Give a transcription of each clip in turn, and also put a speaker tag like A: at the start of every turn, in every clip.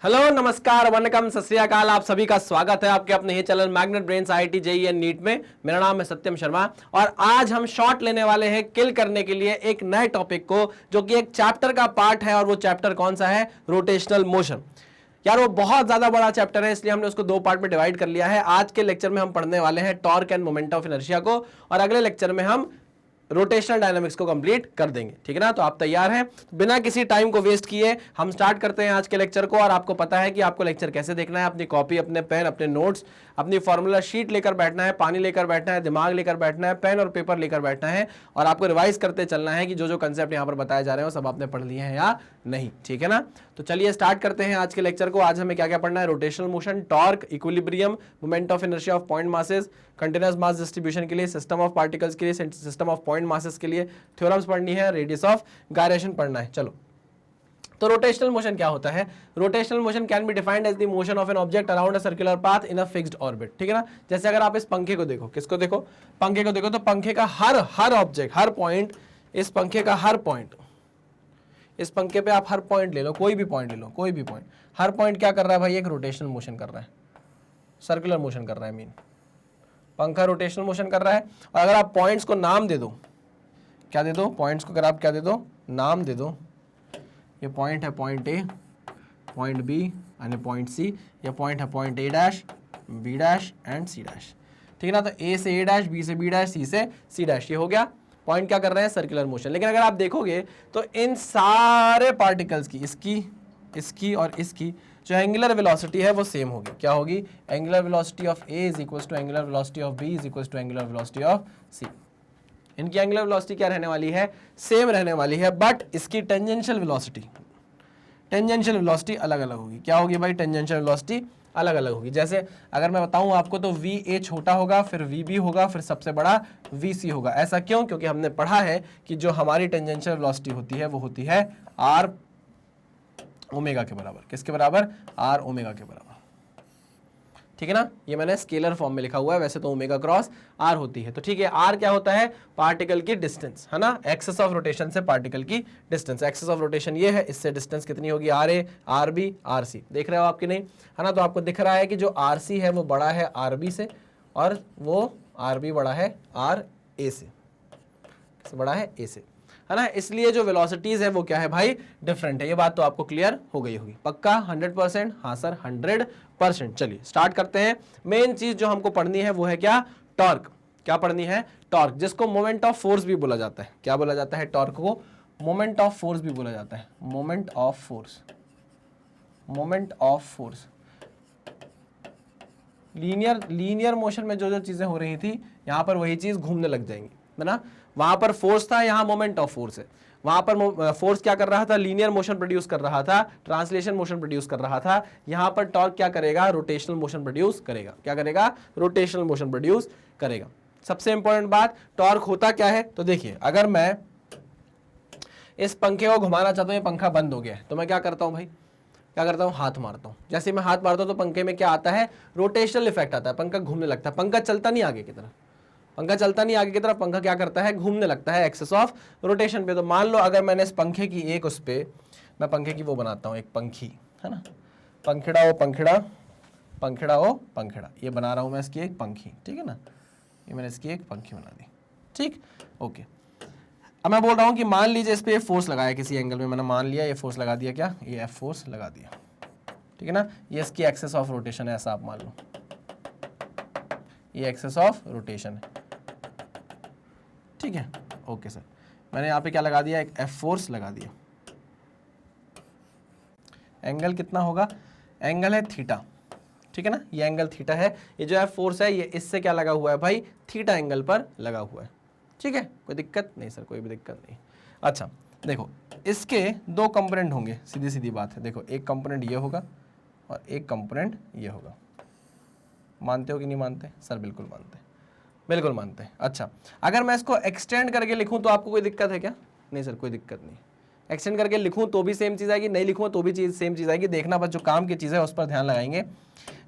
A: Hello, नमस्कार, वनकम, सत श्री अकाल। आप सभी का स्वागत है आपके अपने ही channel magnet brains IIT JEE and NEET में। मेरा नाम है सत्यम शर्मा और आज हम शॉर्ट लेने वाले हैं किल करने के लिए एक नए टॉपिक को, जो कि एक चैप्टर का पार्ट है। और वो चैप्टर कौन सा है? Rotational motion. यार वो बहुत ज्यादा बड़ा चैप्टर है, इसलिए हमने उसको दो पार्ट में डिवाइड कर लिया है। आज के लेक्चर में हम पढ़ने वाले हैं torque end moment of inertia को, और अगले लेक्चर में हम रोटेशनल डायनामिक्स को कंप्लीट कर देंगे। ठीक है ना? तो आप तैयार हैं? बिना किसी टाइम को वेस्ट किए हम स्टार्ट करते हैं आज के लेक्चर को। और आपको पता है कि आपको लेक्चर कैसे देखना है। अपनी कॉपी, अपने पेन, अपने नोट्स, अपनी फॉर्मूला शीट लेकर बैठना है, पानी लेकर बैठना है, दिमाग लेकर बैठना है, पेन और पेपर लेकर बैठना है, और आपको रिवाइज करते चलना है कि जो जो कंसेप्ट यहाँ पर बताए जा रहे हैं वो सब आपने पढ़ लिए हैं या नहीं। ठीक है ना? तो चलिए स्टार्ट करते हैं आज के लेक्चर को। आज हमें क्या क्या पढ़ना है? Rotational motion, torque, equilibrium, moment of inertia of point masses, continuous mass distribution के लिए, सिस्टम ऑफ पार्टिकल्स के लिए, सिस्टम ऑफ पॉइंट मासेस के लिए थ्योरम्स पढ़नी है, रेडियस ऑफ गायरेशन पढ़ना है। चलो, तो रोटेशनल मोशन क्या होता है? Rotational motion can be defined as the motion of an object around a circular path in a fixed orbit. ठीक है ना? जैसे अगर आप इस पंखे को देखो, किसको देखो? पंखे को देखो, तो पंखे का हर ऑब्जेक्ट, हर पॉइंट, इस पंखे का हर पॉइंट, इस पंखे पे आप हर पॉइंट ले लो, कोई भी पॉइंट ले लो, कोई भी पॉइंट, हर पॉइंट क्या कर रहा है भाई? एक रोटेशनल मोशन कर रहा है, सर्कुलर मोशन कर रहा है। मीन पंखा रोटेशनल मोशन कर रहा है। और अगर आप पॉइंट्स को नाम दे दो, क्या दे दो? पॉइंट्स को अगर आप क्या दे दो? नाम दे दो। ये पॉइंट है पॉइंट ए, पॉइंट बी यानी पॉइंट सी। ये पॉइंट है point A dash, B dash and C dash. ठीक है ना? तो ए से ए डैश, बी से बी डैश, सी से सी डैश। ये हो गया पॉइंट क्या कर रहे हैं? Circular motion. लेकिन अगर आप देखोगे तो इन सारे पार्टिकल्स की, इसकी और इसकी जो एंगुलर वेलोसिटी है वो सेम होगी। क्या होगी? Angular velocity of A is equals to angular velocity of B is equals to angular velocity of C. इनकी एंगुलर वेलोसिटी क्या रहने वाली है? सेम रहने वाली है, बट इसकी टेंजेंशियल वेलोसिटी अलग अलग होगी। क्या होगी भाई? टेंजेंशियल वेलोसिटी अलग अलग होगी। जैसे अगर मैं बताऊं आपको तो VA छोटा होगा, फिर VB होगा, फिर सबसे बड़ा VC होगा। ऐसा क्यों? क्योंकि हमने पढ़ा है कि जो हमारी टेंजेंशियल वेलोसिटी होती है वो होती है R ओमेगा के बराबर। किसके बराबर? R ओमेगा के बराबर। ठीक है ना? ये मैंने स्केलर फॉर्म में लिखा हुआ है, वैसे तो ओमेगा क्रॉस R होती है। तो ठीक है, R क्या होता है? पार्टिकल की डिस्टेंस, है ना? एक्सिस ऑफ रोटेशन से पार्टिकल की डिस्टेंस। एक्सिस ऑफ रोटेशन ये है, इससे डिस्टेंस कितनी होगी? RA, RB, RC। देख रहे हो आपकी? नहीं है ना? तो आपको दिख रहा है कि जो RC है वो बड़ा है RB से, और वो RB बड़ा है RA से। किससे बड़ा है? A से, है ना? इसलिए जो वेलोसिटीज है वो क्या है भाई? डिफरेंट है। ये बात तो आपको क्लियर हो गई होगी। पक्का? 100%? हाँ सर, 100%। चलिए स्टार्ट करते हैं। मेन चीज जो हमको पढ़नी है वो है क्या? टॉर्क। क्या पढ़नी है? टॉर्क, जिसको मोमेंट ऑफ फोर्स भी बोला जाता है। क्या बोला जाता है? टॉर्क को मोमेंट ऑफ फोर्स भी बोला जाता है। Moment of force, moment of force. Linear motion में जो जो चीजें हो रही थी, यहां पर वही चीज घूमने लग जाएंगी, है ना? वहां पर फोर्स था, यहां मोमेंट ऑफ फोर्स है। वहां पर फोर्स क्या कर रहा था? लीनियर मोशन प्रोड्यूस कर रहा था, ट्रांसलेशन मोशन प्रोड्यूस कर रहा था। यहां पर टॉर्क क्या करेगा? रोटेशनल मोशन प्रोड्यूस करेगा। क्या करेगा? रोटेशनल मोशन प्रोड्यूस करेगा। सबसे इंपॉर्टेंट बात, टॉर्क होता क्या है? तो देखिए, अगर मैं इस पंखे को घुमाना चाहता हूं, ये पंखा बंद हो गया है, तो मैं क्या करता हूं भाई? क्या करता हूं? हाथ मारता हूं। जैसे मैं हाथ मारता हूं तो पंखे में क्या आता है? रोटेशनल इफेक्ट आता है, पंखा घूमने लगता है। पंखा चलता नहीं आगे की तरफ, पंखा चलता नहीं आगे की तरफ, पंखा क्या करता है? घूमने लगता है एक्सिस ऑफ रोटेशन पे। तो मान लो अगर मैंने इस पंखे की एक, उस पे मैं पंखे की वो बनाता हूं, एक पंखी, है ना? पंखिड़ा ओ पंखिड़ा, पंखिड़ा ओ पंखिड़ा, ये बना रहा हूं मैं इसकी एक पंखी। ठीक है ना? ये मैंने इसकी एक पंखी बना दी। ठीक, ओके। अब मैं बोल रहा हूं कि मान लीजिए इस पे फोर्स लगाया किसी एंगल में, मैंने मान लिया ये फोर्स लगा दिया। क्या? ये F फोर्स लगा दिया। ठीक है ना? ये इसकी एक्सिस ऑफ रोटेशन है, ऐसा आप मान लो। ये एक्सिस ऑफ रोटेशन है। ठीक है, ओके सर। मैंने यहाँ पे क्या लगा दिया? एक F फोर्स लगा दिया। एंगल कितना होगा? एंगल है थीटा। ठीक है ना? ये एंगल थीटा है। ये जो F फोर्स है ये इससे क्या लगा हुआ है भाई? थीटा एंगल पर लगा हुआ है। ठीक है, कोई दिक्कत नहीं सर? कोई भी दिक्कत नहीं। अच्छा देखो, इसके दो कंपोनेंट होंगे, सीधी सीधी बात है। देखो, एक कंपोनेंट ये होगा और एक कंपोनेंट ये होगा। मानते हो कि नहीं मानते? सर बिल्कुल मानते हैं, बिल्कुल मानते हैं। अच्छा, अगर मैं इसको एक्सटेंड करके लिखूं तो आपको कोई दिक्कत है क्या? नहीं सर, कोई दिक्कत नहीं। एक्सटेंड करके लिखूं तो भी सेम चीज़ आएगी, नहीं लिखूं तो भी सेम चीज़ आएगी। देखना बस, जो काम की चीज़ है उस पर ध्यान लगाएंगे।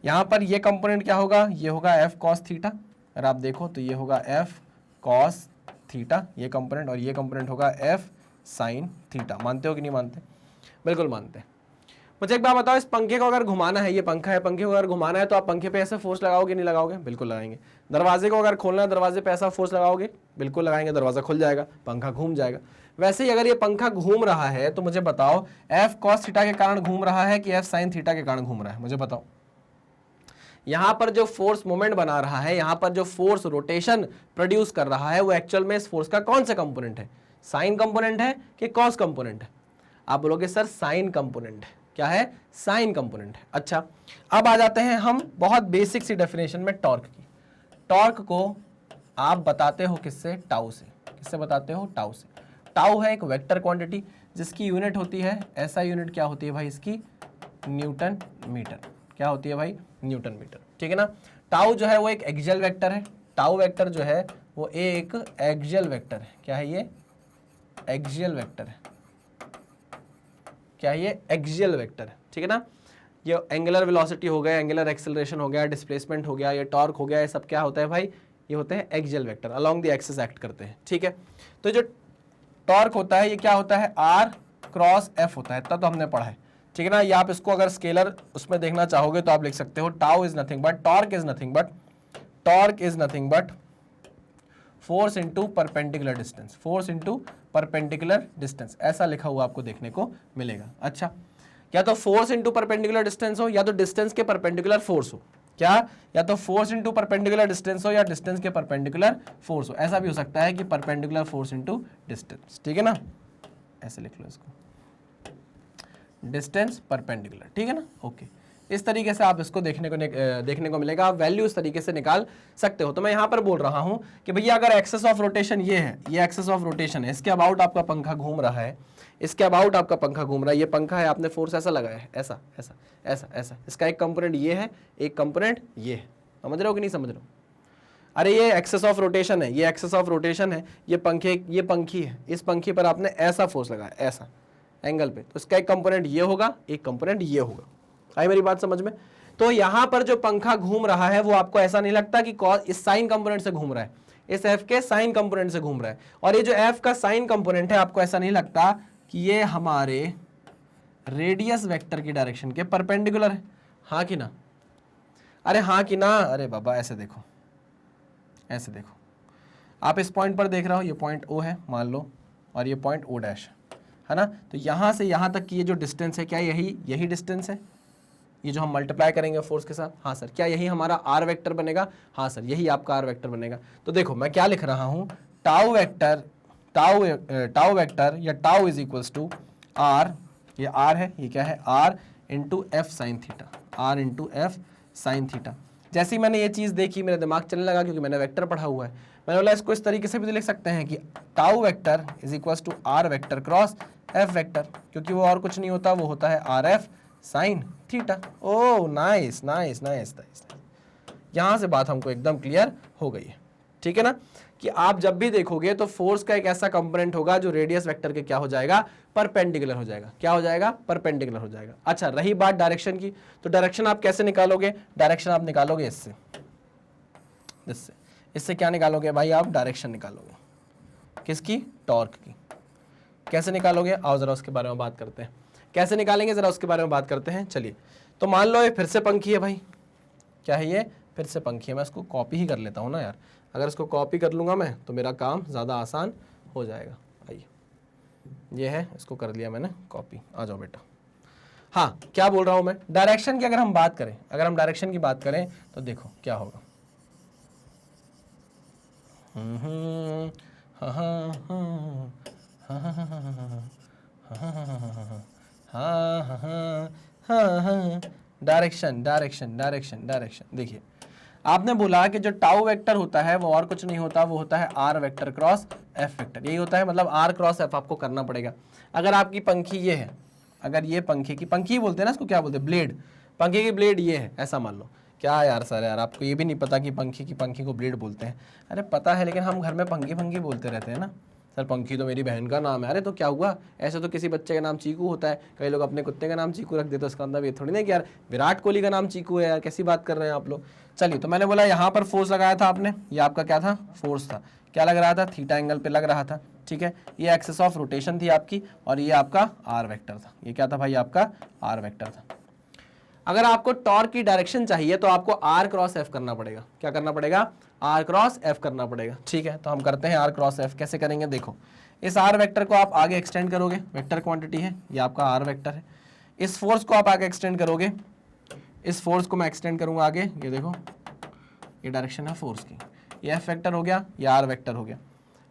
A: यहाँ पर ये कंपोनेंट क्या होगा? ये होगा F cos थीटा। अगर आप देखो तो ये होगा F cos थीटा, ये कंपोनेंट, और ये कंपोनेंट होगा F sin थीटा। मानते हो कि नहीं मानते? बिल्कुल मानते हैं। मुझे एक बात बताओ, इस पंखे को अगर घुमाना है, ये पंखा है, पंखे को अगर घुमाना है तो आप पंखे पे ऐसे फोर्स लगाओगे नहीं लगाओगे? बिल्कुल लगाएंगे। दरवाजे को अगर खोलना है, दरवाजे पे ऐसा फोर्स लगाओगे? बिल्कुल लगाएंगे, दरवाजा खुल जाएगा, पंखा घूम जाएगा। वैसे ही अगर ये पंखा घूम रहा है तो मुझे बताओ एफ कॉस थीटा के कारण घूम रहा है कि एफ साइन थीटा के कारण घूम रहा है? मुझे बताओ। यहां पर जो फोर्स मोमेंट बना रहा है, यहां पर जो फोर्स रोटेशन प्रोड्यूस कर रहा है, वो एक्चुअल में इस फोर्स का कौन सा कंपोनेंट है? साइन कंपोनेंट है कि कॉस कंपोनेंट है? आप बोलोगे सर साइन कंपोनेंट है। क्या है? साइन कंपोनेंट है। अच्छा, अब आ जाते हैं हम बहुत बेसिक सी डेफिनेशन में टॉर्क की। टॉर्क को आप बताते हो किससे? टाउ से। किससे बताते हो? टाउ से। टाउ है एक वेक्टर क्वांटिटी जिसकी यूनिट होती है, ऐसा यूनिट क्या होती है भाई इसकी? Newton metre. क्या होती है भाई? Newton metre. ठीक है ना। टाउ जो है वो एक एक्सियल वेक्टर है। टाउ वेक्टर जो है वो एक एक्सियल वेक्टर है। क्या है ये? एक्सियल वेक्टर है। क्या है ये? एक्सियल वेक्टर है। ठीक है ना। ये एंगुलर वेलोसिटी हो गया, एंगुलर एक्सेलरेशन हो गया, डिस्प्लेसमेंट हो गया, ये टॉर्क हो गया, ये सब क्या होता है भाई? ये होते हैं axial vector, along the axis act करते हैं। ठीक है। तो जो टॉर्क होता है ये क्या होता है? आर क्रॉस एफ होता है। इतना तो हमने पढ़ा है। ठीक है ना। ये आप इसको अगर स्केलर उसमें देखना चाहोगे तो आप लिख सकते हो tau is nothing but, torque is nothing but force into perpendicular distance. Force into perpendicular distance, ऐसा लिखा हुआ आपको देखने को मिलेगा। अच्छा, या तो फोर्स इनटू परपेंडिकुलर डिस्टेंस हो या तो डिस्टेंस के परपेंडिकुलर फोर्स हो। क्या? या तो फोर्स इनटू परपेंडिकुलर डिस्टेंस हो या डिस्टेंस के परपेंडिकुलर फोर्स हो। ऐसा भी हो सकता है कि परपेंडिकुलर फोर्स इनटू डिस्टेंस। ठीक है ना। ऐसे लिख लो इसको, डिस्टेंस परपेंडिकुलर। ठीक है ना। ओके, इस तरीके से आप इसको देखने को मिलेगा। आप वैल्यू इस तरीके से निकाल सकते हो। तो मैं यहाँ पर बोल रहा हूँ कि भैया अगर एक्सेस ऑफ रोटेशन ये है, ये एक्सेस ऑफ रोटेशन है, इसके अबाउट आपका पंखा घूम रहा है, इसके अबाउट आपका पंखा घूम रहा है, ये पंखा है, आपने फोर्स ऐसा लगाया है, ऐसा ऐसा ऐसा ऐसा, इसका एक कंपोनेंट ये है, एक कंपोनेंट ये है। समझ रहे हो कि नहीं समझ रहे हो? अरे ये एक्सेस ऑफ रोटेशन है, ये एक्सेस ऑफ रोटेशन है, ये पंखी है, इस पंखी पर आपने ऐसा फोर्स लगाया, ऐसा एंगल पे, तो इसका एक कंपोनेंट ये होगा, एक कंपोनेंट ये होगा। आई मेरी बात समझ में? तो यहां पर जो पंखा घूम रहा है वो आपको ऐसा नहीं लगता कि इस साइन कंपोनेंट से घूम रहा है, इस एफ के साइन कंपोनेंट से घूम रहा है। और ये जो एफ का साइन कंपोनेंट है, आपको ऐसा नहीं लगता कि ये हमारे रेडियस वेक्टर की डायरेक्शन के परपेंडिकुलर है? हाँ कि ना? अरे हाँ कि ना? अरे बाबा ऐसे देखो, ऐसे देखो, आप इस पॉइंट पर देख रहे हो, ये पॉइंट ओ है मान लो, और ये पॉइंट ओ डैश है ना। तो यहां से यहां तक की ये जो डिस्टेंस है, क्या यही डिस्टेंस है? ये जो हम मल्टीप्लाई करेंगे फोर्स के साथ, हाँ सर। क्या यही हमारा आर वेक्टर बनेगा? हाँ सर, यही आपका आर वेक्टर बनेगा। तो देखो मैं क्या लिख रहा हूं, टाउ वेक्टर या tau is equals to R, ये आर है, ये क्या है? R into F sine theta, R into F sine theta. जैसे ही मैंने ये चीज़ देखी मेरा दिमाग चलने लगा, क्योंकि मैंने वेक्टर पढ़ा हुआ है। मैंने बोला इसको इस तरीके से भी तो लिख सकते हैं कि tau vector is equals to R vector cross F vector, क्योंकि वो और कुछ नहीं होता, वो होता है R F sine theta. Oh nice nice nice nice. यहां से बात हमको एकदम क्लियर हो गई है। ठीक है ना, कि आप जब भी देखोगे तो फोर्स का एक ऐसा कंपोनेंट होगा जो रेडियस वेक्टर के क्या हो जाएगा? परपेंडिकुलर हो जाएगा। क्या हो जाएगा? परपेंडिकुलर हो जाएगा। अच्छा, रही बात डायरेक्शन की, तो डायरेक्शन आप कैसे निकालोगे? डायरेक्शन आप निकालोगे इससे, इससे क्या निकालोगे भाई? आप डायरेक्शन निकालोगे किसकी? टॉर्क की। कैसे निकालोगे? आओ जरा उसके बारे में बात करते हैं। कैसे निकालेंगे जरा उसके बारे में बात करते हैं। चलिए, तो मान लो ये फिर से पंखी है भाई। क्या है ये? फिर से पंखी है। मैं इसको कॉपी ही कर लेता हूँ ना यार, अगर इसको कॉपी कर लूँगा मैं तो मेरा काम ज़्यादा आसान हो जाएगा। आइए, ये है, इसको कर लिया मैंने कॉपी। आ जाओ बेटा। हाँ, क्या बोल रहा हूँ मैं? डायरेक्शन की अगर हम बात करें, अगर हम डायरेक्शन की बात करें तो देखो क्या होगा। Direction direction direction direction. देखिए, आपने बोला कि जो टाउ वेक्टर होता है वो और कुछ नहीं होता, वो होता है R vector cross F vector. यही होता है, मतलब आर क्रॉस एफ आपको करना पड़ेगा। अगर आपकी पंखी ये है, अगर ये पंखी की, पंखी बोलते हैं ना इसको, क्या बोलते हैं? ब्लेड। पंखी की ब्लेड ये है, ऐसा मान लो। क्या यार सर, यार आपको ये भी नहीं पता कि पंखी को ब्लेड बोलते हैं? अरे पता है, लेकिन हम घर में पंखी बोलते रहते हैं ना। सर पंखी तो मेरी बहन का नाम है। अरे तो क्या हुआ? ऐसे तो किसी बच्चे का नाम चीकू होता है, कई लोग अपने कुत्ते का नाम चीकू रख देते हैं। उसका मतलब ये थोड़ी ना कि यार विराट कोहली का नाम चीकू है। यार कैसी बात कर रहे हैं आप लोग। चलिए, तो मैंने बोला यहाँ पर फोर्स लगाया था आपने, ये आपका क्या था? फोर्स था। क्या लग रहा था, थीटा एंगल पे लग रहा था, ठीक है। ये एक्सिस ऑफ रोटेशन थी आपकी और ये आपका आर वेक्टर था। ये क्या था भाई, आपका आर वेक्टर था। अगर आपको टॉर्क की डायरेक्शन चाहिए तो आपको आर क्रॉस एफ करना पड़ेगा। क्या करना पड़ेगा, आर क्रॉस एफ करना पड़ेगा, ठीक है। तो हम करते हैं आर क्रॉस एफ। कैसे करेंगे, देखो इस आर वेक्टर को आप आगे एक्सटेंड करोगे, वेक्टर क्वांटिटी है, ये आपका आर वेक्टर है। इस फोर्स को आप आगे एक्सटेंड करोगे, इस फोर्स को मैं एक्सटेंड करूंगा आगे, ये देखो ये डायरेक्शन है फोर्स की। ये एफ वेक्टर हो गया, ये आर वेक्टर हो गया,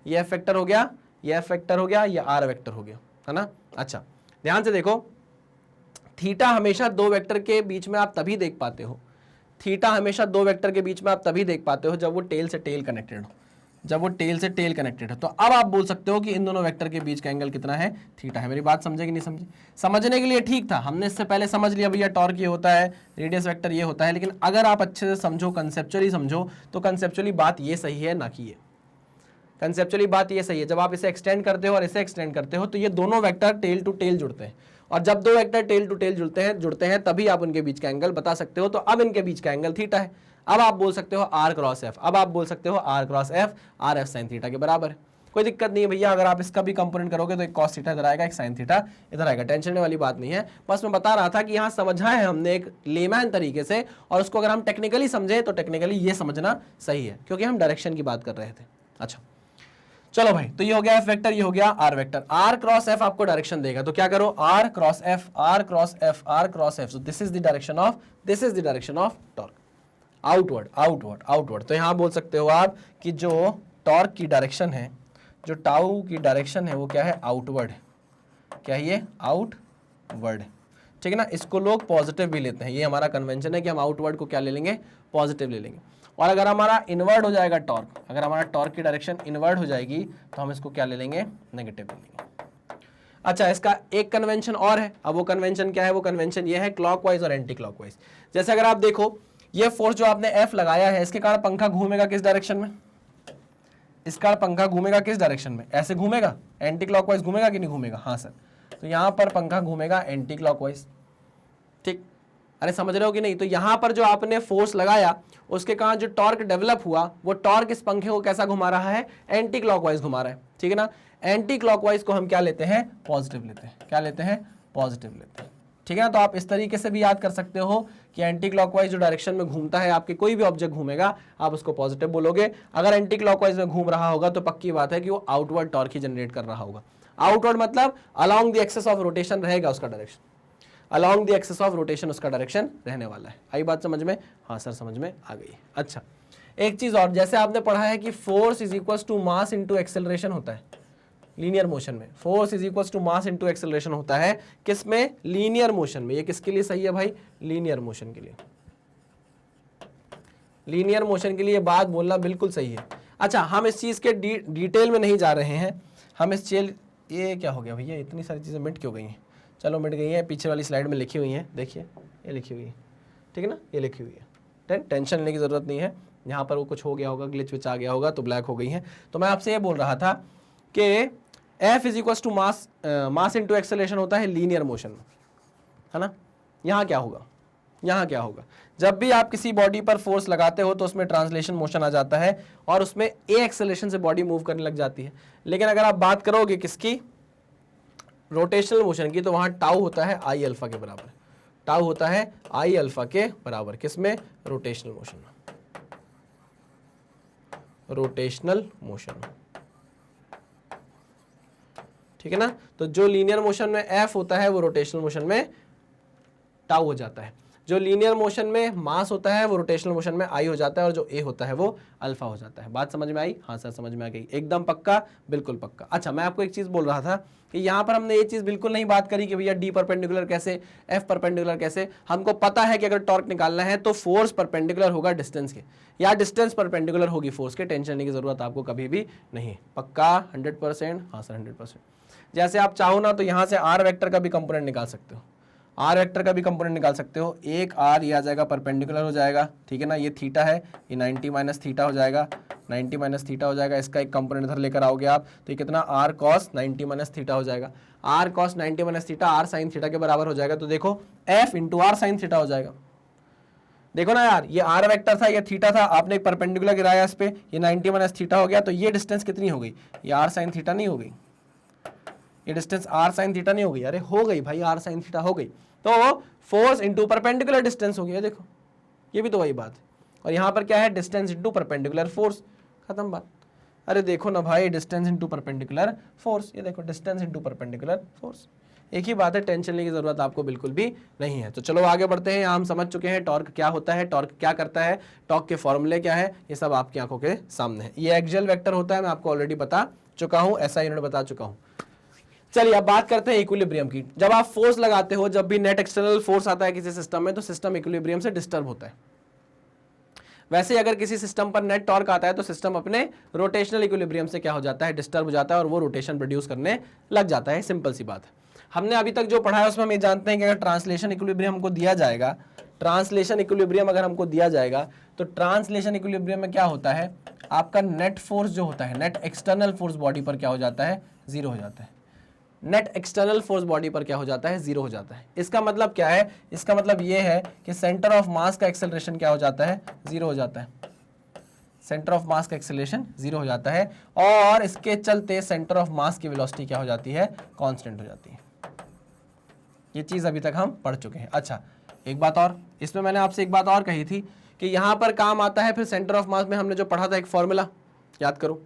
A: ये एफ वेक्टर हो गया, ये एफ वेक्टर हो गया, ये आर वेक्टर हो गया, है ना। अच्छा ध्यान से देखो, थीटा हमेशा दो वेक्टर के बीच में आप तभी देख पाते हो, थीटा हमेशा दो वेक्टर के बीच में आप तभी देख पाते हो जब वो टेल से टेल कनेक्टेड हो, जब वो टेल से टेल कनेक्टेड है। तो अब आप बोल सकते हो कि इन दोनों वेक्टर के बीच का एंगल कितना है, थीटा है। मेरी बात समझे कि नहीं समझे, समझने के लिए ठीक था, हमने इससे पहले समझ लिया भैया टॉर्क ये होता है, रेडियस वेक्टर ये होता है, लेकिन अगर आप अच्छे से समझो, कंसेप्चुअली समझो, तो कंसेप्चुअली बात ये सही है ना कि ये, कंसेप्चुअली बात ये सही है। जब आप इसे एक्सटेंड करते हो और इसे एक्सटेंड करते हो तो ये दोनों वेक्टर टेल टू टेल जुड़ते हैं, और जब दो वेक्टर टेल टू टेल जुड़ते हैं तभी आप उनके बीच का एंगल बता सकते हो। तो अब इनके बीच का एंगल थीटा है। अब आप बोल सकते हो आर क्रॉस एफ, अब आप बोल सकते हो R cross F, R F sine theta के बराबर है। कोई दिक्कत नहीं है भैया, अगर आप इसका भी कंपोनेंट करोगे तो एक कॉस थीटा इधर आएगा, एक साइन थीटा इधर आएगा, टेंशन वाली बात नहीं है। बस मैं बता रहा था कि यहाँ समझा है हमने एक लेमैन तरीके से, और उसको अगर हम टेक्निकली समझे तो टेक्निकली ये समझना सही है, क्योंकि हम डायरेक्शन की बात कर रहे थे। अच्छा चलो भाई, तो ये हो गया एफ वेक्टर, ये हो गया R vector. R cross F आपको डायरेक्शन देगा, तो क्या करो, R cross F, R cross F, R cross F. So this is the direction of, this is the direction of torque, outward outward outward. तो यहां बोल सकते हो आप कि जो टॉर्क की डायरेक्शन है, जो टाउ की डायरेक्शन है, वो क्या है, आउटवर्ड है। क्या है ये, आउटवर्ड, ठीक है ना। इसको लोग पॉजिटिव भी लेते हैं, ये हमारा कन्वेंशन है कि हम आउटवर्ड को क्या ले लेंगे, पॉजिटिव ले लेंगे। और अगर हमारा इनवर्ड हो जाएगा टॉर्क, अगर हमारा टॉर्क की डायरेक्शन इनवर्ड हो जाएगी तो हम इसको क्या ले लेंगे, नेगेटिव ले लेंगे। अच्छा इसका एक कन्वेंशन और है, अब वो कन्वेंशन क्या है, वो कन्वेंशन ये है क्लॉकवाइज और एंटी क्लॉकवाइज। जैसे अगर आप देखो ये फोर्स जो आपने एफ लगाया है, इसके कारण पंखा घूमेगा किस डायरेक्शन में, इस कारण पंखा घूमेगा किस डायरेक्शन में, ऐसे घूमेगा, एंटी क्लॉकवाइज घूमेगा कि नहीं घूमेगा, हाँ सर। तो यहां पर पंखा घूमेगा एंटी क्लॉकवाइज, ठीक। अरे समझ रहे हो कि नहीं। तो यहां पर जो आपने फोर्स लगाया उसके कारण जो टॉर्क डेवलप हुआ, वो टॉर्क इस पंखे को कैसा घुमा रहा है, एंटी क्लॉकवाइज घुमा रहा है, ठीक है ना। एंटी क्लॉकवाइज को हम क्या लेते हैं, पॉजिटिव लेते हैं। क्या लेते हैं, पॉजिटिव लेते हैं, ठीक है ना। तो आप इस तरीके से भी याद कर सकते हो कि एंटी क्लॉकवाइज जो डायरेक्शन में घूमता है, आपके कोई भी ऑब्जेक्ट घूमेगा आप उसको पॉजिटिव बोलोगे। अगर एंटी क्लॉकवाइज में घूम रहा होगा तो पक्की बात है कि वो आउटवर्ड टॉर्क ही जनरेट कर रहा होगा। आउटवर्ड मतलब along the axis of rotation रहेगा उसका direction, along the axis of rotation उसका डायरेक्शन रहने वाला है। आई बात समझ में, हाँ सर समझ में आ गई। अच्छा एक चीज और, जैसे आपने पढ़ा है कि force is equal to mass into acceleration होता है लीनियर मोशन में, force is equal to mass into acceleration होता है किसमें, लीनियर मोशन में। ये किसके लिए सही है भाई, लीनियर मोशन के लिए, लीनियर मोशन के लिए बात बोलना बिल्कुल सही है। अच्छा हम इस चीज के डिटेल में नहीं जा रहे हैं, हम इस चीज, ये क्या हो गया भैया, इतनी सारी चीजें मिट क्यों गई हैं, चलो मिट गई है, पीछे वाली स्लाइड में लिखी हुई है, देखिए ये लिखी हुई है, ठीक है ना, ये लिखी हुई है। टेंशन लेने की जरूरत नहीं है, यहाँ पर वो कुछ हो गया होगा, ग्लिच विच आ गया होगा तो ब्लैक हो गई है। तो मैं आपसे ये बोल रहा था कि F is equal to mass, mass into acceleration होता है लीनियर मोशन में, है ना। यहाँ क्या होगा, यहाँ क्या होगा, जब भी आप किसी बॉडी पर फोर्स लगाते हो तो उसमें ट्रांसलेशन मोशन आ जाता है और उसमें ए एक्सेलरेशन से बॉडी मूव करने लग जाती है। लेकिन अगर आप बात करोगे किसकी, रोटेशनल मोशन की, तो वहां टाउ होता है आई अल्फा के बराबर, टाउ होता है आई अल्फा के बराबर, किसमें, रोटेशनल मोशन में, रोटेशनल मोशन, ठीक है ना। तो जो लीनियर मोशन में एफ होता है वो रोटेशनल मोशन में टाउ हो जाता है, जो लीनियर मोशन में मास होता है वो रोटेशनल मोशन में आई हो जाता है, और जो ए होता है वो अल्फा हो जाता है। बात समझ में आई, हाँ सर समझ में आ गई, एकदम पक्का, बिल्कुल पक्का। अच्छा मैं आपको एक चीज बोल रहा था कि यहाँ पर हमने ये चीज बिल्कुल नहीं बात करी कि भैया डी परपेंडिकुलर कैसे, एफ परपेंडिकुलर कैसे। हमको पता है कि अगर टॉर्क निकालना है तो फोर्स परपेंडिकुलर होगा डिस्टेंस के, या डिस्टेंस परपेंडिकुलर होगी फोर्स के, टेंशन लेने की जरूरत आपको कभी भी नहीं, पक्का 100%, हाँ सर 100%। जैसे आप चाहो ना तो यहाँ से आर वेक्टर का भी कंपोनेंट निकाल सकते हो, आर वेक्टर का भी कंपोनेंट निकाल सकते हो। एक आर ये आ जाएगा परपेंडिकुलर हो जाएगा, ठीक है ना, ये थीटा है, ये 90 माइनस थीटा हो जाएगा, 90 माइनस थीटा हो जाएगा, इसका एक कंपोनेंट इधर लेकर आओगे आप तो ये कितना, आर कॉस 90 माइनस थीटा हो जाएगा, R cos 90 minus theta R sine theta के बराबर हो जाएगा। तो देखो F into R sine theta हो जाएगा। देखो ना यार, ये r वेक्टर था, ये थीटा था, आपने एक परपेंडिकुलर गिराया इस पे, ये 90 माइनस थीटा हो गया, तो ये डिस्टेंस कितनी हो गई, ये r साइन थीटा नहीं हो गई, ये डिस्टेंस r साइन थीटा नहीं हो गई, अरे हो गई भाई, r साइन थीटा हो गई, तो फोर्स इंटू परपेंडिकुलर डिस्टेंस हो गया, देखो ये भी तो वही बात है। और यहाँ पर क्या है, डिस्टेंस इंटू परपेंडिकुलर फोर्स, खत्म बात। अरे देखो ना भाई, डिस्टेंस इंटू परपेंडिकुलर फोर्स, ये देखो डिस्टेंस इंटू परपेंडिकुलर फोर्स, एक ही बात है, टेंशन लेने की जरूरत आपको बिल्कुल भी नहीं है। तो चलो आगे बढ़ते हैं, हम समझ चुके हैं टॉर्क क्या होता है, टॉर्क क्या करता है, टॉर्क के फॉर्मूले क्या है, ये सब आपकी आंखों के सामने है। ये एक्सियल वेक्टर होता है, मैं आपको ऑलरेडी बता चुका हूं, ऐसा यूनिट बता चुका हूं। चलिए अब बात करते हैं इक्विलिब्रियम की। जब आप फोर्स लगाते हो, जब भी नेट एक्सटर्नल फोर्स आता है किसी सिस्टम में, तो सिस्टम इक्विलिब्रियम से डिस्टर्ब होता है। वैसे ही अगर किसी सिस्टम पर नेट टॉर्क आता है तो सिस्टम अपने रोटेशनल इक्विलिब्रियम से क्या हो जाता है, डिस्टर्ब हो जाता है, और वो रोटेशन प्रोड्यूस करने लग जाता है। सिंपल सी बात है। हमने अभी तक जो पढ़ा है उसमें हम ये जानते हैं कि अगर ट्रांसलेशन इक्विलिब्रियम हमको दिया जाएगा, ट्रांसलेशन इक्विलिब्रियम अगर हमको दिया जाएगा, तो ट्रांसलेशन इक्विलिब्रियम में क्या होता है, आपका नेट फोर्स जो होता है, नेट एक्सटर्नल फोर्स बॉडी पर क्या हो जाता है, जीरो हो जाता है। नेट एक्सटर्नल फोर्स बॉडी पर क्या हो जाता है, जीरो हो जाता है। इसका मतलब क्या है, इसका मतलब ये है कि सेंटर ऑफ मास का एक्सेलरेशन क्या हो जाता है, जीरो हो जाता है। सेंटर ऑफ मास का एक्सेलरेशन जीरो हो जाता है, और इसके चलते सेंटर ऑफ मास की वेलोसिटी क्या हो जाती है, कांस्टेंट हो जाती है। ये चीज अभी तक हम पढ़ चुके हैं। अच्छा एक बात और, इसमें मैंने आपसे एक बात और कही थी कि यहां पर काम आता है फिर सेंटर ऑफ मास में हमने जो पढ़ा था एक फॉर्मूला, याद करो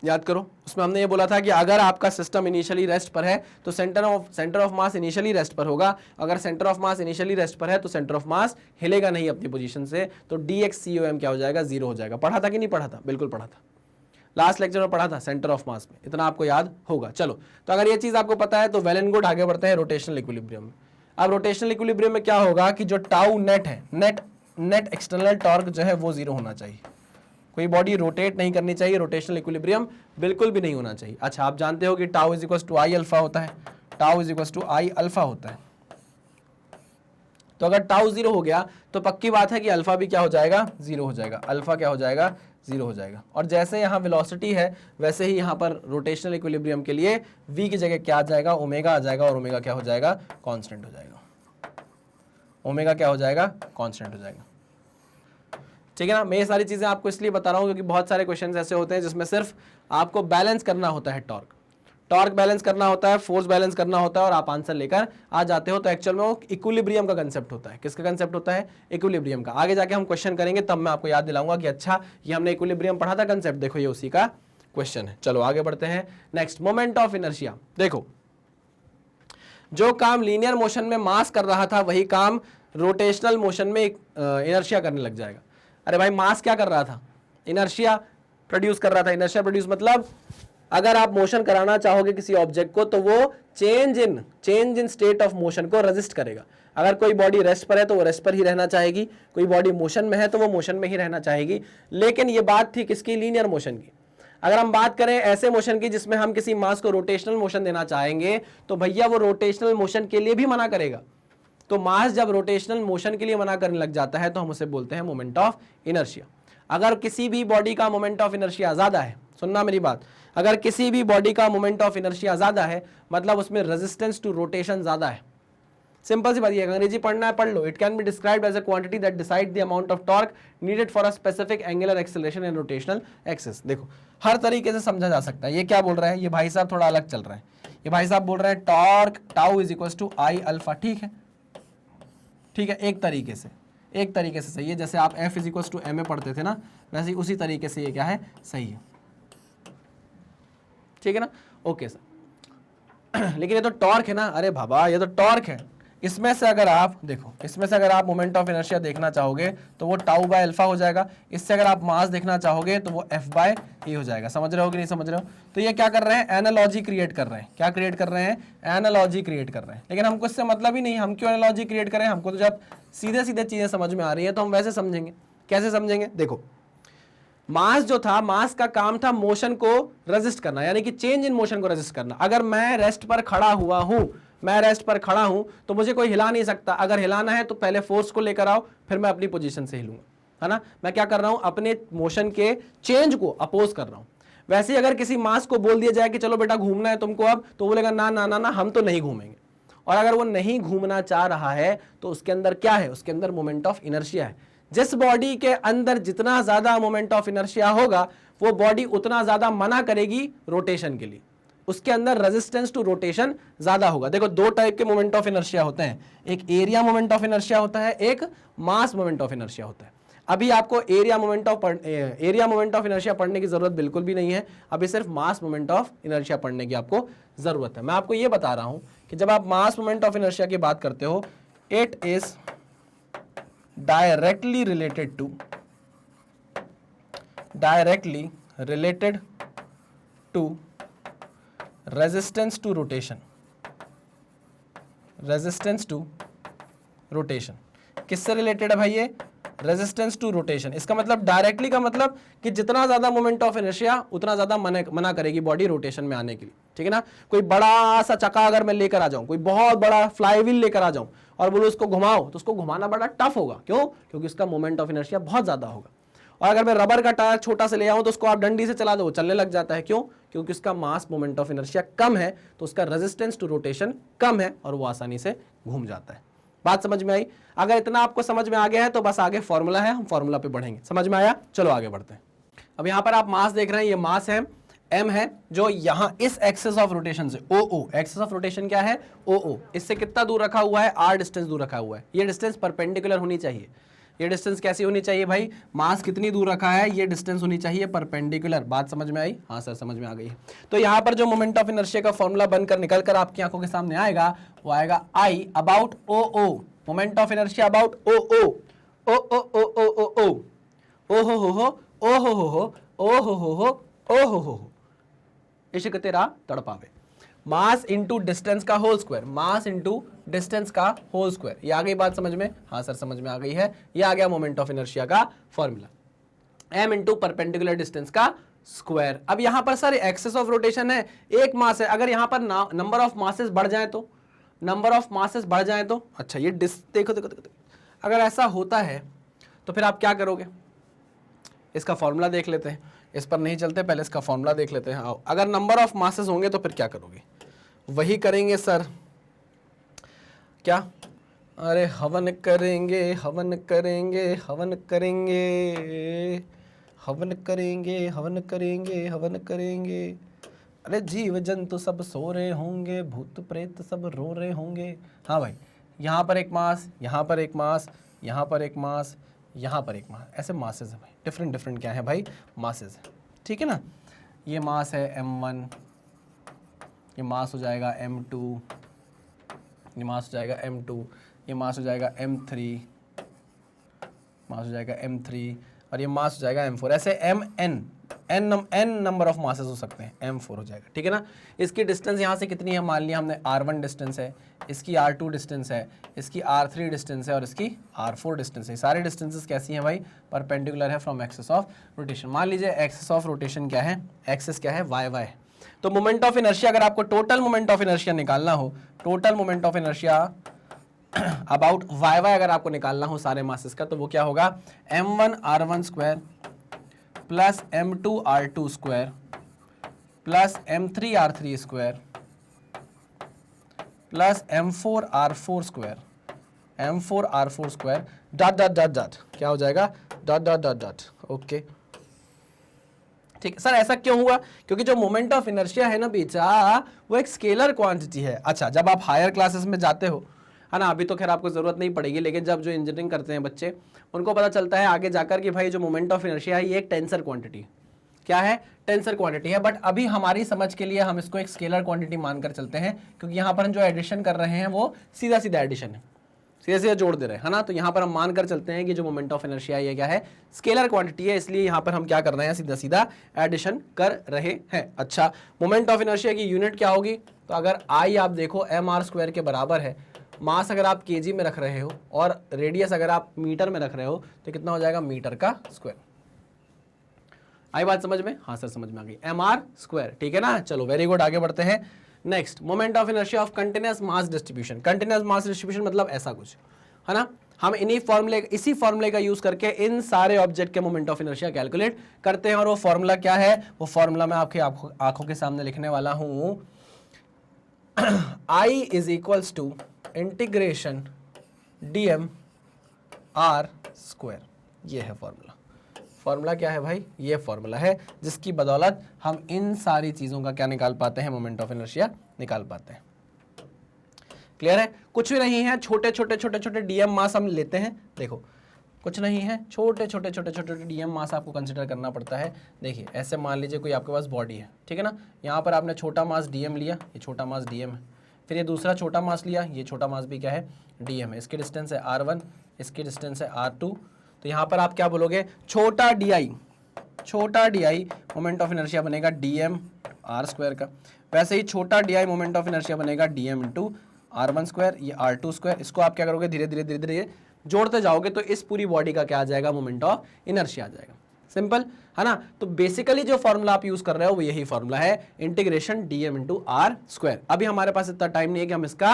A: याद करो। उसमें हमने ये बोला था कि अगर आपका सिस्टम इनिशियली रेस्ट पर है तो centre of mass initially rest पर होगा। अगर centre of mass initially rest पर है तो सेंटर ऑफ मास हिलेगा नहीं अपनी पोजीशन से, तो dx/com क्या हो जाएगा, जीरो हो जाएगा। पढ़ा था कि नहीं पढ़ा था, बिल्कुल पढ़ा था, लास्ट लेक्चर में पढ़ा था सेंटर ऑफ मास में, इतना आपको याद होगा। चलो तो अगर ये चीज आपको पता है तो वेल एंड गुड, आगे बढ़ते हैं रोटेशनल इक्विलिब्रियम में। अब रोटेशनल इक्विलिब्रियम में क्या होगा कि जो टाउ नेट है, नेट एक्सटर्नल टॉर्क जो है वो जीरो होना चाहिए। कोई बॉडी रोटेट नहीं करनी चाहिए, रोटेशनल इक्विलिब्रियम बिल्कुल भी नहीं होना चाहिए। अच्छा आप जानते हो कि tau is equal to I alpha होता है, tau is equal to I alpha होता है। तो अगर टाउ जीरो हो गया तो पक्की बात है कि अल्फा भी क्या हो जाएगा, जीरो हो जाएगा। अल्फा क्या हो जाएगा, जीरो हो जाएगा। और जैसे यहाँ वेलोसिटी है वैसे ही यहाँ पर रोटेशनल इक्विलिब्रियम के लिए v की जगह क्या आ जाएगा, ओमेगा आ जाएगा, और ओमेगा क्या हो जाएगा, कांस्टेंट हो जाएगा। ओमेगा क्या हो जाएगा, कांस्टेंट हो जाएगा। ठीक है ना। मैं ये सारी चीजें आपको इसलिए बता रहा हूं क्योंकि बहुत सारे क्वेश्चंस ऐसे होते हैं जिसमें सिर्फ आपको बैलेंस करना होता है, टॉर्क बैलेंस करना होता है, फोर्स बैलेंस करना होता है, और आप आंसर लेकर आ जाते हो। तो एक्चुअल में वो इक्विलिब्रियम का कंसेप्ट होता है। किसका कंसेप्ट होता है, इक्विलिब्रियम का। आगे जाके हम क्वेश्चन करेंगे तब मैं आपको याद दिलाऊंगा कि अच्छा ये हमने इक्विलिब्रियम पढ़ा था कंसेप्ट, देखो ये उसी का क्वेश्चन है। चलो आगे बढ़ते हैं। Next, moment of inertia. देखो जो काम लीनियर मोशन में मास कर रहा था वही काम रोटेशनल मोशन में इनर्शिया करने लग जाएगा। अरे भाई मास क्या कर रहा था, इनर्शिया प्रोड्यूस कर रहा था। इनर्शिया प्रोड्यूस मतलब अगर आप मोशन कराना चाहोगे किसी ऑब्जेक्ट को तो वो change in state of motion को रेजिस्ट करेगा। अगर कोई बॉडी रेस्ट पर है तो वो रेस्ट पर ही रहना चाहेगी, कोई बॉडी मोशन में है तो वो मोशन में ही रहना चाहेगी। लेकिन ये बात थी किसकी, लीनियर मोशन की। अगर हम बात करें ऐसे मोशन की जिसमें हम किसी मास को रोटेशनल मोशन देना चाहेंगे तो भैया वो रोटेशनल मोशन के लिए भी मना करेगा। तो मास जब रोटेशनल मोशन के लिए मना करने लग जाता है तो हम उसे बोलते हैं मोमेंट ऑफ इनर्शिया। अगर किसी भी बॉडी का मोमेंट ऑफ इनर्शिया ज्यादा है, सुनना मेरी बात, अगर किसी भी बॉडी का मोमेंट ऑफ इनर्शिया ज्यादा है मतलब उसमें रेजिस्टेंस टू रोटेशन ज्यादा है। सिंपल सी बात है, अंग्रेजी पढ़ना है पढ़ लो। It can be described as a quantity that decide the amount of torque needed for a specific angular acceleration in rotational axis. देखो हर तरीके से समझा जा सकता है। ये क्या बोल रहा है, ये भाई साहब थोड़ा अलग चल रहा है। ये भाई साहब बोल रहे हैं torque tau is equal to I alpha. ठीक है, ठीक है, एक तरीके से सही है। जैसे आप F is equal to M A पढ़ते थे ना, वैसे उसी तरीके से ये क्या है, सही है। ठीक है ना, ओके सर। लेकिन ये तो टॉर्क है ना, अरे बाबा ये तो टॉर्क है। इसमें से अगर आप देखो, इसमें से अगर आप मोमेंट ऑफ इनर्शिया देखना चाहोगे तो वो टाउ बाय अल्फा हो जाएगा। इससे अगर आप मास देखना चाहोगे तो वो F बाय ए हो जाएगा। समझ रहे हो कि नहीं समझ रहे हो। तो ये क्या कर रहे हैं, एनालॉजी क्रिएट कर रहे हैं। क्या क्रिएट कर रहे हैं, एनालॉजी क्रिएट कर रहे हैं। लेकिन हमको इससे मतलब ही नहीं, हम क्यों एनालॉजी क्रिएट करें, हमको तो जब सीधे सीधे चीजें समझ में आ रही है तो हम वैसे समझेंगे। कैसे समझेंगे, देखो मास जो था, मास का काम था मोशन को रेजिस्ट करना, यानी कि चेंज इन मोशन को रेजिस्ट करना। अगर मैं रेस्ट पर खड़ा हुआ हूं, मैं रेस्ट पर खड़ा हूं तो मुझे कोई हिला नहीं सकता। अगर हिलाना है तो पहले फोर्स को लेकर आओ, फिर मैं अपनी पोजीशन से हिलूंगा, है ना। मैं क्या कर रहा हूं, अपने मोशन के चेंज को अपोज कर रहा हूं। वैसे ही अगर किसी मास को बोल दिया जाए कि चलो बेटा घूमना है तुमको अब, तो बोलेगा ना ना ना ना हम तो नहीं घूमेंगे। और अगर वो नहीं घूमना चाह रहा है तो उसके अंदर क्या है, उसके अंदर मोमेंट ऑफ इनर्शिया है। जिस बॉडी के अंदर जितना ज्यादा मोमेंट ऑफ इनर्शिया होगा वो बॉडी उतना ज्यादा मना करेगी रोटेशन के लिए, उसके अंदर रेजिस्टेंस टू रोटेशन ज्यादा होगा। देखो दो टाइप के मोमेंट ऑफ इनर्शिया होते हैं, एक एरिया मोमेंट ऑफ इनर्शिया होता है, एक मास मोमेंट ऑफ इनर्शिया होता है। अभी आपको एरिया मोमेंट ऑफ इनर्शिया पढ़ने की जरूरत बिल्कुल भी नहीं है, अभी सिर्फ मास मोमेंट ऑफ इनर्शिया पढ़ने की आपको जरूरत है। मैं आपको ये बता रहा हूं कि जब आप मास मोमेंट ऑफ इनर्शिया की बात करते हो, it is directly related to resistance to rotation. किससे रिलेटेड है भाई ये, रेजिस्टेंस टू रोटेशन। इसका मतलब डायरेक्टली का मतलब कि जितना ज्यादा मोमेंट ऑफ इनर्शिया उतना ज्यादा मना करेगी बॉडी रोटेशन में आने के लिए, ठीक है ना। कोई बड़ा सा चक्का अगर मैं लेकर आ जाऊं, कोई बहुत बड़ा फ्लाईव्हील लेकर आ जाऊं और बोलो उसको घुमाओ, तो उसको घुमाना बड़ा टफ होगा। क्यों? क्योंकि उसका मोमेंट ऑफ इनर्शिया बहुत ज्यादा होगा। और अगर मैं रबर का टायर छोटा से ले आऊं तो उसको आप डंडी से चला दो, चलने लग जाता है। क्यों? क्योंकि उसका मास मोमेंट ऑफ इनर्शिया कम है, तो उसका रेजिस्टेंस टू रोटेशन कम है और वो आसानी से घूम जाता है। बात समझ में आई? अगर इतना आपको समझ में आ गया है तो बस आगे फॉर्मूला है, हम फॉर्मूला पे बढ़ेंगे। समझ में आया? चलो आगे बढ़ते हैं। अब यहां पर आप मास देख रहे हैं, ये मास है m है, जो यहां इस एक्सिस ऑफ रोटेशन से o एक्सिस ऑफ रोटेशन क्या है, o इससे कितना दूर रखा हुआ है, r डिस्टेंस दूर रखा हुआ है। ये डिस्टेंस परपेंडिकुलर होनी चाहिए। ये डिस्टेंस कैसी होनी चाहिए भाई, मास कितनी दूर रखा है, ये डिस्टेंस होनी चाहिए परपेंडिकुलर। बात समझ में आई? हाँ सर समझ में आ गई है। तो यहाँ पर जो मोमेंट ऑफ इनर्शिया का फॉर्मूला बनकर निकल कर आपकी आंखों के सामने आएगा, वो आएगा I about o, moment of inertia about o इश्क तेरा तड़पावे। मास इंटू डिस्टेंस का whole square, mass into distance का होल स्क्वायर। ये आ गई बात समझ में? हाँ सर समझ में आ गई है। ये आ गया मोमेंट ऑफ इनर्शिया का formula, m into perpendicular distance का स्क्वायर। अब यहां पर सर एक्सिस ऑफ रोटेशन है, एक मास है, अगर यहां पर नंबर ऑफ मासेस बढ़ जाए तो, नंबर ऑफ मासेस बढ़ जाए तो, अच्छा ये देखो, अगर ऐसा होता है तो फिर आप क्या करोगे? इसका फॉर्मूला देख लेते हैं, इस पर नहीं चलते, पहले इसका फॉर्मूला देख लेते हैं। आओ, अगर नंबर ऑफ मासेस होंगे तो फिर क्या करोगे? वही करेंगे सर, क्या? अरे हवन करेंगे, हवन करेंगे, हवन करेंगे, हवन करेंगे, हवन करेंगे, हवन करेंगे। अरे जीव जंतु सब सो रहे होंगे, भूत प्रेत सब रो रहे होंगे। हाँ भाई, यहाँ पर एक मास, यहाँ पर एक मास, यहाँ पर एक मास, यहाँ पर एक मास, ऐसे मासेस है भाई, डिफरेंट डिफरेंट क्या है भाई, मासेस है, ठीक है ना। ये मास है m1, ये मास हो जाएगा m2, ये मास हो जाएगा m2, ये मास हो जाएगा m3, मास हो जाएगा m3, और ये मास हो जाएगा m4। ऐसे n नंबर ऑफ मासेस हो सकते हैं, m4 हो जाएगा, ठीक है ना। इसकी डिस्टेंस यहाँ से कितनी है, मान लिया हमने r1 डिस्टेंस है, इसकी r2 डिस्टेंस है, इसकी r3 डिस्टेंस है और इसकी r4 डिस्टेंस है। सारे डिस्टेंसेस कैसी हैं भाई, परपेंडिकुलर है फ्रॉम एक्सिस ऑफ रोटेशन। मान लीजिए एक्सिस ऑफ रोटेशन क्या है, एक्सिस क्या है, y है। तो मोमेंट ऑफ इनर्शिया, अगर आपको टोटल मोमेंट ऑफ इनर्शिया निकालना हो, total moment of inertia about y अगर आपको निकालना हो सारे मासेस का, तो वो क्या होगा, m1 r1 square plus m2 r2 square plus m3 r3 square plus m4 r4 square, m4 r4 square dot dot dot dot, क्या हो जाएगा, dot dot dot dot. Okay ठीक सर, ऐसा क्यों हुआ? क्योंकि जो मोमेंट ऑफ इनर्शिया है ना बेटा, वो एक स्केलर क्वांटिटी है। अच्छा, जब आप हायर क्लासेस में जाते हो, है ना, अभी तो खैर आपको जरूरत नहीं पड़ेगी, लेकिन जब जो इंजीनियरिंग करते हैं बच्चे, उनको पता चलता है आगे जाकर कि भाई जो मोमेंट ऑफ इनर्शिया है ये एक टेंसर क्वांटिटी, क्या है, टेंसर क्वांटिटी है। बट अभी हमारी समझ के लिए हम इसको एक स्केलर क्वांटिटी मानकर चलते हैं, क्योंकि यहाँ पर हम जो एडिशन कर रहे हैं वो सीधा सीधा एडिशन है, सीधे सीधे जोड़ दे रहे हैं, है ना। तो यहाँ पर हम मानकर चलते हैं कि जो मोमेंट ऑफ इनर्शिया ये क्या है, स्केलर क्वांटिटी है, इसलिए यहाँ पर हम क्या कर रहे हैं, सीधा सीधा एडिशन कर रहे हैं। अच्छा, मोमेंट ऑफ इनर्शिया की यूनिट क्या होगी? तो अगर आई आप देखो mr स्क्वायर के बराबर है, मास अगर आप केजी में रख रहे हो और रेडियस अगर आप मीटर में रख रहे हो, तो कितना हो जाएगा, मीटर का स्क्वायर। आई बात समझ में? हाँ सर समझ में आ गई, mr स्क्वायर, ठीक है ना। चलो वेरी गुड, आगे बढ़ते हैं। Next, moment of inertia of continuous mass distribution. Continuous mass distribution मतलब ऐसा कुछ, है ना। हम इसी फॉर्मूले का यूज करके इन सारे ऑब्जेक्ट के मोमेंट ऑफ इनर्शिया कैलकुलेट करते हैं, और वो फॉर्मूला क्या है, वो फॉर्मूला मैं आपकी आंखों के सामने लिखने वाला हूं। I is equals to integration dm r square. ये है फॉर्मूला। फॉर्मूला क्या है भाई? ये फॉर्मूला है जिसकी बदौलत हम इन सारी चीजों का क्या निकाल पाते हैं? मोमेंट ऑफ इनर्शिया निकाल पाते हैं। क्लियर है? कुछ भी नहीं है, छोटे छोटे छोटे छोटे डीएम मास हम लेते हैं। देखो कुछ नहीं है, छोटे छोटे छोटे छोटे डीएम मास आपको कंसिडर करना पड़ता है। देखिए ऐसे मान लीजिए कोई आपके पास बॉडी है, ठीक है ना, यहाँ पर आपने छोटा मास डीएम लिया, ये छोटा मास डीएम है, फिर ये दूसरा छोटा मास लिया, ये छोटा मास भी क्या है? डीएम है। इसकी डिस्टेंस है r1, इसकी डिस्टेंस है r2। तो यहाँ पर आप क्या बोलोगे? छोटा डी मोमेंट ऑफ इनर्शिया बनेगा dm r स्क्वायर का। वैसे ही छोटा डी मोमेंट ऑफ इनर्शिया बनेगा dm इंटू r1 स्क्वायर, ये r2 स्क्वायर। इसको आप क्या करोगे? धीरे धीरे जोड़ते जाओगे तो इस पूरी बॉडी का क्या आ जाएगा? मोमेंट ऑफ इनर्शिया आ जाएगा। सिंपल है ना? तो बेसिकली जो फॉर्मूला आप यूज कर रहे हो वो यही फॉर्मूला है, integration dm into r square. अभी हमारे पास इतना टाइम नहीं है कि हम इसका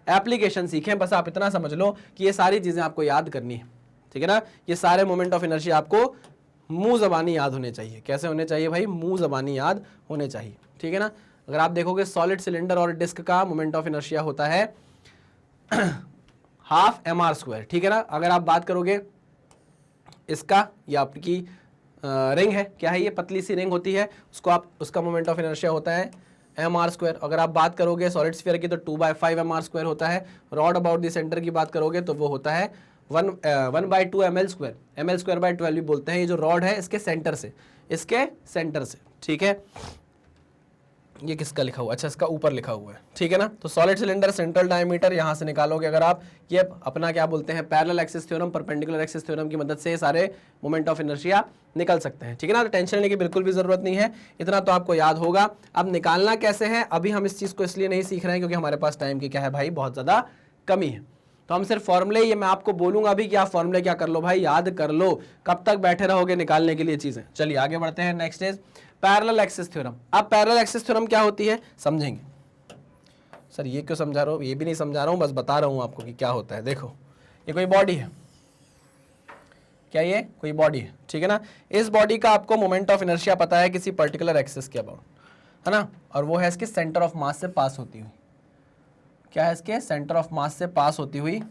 A: एप्लीकेशन सीखें, बस आप इतना समझ लो कि ये सारी चीजें आपको याद करनी है, ठीक है ना। ये सारे मोमेंट ऑफ इनर्शिया आपको मुंह जबानी याद होने चाहिए। कैसे होने चाहिए भाई? मुंह जबानी याद होने चाहिए, ठीक है ना। अगर आप देखोगे सॉलिड सिलेंडर और डिस्क का मोमेंट ऑफ इनर्शिया होता है हाफ mr स्क्वायर, ठीक है ना। अगर आप बात करोगे इसका, ये आपकी रिंग है, क्या है? ये पतली सी रिंग होती है, उसका मोमेंट ऑफ इनर्शिया होता है mr स्क्वायर। अगर आप बात करोगे सॉलिड स्फीयर की तो 2/5 mr स्क्वायर होता है। रॉड अबाउट द सेंटर की बात करोगे तो वो होता है 1/2 ml square, ml square by 12 भी बोलते हैं। ये जो रॉड है इसके सेंटर से, ठीक है। ये किसका लिखा हुआ? अच्छा, इसका ऊपर लिखा हुआ है, ठीक है ना। तो सॉलिड सिलेंडर सेंट्रल डायमीटर यहाँ से निकालोगे अगर आप, ये अपना क्या बोलते हैं? Parallel axis theorem, perpendicular axis theorem की मदद से सारे मोमेंट ऑफ इनर्शिया निकल सकते हैं, ठीक है ना। तो टेंशन लेने की बिल्कुल भी जरूरत नहीं है, इतना तो आपको याद होगा। अब निकालना कैसे है? अभी हम इस चीज को इसलिए नहीं सीख रहे हैं क्योंकि हमारे पास टाइम की क्या है भाई? बहुत ज्यादा कमी है। तो हम सिर्फ फॉर्मूले, ये मैं आपको बोलूंगा अभी कि आप फॉर्मूले क्या कर लो भाई? याद कर लो। कब तक बैठे रहोगे निकालने के लिए चीजें? चलिए आगे बढ़ते हैं। Next is parallel axis theorem. अब पैरेलल एक्सिस थ्योरम क्या होती है समझेंगे। सर ये क्यों समझा रहा हूँ? ये भी नहीं समझा रहा हूँ, बस बता रहा हूँ आपको कि क्या होता है। देखो ये कोई बॉडी है, क्या ये कोई बॉडी है, ठीक है ना। इस बॉडी का आपको मोमेंट ऑफ इनर्शिया पता है किसी पर्टिकुलर एक्सिस के अबाउट, है ना, और वो है इसके सेंटर ऑफ मास से पास होती हुई। क्या है? इसके सेंटर ऑफ मास से पास होती हुई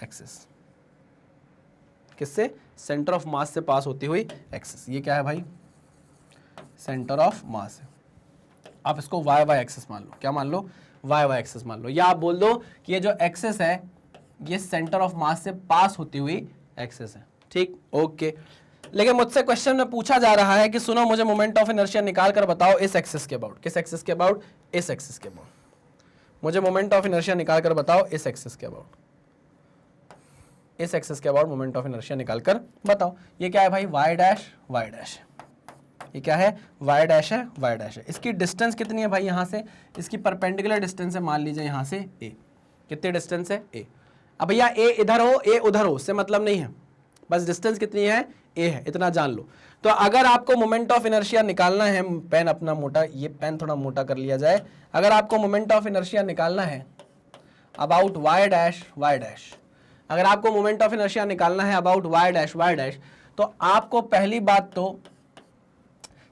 A: एक्सिस। किससे? सेंटर ऑफ मास से पास होती हुई एक्सिस। ये क्या है भाई? सेंटर ऑफ मास है। आप इसको वाई वाई एक्सिस मान लो। क्या मान लो? वाई वाई एक्सिस मान लो। या आप बोल दो कि ये जो एक्सिस है ये सेंटर ऑफ मास से पास होती हुई एक्सिस है, ठीक, ओके। लेकिन मुझसे क्वेश्चन में पूछा जा रहा है कि सुनो मुझे मोमेंट ऑफ इनर्शिया निकाल कर बताओ इस एक्सिस के अबाउट। किस एक्सिस के अबाउट? इस एक्सिस के अबाउट। मुझे मोमेंट ऑफ इनर्शिया निकाल कर बताओ इस एक्सिस के अबाउट। इस एक्सिस के अबाउट मोमेंट ऑफ इनर्शिया निकाल कर बताओ। ये क्या है भाई? Y dash Y dash. ये क्या है? वाई डैश है, वाई डैश है। इसकी डिस्टेंस कितनी है भाई? यहाँ से इसकी परपेंडिकुलर डिस्टेंस है, मान लीजिए यहाँ से ए। कितनी डिस्टेंस है? ए। अब भैया ए इधर हो ए उधर हो उससे मतलब नहीं है, बस डिस्टेंस कितनी है? ए है, इतना जान लो। तो अगर आपको मोमेंट ऑफ इनर्शिया निकालना है, पेन अपना मोटा, ये पेन थोड़ा मोटा कर लिया जाए। अगर आपको मोमेंट ऑफ इनर्शिया निकालना है about Y dash Y dash, अगर आपको मोमेंट ऑफ इनर्शिया निकालना है अबाउट वाई डैश, तो आपको पहली बात तो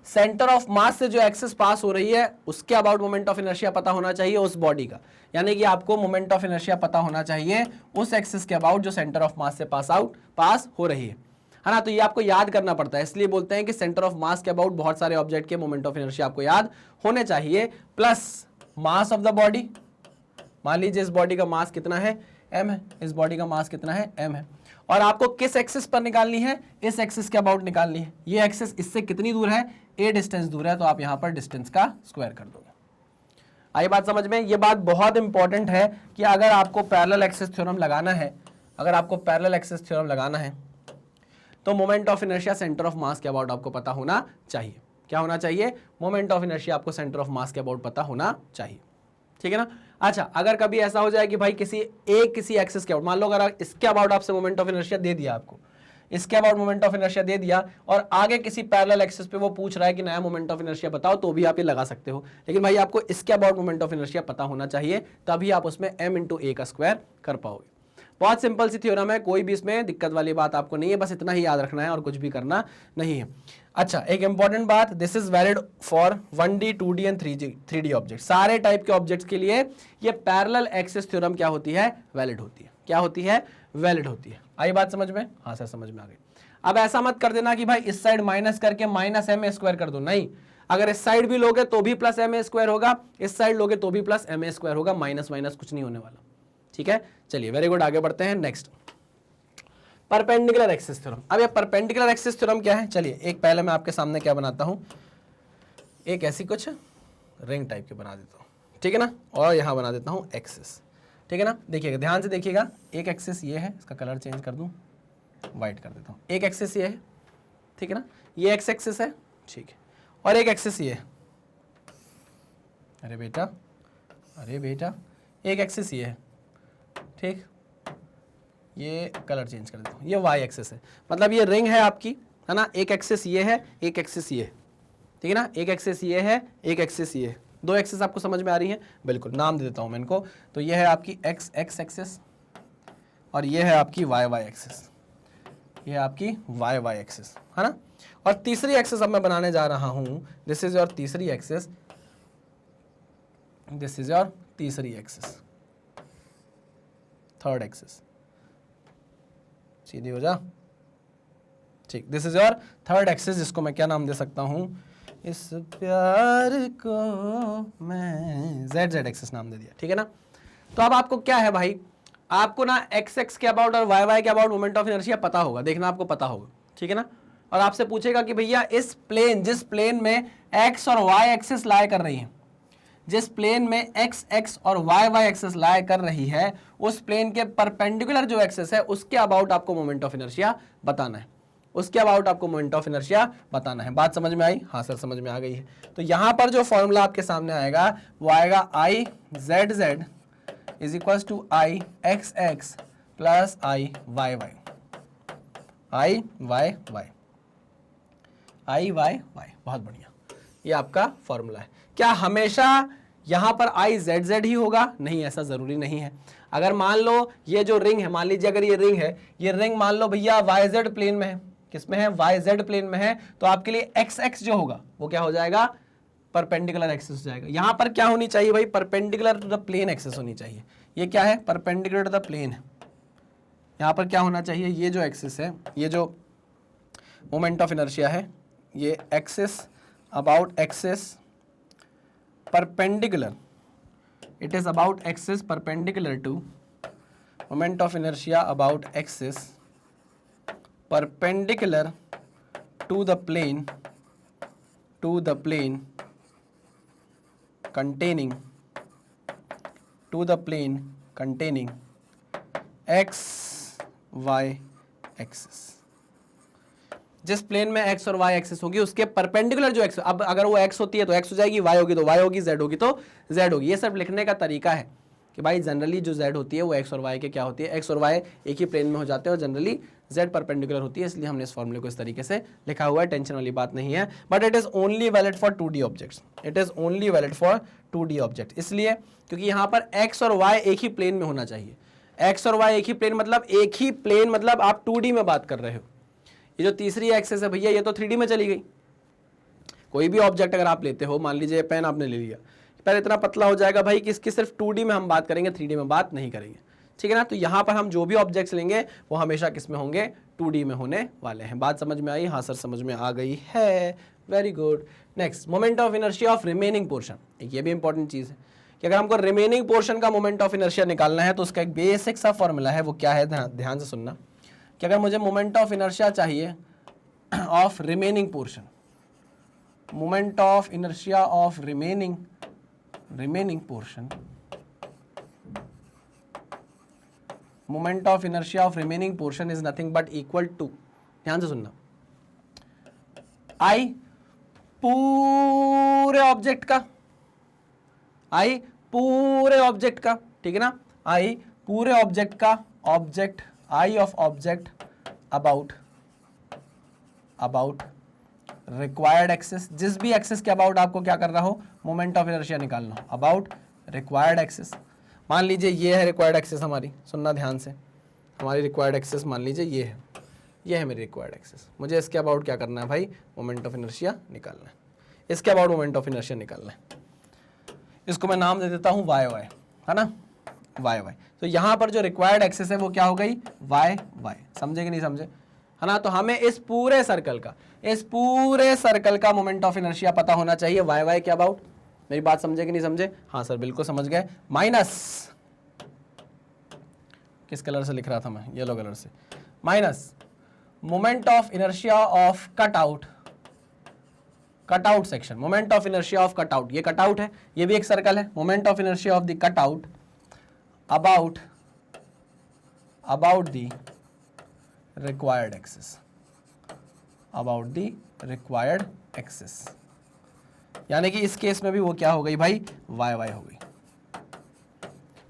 A: सेंटर ऑफ मास से जो एक्सिस पास हो रही है उसके अबाउट मोमेंट ऑफ इनर्शिया पता होना चाहिए उस बॉडी का। यानी कि आपको मोमेंट ऑफ इनर्शिया पता होना चाहिए उस एक्सिस के अबाउट जो सेंटर ऑफ मास से पास हो रही है ना। तो ये आपको याद करना पड़ता है, इसलिए बोलते हैं कि सेंटर ऑफ मास के अबाउट बहुत सारे ऑब्जेक्ट के मोमेंट ऑफ इनर्शिया आपको याद होने चाहिए, plus mass of the body. मान लीजिए इस बॉडी का मास कितना है? m है। इस बॉडी का मास कितना है? m है। और आपको किस एक्सिस पर निकालनी है? इस एक्सिस के अबाउट निकालनी है। ये एक्सिस इससे कितनी दूर है? a डिस्टेंस दूर है, तो आप यहां पर डिस्टेंस का स्क्वायर कर दोगे। आई बात समझ में? ये बात बहुत इंपॉर्टेंट है कि अगर आपको पैरेलल एक्सिस थ्योरम लगाना है, तो moment of inertia centre of मास के अबाउट आपको पता होना चाहिए। क्या होना चाहिए? मोमेंट ऑफ इनर्शिया आपको सेंटर ऑफ मास के अबाउट पता होना चाहिए, ठीक है ना। अच्छा, अगर कभी ऐसा हो जाए कि भाई किसी एक्सिस के अबाउट, मान लो अगर इसके अबाउट आपसे मोमेंट ऑफ इनर्शिया दे दिया, आपको इसके अबाउट मोमेंट ऑफ इनर्शिया दे दिया, और आगे किसी पैरेलल एक्सिस पे वो पूछ रहा है कि नया मोमेंट ऑफ इनर्शिया बताओ, तो भी आप ये लगा सकते हो। लेकिन भाई आपको इसके अबाउट मोमेंट ऑफ इनर्शिया पता होना चाहिए, तभी आप उसमें m × a का स्क्वायर कर पाओगे। बहुत सिंपल सी थ्योरम है, कोई भी इसमें दिक्कत वाली बात आपको नहीं है, बस इतना ही याद रखना है और कुछ भी करना नहीं है। अच्छा, एक इंपॉर्टेंट बात, this is valid for 1D 2D and 3D object. सारे टाइप के ऑब्जेक्ट्स के लिए ये पैरेलल एक्सिस थ्योरम क्या होती है, वैलिड होती है। क्या होती है, वैलिड होती है। आई बात समझ में? हाँ सर समझ में आ गई। अब ऐसा मत कर देना कि भाई इस साइड माइनस करके माइनस एम ए स्क्वायर कर दो, नहीं, अगर इस साइड भी लोगे तो भी प्लस एम ए स्क्वायर होगा, इस साइड लोगे तो भी प्लस एम ए स्क्वायर होगा, माइनस माइनस कुछ नहीं होने वाला। ठीक है, चलिए वेरी गुड, आगे बढ़ते हैं। Next, perpendicular axis theorem. अब ये परपेंडिकुलर एक्सिस थ्योरम क्या है, चलिए एक पहले मैं आपके सामने क्या बनाता हूं, एक ऐसी कुछ रिंग टाइप के बना देता हूं, ठीक है ना, और यहां बना देता हूं एक्सिस। ठीक है ना, देखिएगा ध्यान से देखिएगा, एक एक्सिस ये है, इसका कलर चेंज कर दूं, वाइट कर देता हूं। एक एक्सिस ये है, ठीक है ना, ये एक्स एक्सिस है, ठीक है, और एक एक्सिस ये है, अरे बेटा एक एक्सिस ये है, ठीक, ये कलर चेंज कर देता हूँ, ये वाई एक्सिस है, मतलब ये रिंग है आपकी, है ना, एक एक्सिस ये है, एक एक्सिस ये है, ठीक है ना, एक एक्सिस ये है, एक एक्सिस ये है, दो एक्सिस आपको समझ में आ रही है, बिल्कुल, नाम दे देता हूँ मैं इनको, तो ये है आपकी एक्स एक्स एक्सिस और ये है आपकी वाई वाई एक्सिस, ये है आपकी वाई वाई एक्सिस, है ना। और तीसरी एक्सिस अब मैं बनाने जा रहा हूँ, दिस इज योर तीसरी एक्सिस, दिस इज योर तीसरी एक्सिस, थर्ड एक्सिस, सीधी हो जा, ठीक, this is your third axis, जिसको मैं क्या नाम दे सकता हूं, इस प्यार को मैं जेड जेड एक्सिस नाम दे दिया, ठीक है ना। तो अब आपको क्या है भाई, आपको ना एक्स एक्स के अबाउट और वाई वाई के अबाउट मोमेंट ऑफ इनर्शिया पता होगा, देखना आपको पता होगा, ठीक है ना। और आपसे पूछेगा कि भैया इस प्लेन, जिस प्लेन में एक्स और वाई एक्सिस लाई कर रही है, जिस प्लेन में एक्स एक्स और वाई वाई एक्सिस लाई कर रही है, उस प्लेन के परपेंडिकुलर जो एक्सिस है उसके अबाउट आपको मोमेंट ऑफ इनर्शिया बताना है, उसके अबाउट आपको मोमेंट ऑफ इनर्शिया बताना है। बात समझ में आई? हाँ सर समझ में आ गई है। तो यहां पर जो फॉर्मूला आपके सामने आएगा वो आएगा I Z Z is equal to I X X plus I Y Y, I Y Y, I Y Y, बहुत बढ़िया, ये आपका फॉर्मूला है। क्या हमेशा यहां पर आई जेड जेड ही होगा? नहीं, ऐसा जरूरी नहीं है। अगर मान लो ये जो रिंग है, मान लीजिए अगर ये रिंग है, ये रिंग मान लो भैया वाई जेड प्लेन में है, किसमें है, वाई जेड प्लेन में है, तो आपके लिए एक्स एक्स जो होगा वो क्या हो जाएगा, परपेंडिकुलर एक्सिस हो जाएगा। यहां पर क्या होनी चाहिए भाई, perpendicular to the plane axis होनी चाहिए। ये क्या है, परपेंडिकुलर टू द प्लेन है। यहां पर क्या होना चाहिए, ये जो एक्सिस है, ये जो मोमेंट ऑफ इनर्शिया है, ये axis about axis perpendicular, it is about axis perpendicular to moment of inertia about axis perpendicular to the plane containing x y axis। जिस प्लेन में x और y एक्सिस होगी उसके परपेंडिकुलर जो x, अब अगर वो x होती है तो x हो जाएगी, y होगी तो y होगी, z होगी तो z होगी। ये सब लिखने का तरीका है कि भाई जनरली जो z होती है वो x और y के क्या होती है, x और y एक ही प्लेन में हो जाते हैं और जनरली z परपेंडिकुलर होती है, इसलिए हमने इस फॉर्मूले को इस तरीके से लिखा हुआ है, टेंशन वाली बात नहीं है। But it is only valid for 2D objects, it is only valid for 2D object, इसलिए क्योंकि यहाँ पर x और y एक ही प्लेन में होना चाहिए। x और y एक ही प्लेन मतलब एक ही प्लेन मतलब आप 2D में बात कर रहे हो। ये जो तीसरी एक्सिस है भैया ये तो 3D में चली गई। कोई भी ऑब्जेक्ट अगर आप लेते हो, मान लीजिए पेन आपने ले लिया, पेन इतना पतला हो जाएगा भाई कि इसकी सिर्फ 2D में हम बात करेंगे, 3D में बात नहीं करेंगे, ठीक है ना। तो यहाँ पर हम जो भी ऑब्जेक्ट्स लेंगे वो हमेशा किस में होंगे, 2D में होने वाले हैं। बात समझ में आई? हाँ सर समझ में आ गई है, very good. Next, moment of inertia of remaining portion. एक ये भी इंपॉर्टेंट चीज़ है कि अगर हमको रिमेनिंग पोर्शन का मोमेंट ऑफ इनर्शिया निकालना है तो उसका एक बेसिक सा फॉर्मूला है, वो क्या है, ध्यान से सुनना कि अगर मुझे मोमेंट ऑफ इनर्शिया चाहिए of remaining portion, moment of inertia of remaining portion, moment of inertia of remaining portion is nothing but equal to, ध्यान से सुनना, आई पूरे ऑब्जेक्ट का, आई पूरे ऑब्जेक्ट का, ठीक है ना, आई पूरे ऑब्जेक्ट का, object I of object about required axis, जिस भी एक्सिस के अबाउट आपको क्या करना हो, मोमेंट ऑफ इनर्शिया निकालना हो, अबाउट रिक्वायर्ड एक्सिस। मान लीजिए ये है रिक्वायर्ड एक्सिस हमारी, सुनना ध्यान से, हमारी रिक्वायर्ड एक्सेस मान लीजिए ये है मेरी रिक्वायर्ड एक्सेस। मुझे इसके अबाउट क्या करना है भाई, मोमेंट ऑफ इनर्शिया निकालना है, इसके अबाउट मोमेंट ऑफ इनर्शिया निकालना है। इसको मैं नाम दे देता हूँ वाई वाई, है ना, वाई वाई। तो यहाँ पर जो रिक्वायर्ड एक्सेस है वो क्या हो गई, वाई वाई। समझे कि नहीं समझे, है ना। तो हमें इस पूरे सर्कल का मोमेंट ऑफ इनर्शिया पता होना चाहिए, वाई वाई के अबाउट। मेरी बात समझे कि नहीं समझे, हाँ सर बिल्कुल समझ गए। माइनस, किस कलर से लिख रहा था मैं, येलो कलर से, minus moment of inertia of cutout section, moment of inertia of cutout, ये कटआउट है, ये भी एक सर्कल है। Moment of inertia of the cutout about the required axis, about the required axis. यानी कि इस केस में भी वो क्या हो गई भाई, वाई वाई हो गई।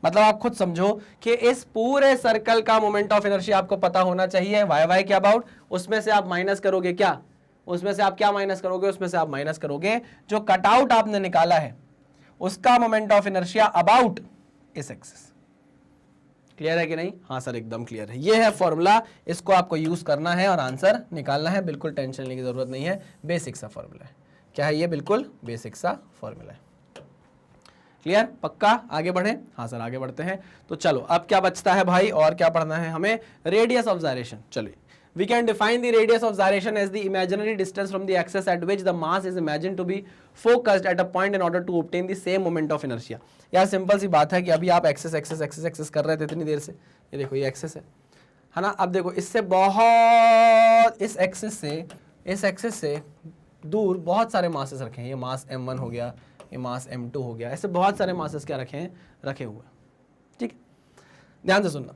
A: मतलब आप खुद समझो कि इस पूरे सर्कल का मोमेंट ऑफ इनर्शिया आपको पता होना चाहिए, वाई वाई के अबाउट। उसमें से आप माइनस करोगे क्या, उसमें से आप क्या माइनस करोगे, उसमें से आप माइनस करोगे जो कटआउट आपने निकाला है उसका मोमेंट ऑफ इनर्शिया अबाउट इस एक्सिस। क्लियर है कि नहीं, हाँ सर एकदम क्लियर है। ये है फॉर्मूला, इसको आपको यूज करना है और आंसर निकालना है, बिल्कुल टेंशन लेने की जरूरत नहीं है। बेसिक सा फॉर्मूला है, क्या है ये, बिल्कुल बेसिक सा फॉर्मूला है। क्लियर, पक्का, आगे बढ़े, हाँ सर आगे बढ़ते हैं। तो चलो अब क्या बचता है भाई, और क्या पढ़ना है हमें, रेडियस ऑफ जायरेशन। चलिए, we can define the radius of gyration as the imaginary distance from the axis at which the mass is imagined to be focused at a point in order to obtain the same moment of inertia। यार simple सी बात है कि अभी आप access कर रहे थे इतनी देर से, ये देखो ये एक्सेस है ना। अब देखो इससे बहुत, इस एक्सेस से दूर बहुत सारे मासेस रखे हैं। ये मास m1 हो गया, ये मास m2 हो गया, ऐसे बहुत सारे मासेस क्या रखे हुए। ठीक है, ध्यान से सुनना।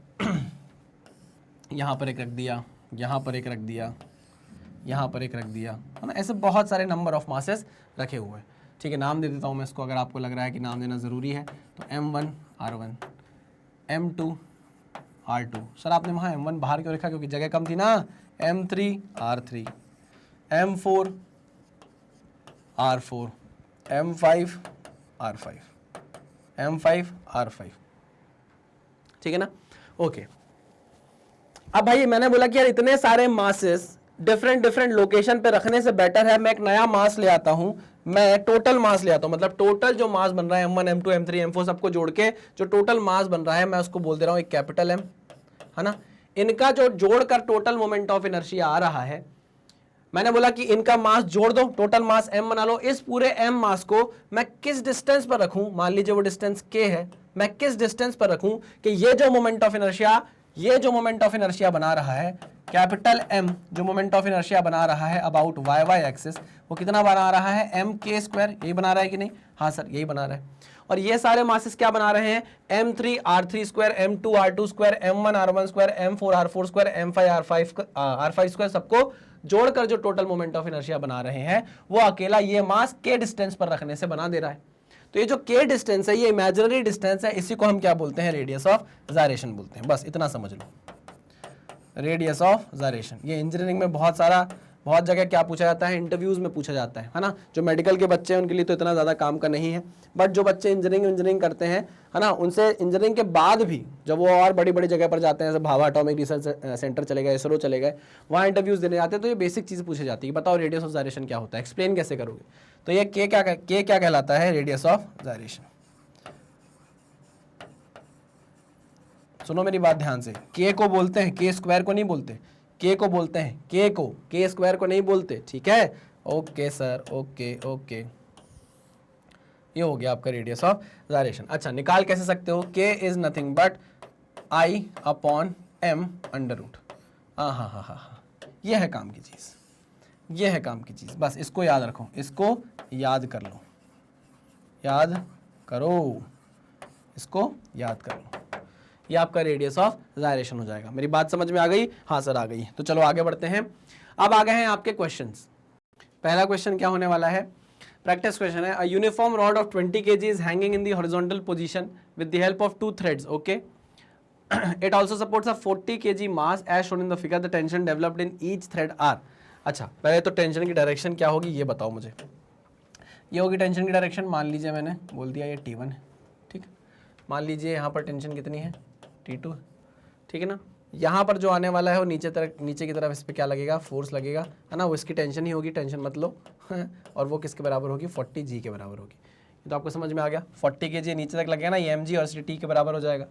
A: यहाँ पर एक रख दिया, यहाँ पर एक रख दिया, यहाँ पर एक रख दिया, है ना। ऐसे बहुत सारे नंबर ऑफ मासेस रखे हुए हैं। ठीक है, नाम दे देता हूँ मैं इसको, अगर आपको लग रहा है कि नाम देना ज़रूरी है। तो m1 R1, m2 R2। Sir आपने वहाँ m1 बाहर क्यों रखा, क्योंकि जगह कम थी ना। m3 R3, m4 R4, m5 R5, m5 R5। ठीक है ना, ओके। अब भाई मैंने बोला कि यार इतने सारे मासेस डिफरेंट लोकेशन पे रखने से बेटर है मैं एक नया मास ले आता हूं, मैं टोटल मास ले आता हूं। मतलब टोटल जो मास बन रहा है m1 m2 m3 m4 सबको जोड़ के जो टोटल मास बन रहा है मैं उसको बोल दे रहा हूं एक कैपिटल M, है ना। इनका जो जोड़कर टोटल मोमेंट ऑफ इनर्शिया आ रहा है, मैंने बोला कि इनका मास जोड़ दो, टोटल मास m बना लो। इस पूरे m मास को मैं किस डिस्टेंस पर रखूं, मान लीजिए वो डिस्टेंस k है, मैं किस डिस्टेंस पर रखूं कि ये जो मोमेंट ऑफ इनर्शिया बना रहा है, कैपिटल M जो मोमेंट ऑफ इनर्शिया बना रहा है अबाउट वाई वाई एक्सिस, वो कितना बना रहा है, mk स्क्वायर। यही बना रहा है कि नहीं, हाँ सर यही बना रहा है। और ये सारे मासेस क्या बना रहे हैं, m3 r3 square, m2 r2 square, m1 r1 square, m4 r4 square, m5 r5 square. सबको जोड़कर जो टोटल मोमेंट ऑफ इनर्शिया बना रहे हैं वो अकेला ये मास k डिस्टेंस पर रखने से बना दे रहा है। तो ये जो k डिस्टेंस है, ये इमेजिनरी डिस्टेंस है, इसी को हम क्या बोलते हैं, रेडियस ऑफ जायरेशन बोलते हैं। बस इतना समझ लो, रेडियस ऑफ जायरेशन। ये इंजीनियरिंग में बहुत जगह क्या पूछा जाता है, इंटरव्यूज में पूछा जाता है ना। जो मेडिकल के बच्चे हैं उनके लिए तो इतना ज़्यादा काम का नहीं है, बट जो बच्चे इंजीनियरिंग करते हैं, है ना, उनसे इंजीनियरिंग के बाद भी जब वो और बड़ी जगह पर जाते हैं, जैसे भाभा एटॉमिक रिसर्च सेंटर चले गए, इसरो चले गए, वहाँ इंटरव्यूज देने जाते हैं, तो ये बेसिक चीज़ पूछी जाती है, बताओ रेडियस ऑफ जायरेशन क्या होता है, एक्सप्लेन कैसे करोगे। तो ये के क्या कहलाता है, रेडियस ऑफ जायरेशन। सुनो मेरी बात ध्यान से, के को बोलते हैं, के स्क्वायर को नहीं बोलते, के को बोलते हैं, के को, के स्क्वायर को नहीं बोलते। ठीक है, ओके सर, ओके। ये हो गया आपका रेडियस ऑफ जायरेशन। अच्छा, निकाल कैसे सकते हो, K is nothing but I upon M under root. हाँ, ये है काम की चीज़, बस इसको याद रखो, इसको याद कर लो, इसको याद कर लो। ये आपका रेडियस ऑफ जायरेशन हो जाएगा। मेरी बात समझ में आ गई, हाँ सर आ गई। तो चलो आगे बढ़ते हैं। अब आ गए हैं आपके क्वेश्चंस। पहला क्वेश्चन क्या होने वाला है, प्रैक्टिस क्वेश्चन है। A uniform rod of 20 kg is hanging in the horizontal position with the help of 2 threads, okay. It also supports a 40 kg mass as shown in the figure. The tension developed in each thread are. अच्छा, पहले तो tension की direction क्या होगी ये बताओ मुझे। ये होगी टेंशन की डायरेक्शन, मान लीजिए मैंने बोल दिया ये T1 है, ठीक। मान लीजिए यहाँ पर टेंशन कितनी है, T2, ठीक है ना। यहाँ पर जो आने वाला है वो नीचे की तरफ इस पर क्या लगेगा, फोर्स लगेगा, है ना, वो इसकी टेंशन ही होगी, टेंशन मत लो और वो किसके बराबर होगी, 40 जी के बराबर होगी। ये तो आपको समझ में आ गया, 40 के जी नीचे तक लगेगा ना, ये mg और इसलिए टी के बराबर हो जाएगा।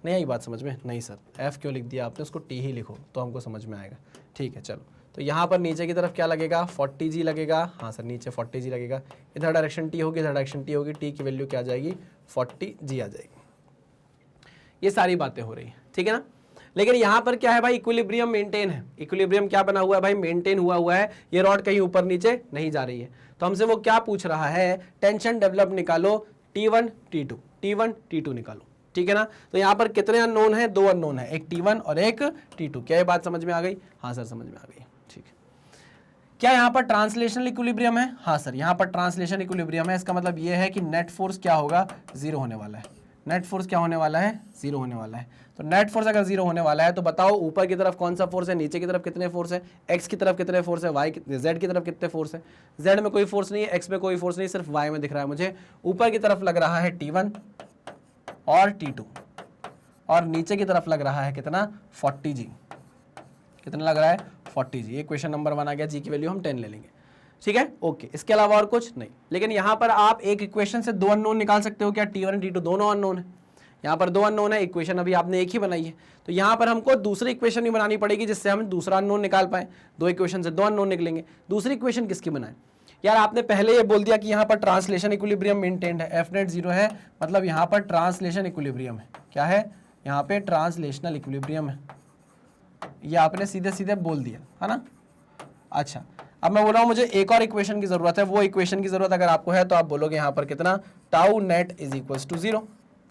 A: नहीं आई बात समझ में? नहीं सर, एफ क्यों लिख दिया आपने, उसको टी ही लिखो तो हमको समझ में आएगा। ठीक है चलो, तो यहाँ पर नीचे की तरफ क्या लगेगा, 40 जी लगेगा। हाँ सर, नीचे 40 जी लगेगा, इधर डायरेक्शन टी होगी, इधर डायरेक्शन टी होगी, टी की वैल्यू क्या आ जाएगी, 40 जी आ जाएगी। ये सारी बातें हो रही हैं, ठीक है ना। लेकिन यहाँ पर क्या है भाई, इक्विलिब्रियम मेंटेन है। इक्विलिब्रियम क्या बना हुआ है भाई, मेंटेन हुआ है। ये रॉड कहीं ऊपर नीचे नहीं जा रही है। तो हमसे वो क्या पूछ रहा है, टेंशन डेवलप निकालो, T1 T2, T1 T2 निकालो, ठीक है ना। तो यहाँ पर कितने अननोन है, 2 अननोन है, एक T1 और एक T2। क्या ये बात समझ में आ गई? हाँ सर समझ में आ गई, ठीक है। क्या यहाँ पर ट्रांसलेशनल इक्विलिब्रियम है? हाँ सर, यहाँ पर ट्रांसलेशन इक्विलिब्रियम है। इसका मतलब ये है कि नेट फोर्स क्या होगा, 0 होने वाला है। नेट फोर्स क्या होने वाला है, 0 होने वाला है। तो नेट फोर्स अगर 0 होने वाला है तो बताओ ऊपर की तरफ कौन सा फोर्स है, नीचे की तरफ कितने फोर्स है, एक्स की तरफ कितने फोर्स है, वाई जेड की तरफ कितने फोर्स है। जेड में कोई फोर्स नहीं है, एक्स में कोई फोर्स नहीं, सिर्फ वाई में दिख रहा है मुझे। ऊपर की तरफ लग रहा है T1 और T2 और नीचे की तरफ लग रहा है कितना, 40 जी। कितना लग रहा है, 40 जी। ये क्वेश्चन नंबर 1 आ गया, जी की वैल्यू हम 10 ले लेंगे, ठीक है ओके। इसके अलावा और कुछ नहीं। लेकिन यहाँ पर आप एक इक्वेशन से 2 अननोन निकाल सकते हो क्या, T1 और T2 दोनों अननोन है। यहाँ पर 2 अननोन है, इक्वेशन अभी आपने एक ही बनाई है, तो यहाँ पर हमको दूसरी इक्वेशन भी बनानी पड़ेगी जिससे हम दूसरा अननोन निकाल पाए। 2 इक्वेशन से 2 अननोन निकलेंगे। दूसरी इक्वेशन किसकी बनाए यार, आपने पहले ये बोल दिया कि यहाँ पर ट्रांसलेशन इक्विलिब्रियम मेंटेन्ड है, एफ नेट 0 है, मतलब यहाँ पर ट्रांसलेशन इक्विलिब्रियम है। क्या है यहाँ पे, ट्रांसलेशनल इक्विलिब्रियम है। ये आपने सीधे सीधे बोल दिया है ना। अच्छा, अब मैं बोल रहा हूँ मुझे एक और इक्वेशन की जरूरत है। वो इक्वेशन की जरूरत अगर आपको है तो आप बोलोगे यहाँ पर कितना, tau net is equals to 0,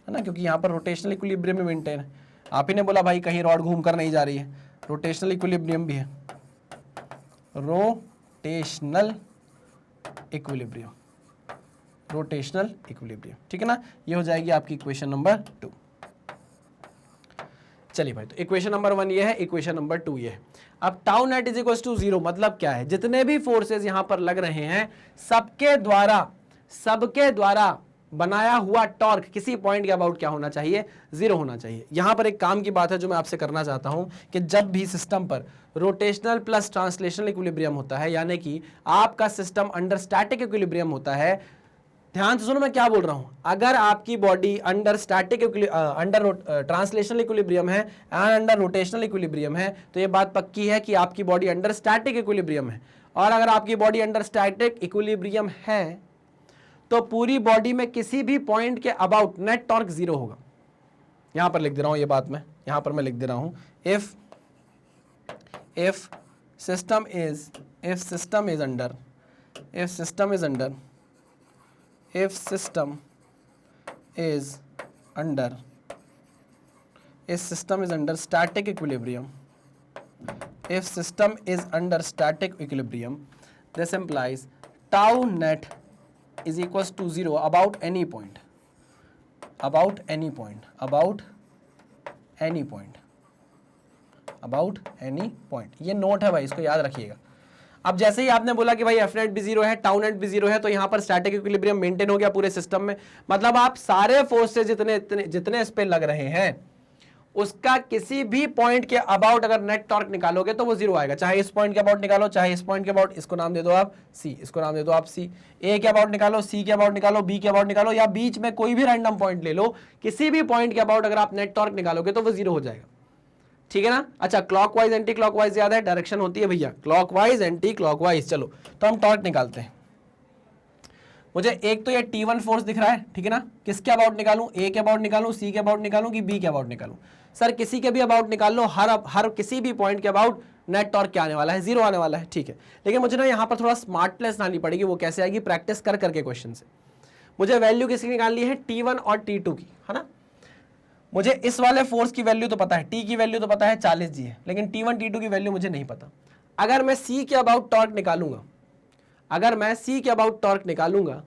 A: है ना, क्योंकि यहाँ पर रोटेशनल इक्विलिब्रियम में मेंटेन है। आप ही ने बोला भाई कहीं रॉड घूम कर नहीं जा रही है, रोटेशनल इक्विलिब्रियम भी है, रोटेशनल इक्विलिब्रियम, रोटेशनल इक्विलिब्रियम, ठीक है ना। ये हो जाएगी आपकी इक्वेशन नंबर 2। चलिए भाई, तो इक्वेशन नंबर 1 ये है, इक्वेशन नंबर 2 ये है। अब tau net is equal to 0 मतलब क्या है, जितने भी फोर्सेस यहां पर लग रहे हैं सबके द्वारा बनाया हुआ टॉर्क किसी पॉइंट के अबाउट क्या होना चाहिए, 0 होना चाहिए। यहां पर एक काम की बात है जो मैं आपसे करना चाहता हूं कि जब भी सिस्टम पर रोटेशनल प्लस ट्रांसलेशनल इक्विलिब्रियम होता है, यानी कि आपका सिस्टम अंडर स्टैटिक इक्विलिब्रियम होता है, ध्यान से सुनो मैं क्या बोल रहा हूं। अगर आपकी बॉडी अंडर ट्रांसलेशनल इक्विलिब्रियम है एंड अंडर रोटेशनल इक्विलिब्रियम है, तो ये बात पक्की है कि आपकी बॉडी अंडर स्टैटिक इक्विलिब्रियम है। और अगर आपकी बॉडी अंडर स्टैटिक इक्विलिब्रियम है तो पूरी बॉडी में किसी भी पॉइंट के अबाउट नेट टॉर्क 0 होगा। यहां पर लिख दे रहा हूं ये बात, मैं यहां पर मैं लिख दे रहा हूं, if system is under static equilibrium, this implies tau net is equals to 0 about any point, ये नोट है भाई, इसको याद रखिएगा। अब जैसे ही आपने बोला कि भाई एफ नेट भी 0 है, टाउ नेट भी 0 है, तो यहां पर स्टैटिक इक्विलिब्रियम मेंटेन हो गया पूरे सिस्टम में। मतलब आप सारे फोर्सेस जितने इस पे लग रहे हैं उसका किसी भी पॉइंट के अबाउट अगर नेट टॉर्क निकालोगे तो वो 0 आएगा। चाहे इस पॉइंट के अबाउट निकालो, चाहे इस पॉइंट के अबाउट, इसको नाम दे दो आप सी, इसको नाम दे दो आप सी। ए के अबाउट निकालो, सी के अबाउट निकालो, बी के अबाउट निकालो, या बीच में कोई भी रैंडम पॉइंट ले लो, किसी भी पॉइंट के अबाउट अगर आप नेट टॉर्क निकालोगे तो वो 0 हो जाएगा, ठीक है ना। अच्छा, क्लॉकवाइज एंटी क्लॉकवाइज याद है, डायरेक्शन होती है भैया, क्लॉकवाइज एंटी क्लॉकवाइज। चलो तो हम टॉर्क निकालते हैं। मुझे एक तो ये T1 फोर्स दिख रहा है, ठीक है ना, किसके अबाउट निकालूं, ए के अबाउट निकालूं, सी के अबाउट निकालूं कि बी के अबाउट निकालूं। सर किसी के भी अबाउट निकाल लो, हर किसी भी पॉइंट के अबाउट नेट टॉर्क क्या आने वाला है, 0 आने वाला है, ठीक है। लेकिन मुझे ना यहाँ पर थोड़ा स्मार्टनेस लानी पड़ेगी। वो कैसे आएगी, प्रैक्टिस कर करके क्वेश्चन से। मुझे वैल्यू किसकी निकालनी है, T1 और T2 की, है ना। मुझे इस वाले फोर्स की वैल्यू तो पता है, T की वैल्यू तो पता है 40 जी है, लेकिन T1 T2 की वैल्यू मुझे नहीं पता। अगर मैं C के अबाउट टॉर्क निकालूंगा,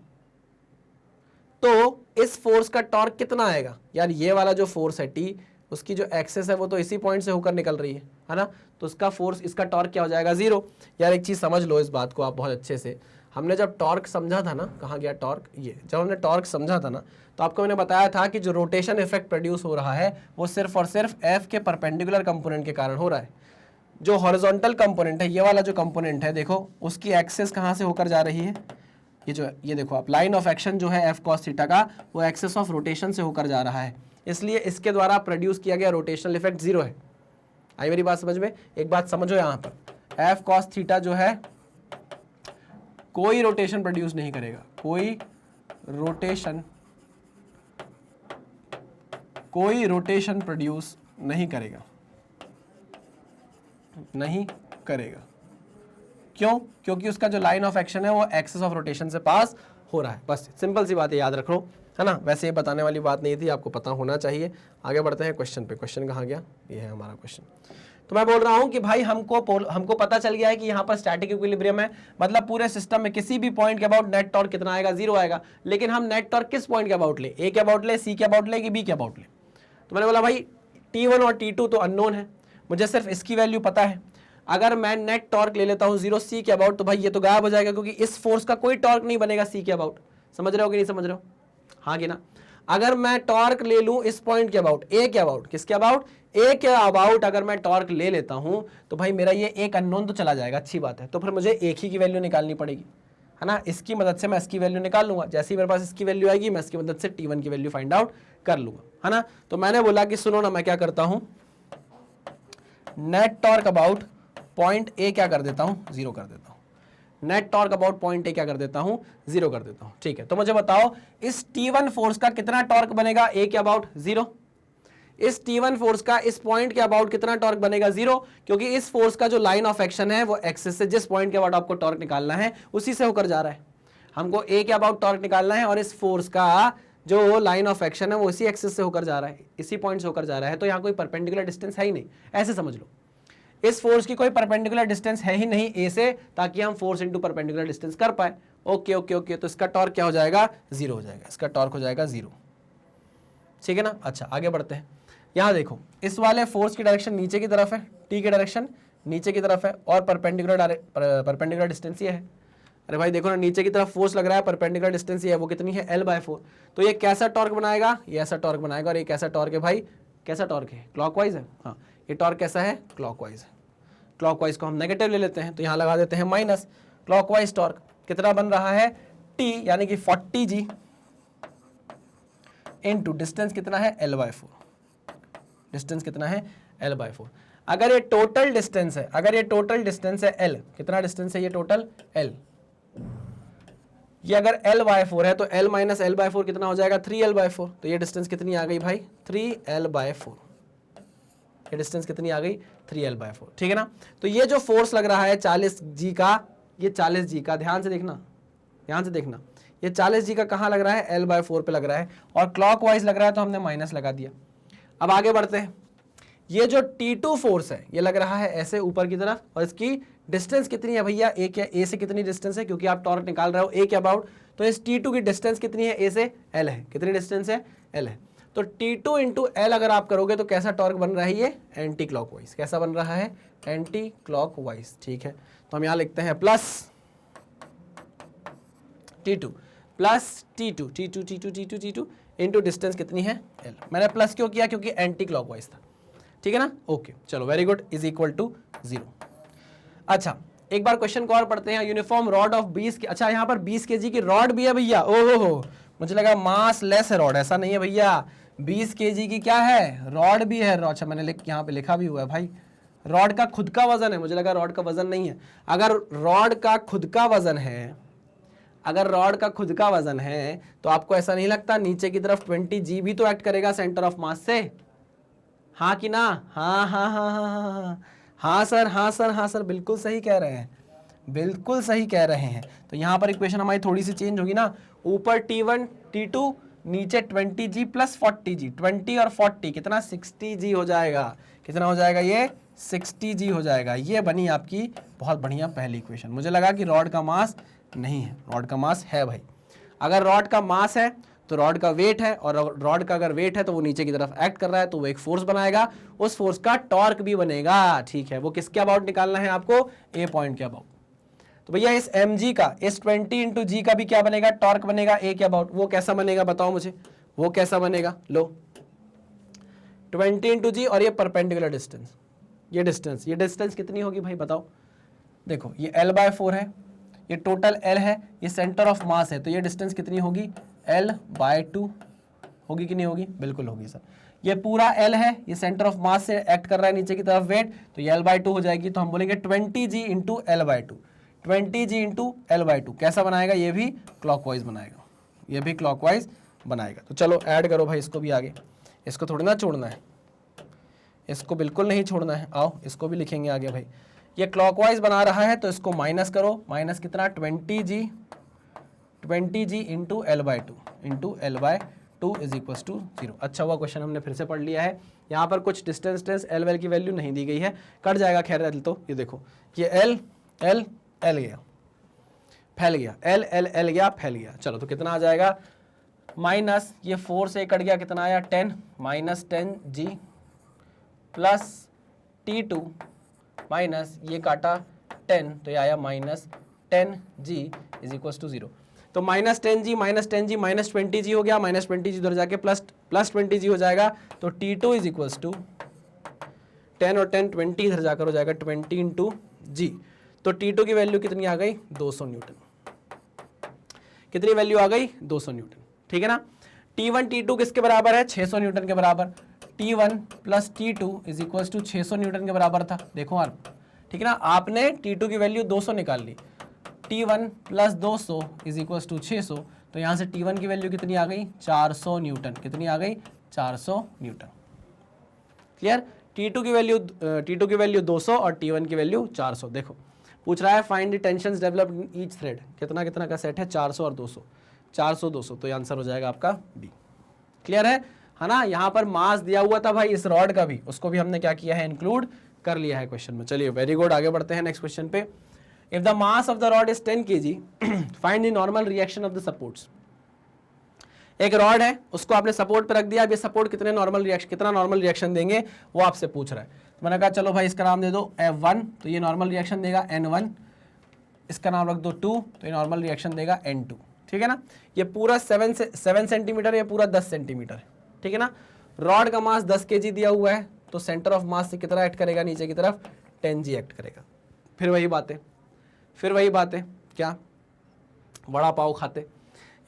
A: तो इस फोर्स का टॉर्क कितना आएगा यार, ये वाला जो फोर्स है T, उसकी जो एक्सेस है वो तो इसी पॉइंट से होकर निकल रही है ना, तो उसका फोर्स, इसका टॉर्क क्या हो जाएगा, 0। यार एक चीज समझ लो इस बात को आप बहुत अच्छे से। हमने जब टॉर्क समझा था ना, कहाँ गया टॉर्क, ये जब हमने टॉर्क समझा था ना, तो आपको मैंने बताया था कि जो रोटेशन इफेक्ट प्रोड्यूस हो रहा है वो सिर्फ और सिर्फ एफ के परपेंडिकुलर कंपोनेंट के कारण हो रहा है। जो हॉरिजॉन्टल कंपोनेंट है, ये वाला जो कंपोनेंट है, देखो उसकी एक्सेस कहाँ से होकर जा रही है, ये देखो आप, लाइन ऑफ एक्शन जो है एफ कॉस थीटा का, वो एक्सेस ऑफ रोटेशन से होकर जा रहा है, इसलिए इसके द्वारा प्रोड्यूस किया गया रोटेशनल इफेक्ट जीरो है। आई मेरी बात समझ में? एक बात समझो, यहाँ पर एफ कॉस थीटा जो है कोई रोटेशन प्रोड्यूस नहीं करेगा, कोई रोटेशन प्रोड्यूस नहीं करेगा, क्यों? क्योंकि उसका जो लाइन ऑफ एक्शन है वो एक्सिस ऑफ रोटेशन से पास हो रहा है। बस सिंपल सी बात है, याद रख लो, है ना। वैसे ये बताने वाली बात नहीं थी, आपको पता होना चाहिए। आगे बढ़ते हैं क्वेश्चन पे। क्वेश्चन कहाँ गया? ये है हमारा क्वेश्चन। तो मैं बोल रहा हूं कि भाई हमको पता चल गया है कि यहाँ पर स्टैटिक इक्विलिब्रियम है, मतलब पूरे सिस्टम में किसी भी पॉइंट के अबाउट नेट टॉर्क कितना आएगा? जीरो आएगा। लेकिन हम नेट टॉर्क किस पॉइंट के अबाउट ले? ए के अबाउट ले, सी के अबाउट ले कि बी के अबाउट ले? तो मैंने बोला भाई T1 और T2 तो अननोन है, मुझे सिर्फ इसकी वैल्यू पता है। अगर मैं नेट टॉर्क ले लेता हूं 0 सी के अबाउट, तो भाई ये तो गायब हो जाएगा, क्योंकि इस फोर्स का कोई टॉर्क नहीं बनेगा सी के अबाउट। समझ रहे हो कि नहीं समझ रहे हो? हाँ कि ना? अगर मैं टॉर्क ले लूं इस पॉइंट के अबाउट, ए के अबाउट, किसके अबाउट? ए के अबाउट अगर मैं टॉर्क ले लेता हूं, तो भाई मेरा ये एक अननोन तो चला जाएगा, अच्छी बात है। तो फिर मुझे एक ही की वैल्यू निकालनी पड़ेगी, है ना। इसकी मदद से मैं इसकी वैल्यू निकाल लूंगा। जैसे ही मेरे पास इसकी वैल्यू आएगी, मैं इसकी मदद से T1 की वैल्यू फाइंड आउट कर लूंगा, है ना। तो मैंने बोला कि सुनो ना, मैं क्या करता हूं, net torque about point A क्या कर देता हूं? जीरो कर देता हूं। Net torque about point A क्या कर देता हूं? जीरो कर देता हूं। ठीक है, तो मुझे बताओ इस T1 फोर्स का कितना टॉर्क बनेगा ए के अबाउट? जीरो। इस T1 फोर्स का इस पॉइंट के अबाउट कितना टॉर्क बनेगा? जीरो, क्योंकि इस फोर्स का जो लाइन ऑफ एक्शन है वो एक्सिस से, जिस पॉइंट के अबाउट आपको टॉर्क निकालना है उसी से होकर जा रहा है। हमको ए के अबाउट टॉर्क निकालना है और इस फोर्स का जो लाइन ऑफ एक्शन है वो इसी एक्सिस से होकर जा रहा है, इसी पॉइंट से होकर जा रहा है। तो यहाँ कोई परपेंडिकुलर डिस्टेंस है ही नहीं, ऐसे समझ लो। इस फोर्स की कोई परपेंडिकुलर डिस्टेंस है ही नहीं ए से, ताकि हम फोर्स इनटू परपेंडिकुलर डिस्टेंस कर पाए। ओके ओके ओके, तो इसका टॉर्क क्या हो जाएगा? जीरो हो जाएगा, इसका टॉर्क हो जाएगा जीरो। ठीक है ना। अच्छा, आगे बढ़ते हैं। यहां देखो, इस वाले फोर्स की डायरेक्शन नीचे की तरफ है, टी की डायरेक्शन नीचे की तरफ है, और परपेंडिकुलर डिस्टेंस ये है। अरे भाई देखो ना, नीचे की तरफ फोर्स लग रहा है, परपेंडिकुलर डिस्टेंस ये है, वो कितनी है? L/4। तो ये कैसा टॉर्क बनाएगा? ये ऐसा टॉर्क बनाएगा। और ये कैसा टॉर्क है भाई? कैसा टॉर्क है? क्लॉकवाइज है। हाँ, ये टॉर्क कैसा है? क्लॉकवाइज है। क्लॉकवाइज को हम नेगेटिव ले लेते हैं, तो यहाँ लगा देते हैं माइनस। क्लॉकवाइज टॉर्क कितना बन रहा है? T यानी कि 40G इनटू डिस्टेंस कितना है? L/4। डिस्टेंस कितना है? L/4। अगर ये टोटल डिस्टेंस है, L, कितना डिस्टेंस है ये टोटल? L। ये अगर L/4 है तो L माइनस L/4 कितना हो जाएगा? 3L/4। तो ये डिस्टेंस कितनी आ गई भाई? 3L/4। ये डिस्टेंस कितनी आ गई? 3L/4। ठीक है ना। तो ये जो फोर्स लग रहा है 40G का, ये 40G का, ध्यान से देखना, ये 40G का कहाँ लग रहा है? L/4 पे लग रहा है, और क्लॉकवाइज लग रहा है तो हमने माइनस लगा दिया। अब आगे बढ़ते हैं। ये जो T2 फोर्स है ये लग रहा है ऐसे ऊपर की तरफ, और इसकी डिस्टेंस कितनी है भैया? ए से कितनी डिस्टेंस है? क्योंकि आप टॉर्क निकाल रहे हो ए के अबाउट, तो इस T2 की डिस्टेंस कितनी है? ए से L है। कितनी डिस्टेंस है? L है। तो T2 इंटू L अगर आप करोगे तो कैसा टॉर्क बन रहा है? ये एंटी क्लॉकवाइज। कैसा बन रहा है? Anti clockwise. ठीक है, तो हम यहाँ लिखते हैं plus T2 plus T2 into distance कितनी है? L। मैंने प्लस क्यों किया? क्योंकि एंटी क्लॉकवाइज था। ठीक है ना। ओके, चलो, very good, is equal to 0। अच्छा, एक बार क्वेश्चन को और पढ़ते हैं। यूनिफॉर्म रॉड ऑफ 20 के, अच्छा यहाँ पर 20 kg की रॉड भी है भैया। ओहो हो, मुझे लगा मास लेस है रॉड, ऐसा नहीं है भैया। 20 kg की क्या है? रॉड भी है। अच्छा, मैंने यहाँ पे लिखा भी हुआ है भाई, रॉड का खुद का वजन है। मुझे लगा रॉड का वजन नहीं है। अगर रॉड का खुद का वजन है, तो आपको ऐसा नहीं लगता नीचे की तरफ 20G भी तो एक्ट करेगा सेंटर ऑफ मास से? हाँ कि ना? हाँ सर, बिल्कुल सही कह रहे हैं। तो यहाँ पर इक्वेशन हमारी थोड़ी सी चेंज होगी ना। ऊपर T1 T2, नीचे 20G प्लस 40G। 20 और 40 कितना? 60G हो जाएगा। कितना हो जाएगा? ये 60G हो जाएगा। ये बनी आपकी बहुत बढ़िया पहली इक्वेशन। मुझे लगा कि रॉड का मास नहीं है, रॉड का मास है भाई। अगर रॉड का मास है तो रॉड का वेट है, और रॉड का अगर वेट है तो वो नीचे की तरफ एक्ट कर रहा है, तो वो एक फोर्स बनाएगा, उस फोर्स का टॉर्क भी बनेगा। ठीक है, वो किसके अबाउट निकालना है आपको? ए पॉइंट के अबाउट। तो भैया इस mg का, इस 20 इंटू जी का भी क्या बनेगा, टॉर्क बनेगा a के अबाउट। वो कैसा बनेगा बताओ मुझे, वो कैसा बनेगा, लो 20 इंटू जी और ये परपेंडिकुलर डिस्टेंस, ये डिस्टेंस कितनी होगी भाई बताओ। देखो ये l/4 है, ये टोटल l है, ये सेंटर ऑफ मास है, तो ये डिस्टेंस कितनी होगी, l/2 होगी कि नहीं होगी, बिल्कुल होगी सर। ये पूरा l है, ये सेंटर ऑफ मास से एक्ट कर रहा है नीचे की तरफ वेट, तो ये l/2 हो जाएगी। तो हम बोलेंगे 20g into l/2, 20g into l/2 कैसा बनाएगा, ये भी क्लॉकवाइज बनाएगा, ये भी क्लॉकवाइज बनाएगा। तो चलो ऐड करो भाई इसको भी आगे, इसको थोड़ी ना छोड़ना है, इसको बिल्कुल नहीं छोड़ना है। आओ इसको भी लिखेंगे आगे भाई, ये क्लॉकवाइज बना रहा है तो इसको माइनस करो, माइनस कितना 20g into l/2 is equal to 0। अच्छा हुआ क्वेश्चन हमने फिर से पढ़ लिया है। यहाँ पर कुछ डिस्टेंस एल की वैल्यू नहीं दी गई है, कट जाएगा खैर। तो ये देखो ये l गया, फैल गया, l गया, फैल गया। चलो तो कितना आ जाएगा, माइनस ये 4 से कट गया, कितना आया 10, minus 10g plus T2 minus ये काटा 10, तो ये आया minus 10g is equal to 0। तो माइनस 10g माइनस 20g हो गया, माइनस 20g उधर जाके प्लस 20g हो जाएगा। तो T2 इज इक्वल टू 10 और 10 20 इधर जाकर हो जाएगा 20 इंटू जी। तो T2 की वैल्यू कितनी आ गई, 200 न्यूटन। कितनी वैल्यू आ गई, 200 न्यूटन, ठीक है ना। T1 T2 किसके बराबर है, 600 न्यूटन के बराबर। T1 plus T2 is equal to 600 newton के बराबर था, देखो आप, ठीक है ना। आपने T2 की वैल्यू 200 निकाल ली, T1 plus 200 is equal to 600, तो यहाँ से T1 की वैल्यू कितनी आ गई, 400 न्यूटन। कितनी आ गई, 400 न्यूटन। क्लियर। T2 की वैल्यू 200 और T1 की वैल्यू 400। देखो पूछ रहा है find the tensions developed in each thread, कितना कितना का सेट है, 400 और 200, 400 200, तो ये आंसर हो जाएगा आपका बी। क्लियर है ना। यहाँ पर मास दिया हुआ था भाई इस रॉड का भी, उसको भी हमने क्या किया है, इंक्लूड कर लिया है क्वेश्चन में। चलिए वेरी गुड, आगे बढ़ते हैं नेक्स्ट क्वेश्चन पे। If the mass of the rod is 10 kg find the normal reaction of the supports. एक रॉड है, उसको आपने सपोर्ट पे रख दिया, अब ये सपोर्ट कितना नॉर्मल रिएक्शन देंगे वो आपसे पूछ रहा है। तो मैंने कहा चलो भाई इसका नाम दे दो F1, तो ये नॉर्मल रिएक्शन देगा N1। इसका नाम रख दो 2, तो ये नॉर्मल रिएक्शन देगा N2, ठीक है ना। ये पूरा 7 सेंटीमीटर, ये पूरा 10 सेंटीमीटर है, ठीक है ना। रॉड का मास 10 kg दिया हुआ है, तो सेंटर ऑफ मास से कितना एक्ट करेगा, नीचे की तरफ 10g एक्ट करेगा। फिर वही बातें क्या, वड़ा पाव खाते।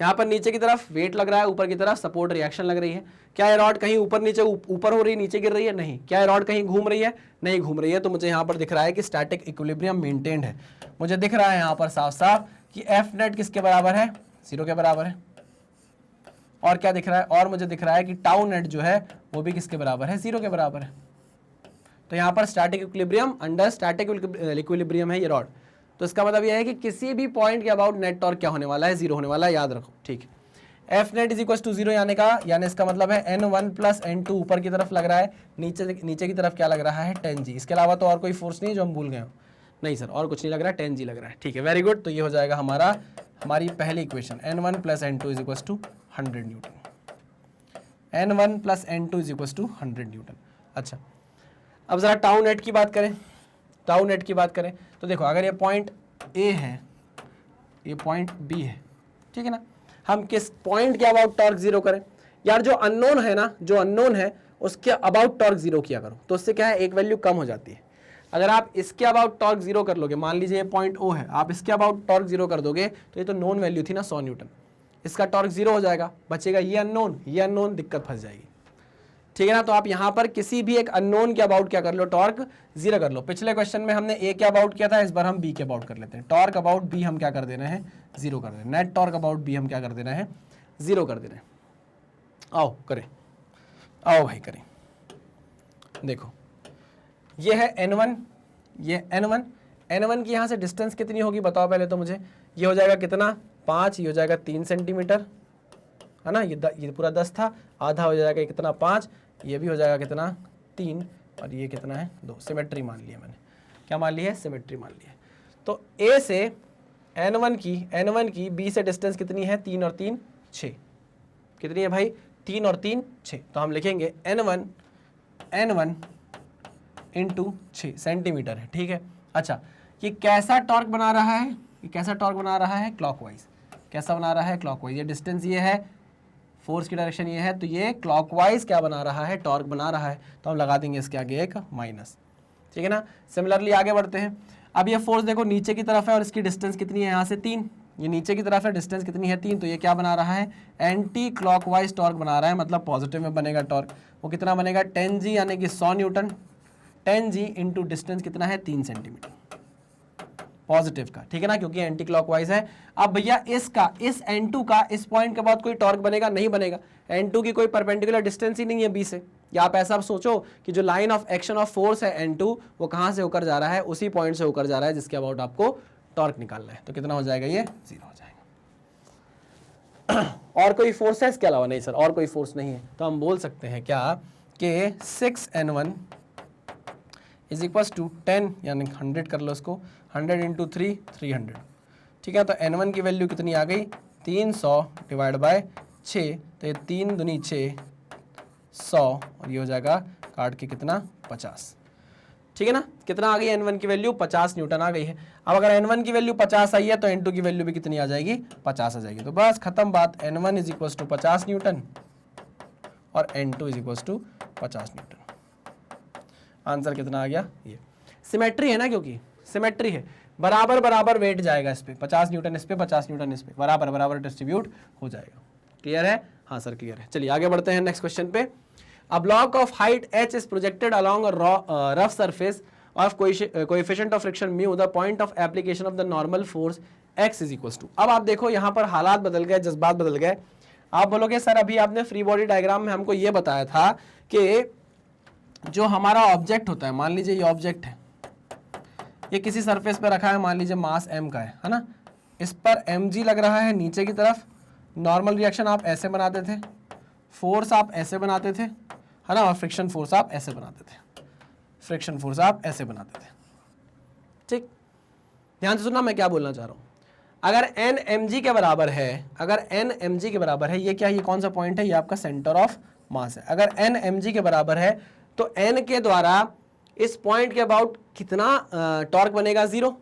A: यहाँ पर नीचे की तरफ वेट लग रहा है, ऊपर की तरफ सपोर्ट रिएक्शन लग रही है। क्या ये रॉड कहीं ऊपर हो रही है, नीचे गिर रही है, नहीं। क्या ये रॉड कहीं घूम रही है, नहीं घूम रही है। तो मुझे यहाँ पर दिख रहा है कि स्टैटिक इक्विलिब्रियम मेंटेन्ड है। मुझे दिख रहा है यहाँ पर साफ साफ कि एफ नेट किसके बराबर है, 0 के बराबर है। और क्या दिख रहा है, और मुझे दिख रहा है कि टाउ नेट जो है वो भी किसके बराबर है, 0 के बराबर है। तो यहाँ पर static equilibrium, under static equilibrium है ये रॉड। तो इसका मतलब यह है कि किसी भी पॉइंट के अबाउट नेट टॉर्क क्या होने वाला है, 0 होने वाला है, याद रखो, ठीक है। F net is equal to 0 यानी इसका मतलब है N1 प्लस N2 ऊपर की तरफ लग रहा है, नीचे की तरफ क्या लग रहा है, 10g। इसके अलावा तो और कोई फोर्स नहीं है जो हम भूल गए हो, नहीं सर और कुछ नहीं लग रहा है, 10g लग रहा है, ठीक है, वेरी गुड। तो ये हो जाएगा हमारी पहली equation, N1 plus N2 is equal to 100 newton. N1 plus N2 is equal to 100 newton. अच्छा अब जरा टाउ नेट की बात करें, तो देखो अगर ये पॉइंट A है, ये पॉइंट B है, ठीक है ना। हम किस पॉइंट के अबाउट टॉर्क 0 करें यार, जो अननोन है उसके अबाउट टॉर्क 0 किया करो, तो उससे क्या है, एक वैल्यू कम हो जाती है। अगर आप इसके अबाउट टॉर्क 0 कर लोगे, मान लीजिए ये पॉइंट O है, आप इसके अबाउट टॉर्क 0 कर दोगे, तो ये तो नोन वैल्यू थी ना 100 न्यूटन, इसका टॉर्क 0 हो जाएगा, बचेगा ये अननोन, दिक्कत फंस जाएगी, ठीक है ना। तो आप यहाँ पर किसी भी एक अननोन के अबाउट क्या कर लो, टॉर्क 0 कर लो। पिछले क्वेश्चन में हमने A के अबाउट किया था, इस बार हम B के अबाउट कर लेते हैं। टॉर्क अबाउट B हम क्या कर देना है, 0 कर देना है। नेट टॉर्क अबाउट B हम क्या कर देना है, 0 कर देना है। आओ भाई करें। देखो ये है N1, ये N1 की यहाँ से डिस्टेंस कितनी होगी बताओ पहले तो मुझे। ये हो जाएगा कितना, 5, ये हो जाएगा 3 सेंटीमीटर, है ना। ये पूरा 10 था, आधा हो जाएगा कितना, 5, ये भी हो जाएगा कितना, 3, और ये कितना है, 2। सिमेट्री मान लिया मैंने, क्या मान लिया है, सिमेट्री मान लिया। तो A से N1 की B से डिस्टेंस कितनी है, 3 और 3 6। कितनी है भाई, 3 और 3 6। तो हम लिखेंगे N1 इंटू 6 सेंटीमीटर है, ठीक है। अच्छा कि कैसा टॉर्क बना रहा है, ये कैसा टॉर्क बना रहा है, क्लॉकवाइज। कैसा बना रहा है, क्लॉकवाइज। ये डिस्टेंस ये है, फोर्स की डायरेक्शन ये है, तो ये क्लॉकवाइज क्या बना रहा है, टॉर्क बना रहा है। तो हम लगा देंगे इसके आगे एक माइनस, ठीक है ना। सिमिलरली आगे बढ़ते हैं। अब ये फोर्स देखो नीचे की तरफ है और इसकी डिस्टेंस कितनी है यहाँ से 3, ये नीचे की तरफ है, डिस्टेंस कितनी है 3, तो ये क्या बना रहा है, एंटी क्लॉकवाइज टॉर्क बना रहा है, मतलब पॉजिटिव में बनेगा टॉर्क। वो कितना बनेगा, 10G यानी कि 100 न्यूटन, 10G इंटू डिस्टेंस कितना है 3 सेंटीमीटर पॉजिटिव का, ठीक है ना, क्योंकि एंटी क्लॉकवाइज है। अब भैया इसका, इस N2 का इस पॉइंट के बाद कोई टॉर्क बनेगा, नहीं बनेगा। N2 की कोई परपेंडिकुलर डिस्टेंस ही नहीं है B से। या आप ऐसा सोचो कि जो line of action of force है N2, वो कहाँ से होकर जा रहा है, उसी पॉइंट से होकर जा रहा है जिसके अबाउट आपको टॉर्क निकालना है। तो कितना हो जाएगा, ये 0 हो जाएगा। और कोई फोर्स है इसके अलावा, नहीं सर और कोई फोर्स नहीं है। तो हम बोल सकते हैं क्या कि 6N1 इज इक्वल टू 10 यानी 100 कर लो इसको, 100 इंटू 3 300, ठीक है। तो N1 की वैल्यू कितनी आ गई, 300 डिवाइड बाय 6, तो ये 3 दूनी 6, 100 और ये हो जाएगा काट के कितना 50, ठीक है ना। कितना आ गई N1 की वैल्यू, 50 न्यूटन आ गई है। अब अगर N1 की वैल्यू 50 आई है तो N2 की वैल्यू भी कितनी आ जाएगी, 50 आ जाएगी। तो बस खत्म बात, N1 is equal to 50 newton और N2 is equal to 50 newton. Answer कितना आ गया, ये सिमेट्री है ना, क्योंकि सिमेट्री है, बराबर बराबर वेट जाएगा इस पे, 50 न्यूटन इस पे, 50 न्यूटन इस पे, बराबर बराबर डिस्ट्रीब्यूट हो जाएगा। क्लियर है, हाँ सर क्लियर है। चलिए आगे बढ़ते हैं नेक्स्ट क्वेश्चन पे। A block of height h is projected along a rough surface of coefficient of friction mu. The point of application of the normal force x is equals to। अब आप देखो यहाँ पर हालात बदल गए, जज्बात बदल गए। आप बोलोगे सर अभी आपने फ्री बॉडी डायग्राम में हमको ये बताया था कि जो हमारा ऑब्जेक्ट होता है, मान लीजिए ये ऑब्जेक्ट है, ये किसी सरफेस पे रखा है, मान लीजिए मास m का है ना, इस पर mg लग रहा है नीचे की तरफ। नॉर्मल रिएक्शन आप ऐसे बनाते थे, फोर्स आप ऐसे बनाते थे, है ना, और फ्रिक्शन फोर्स आप ऐसे बनाते थे, फ्रिक्शन फोर्स आप ऐसे बनाते थे, ठीक। ध्यान से सुनना मैं क्या बोलना चाह रहा हूँ। अगर n mg के बराबर है, अगर n mg के बराबर है, ये क्या, ये कौन सा पॉइंट है, ये आपका सेंटर ऑफ मास है। अगर n mg के बराबर है तो n के द्वारा इस पॉइंट के अबाउट कितना टॉर्क बनेगा, 0,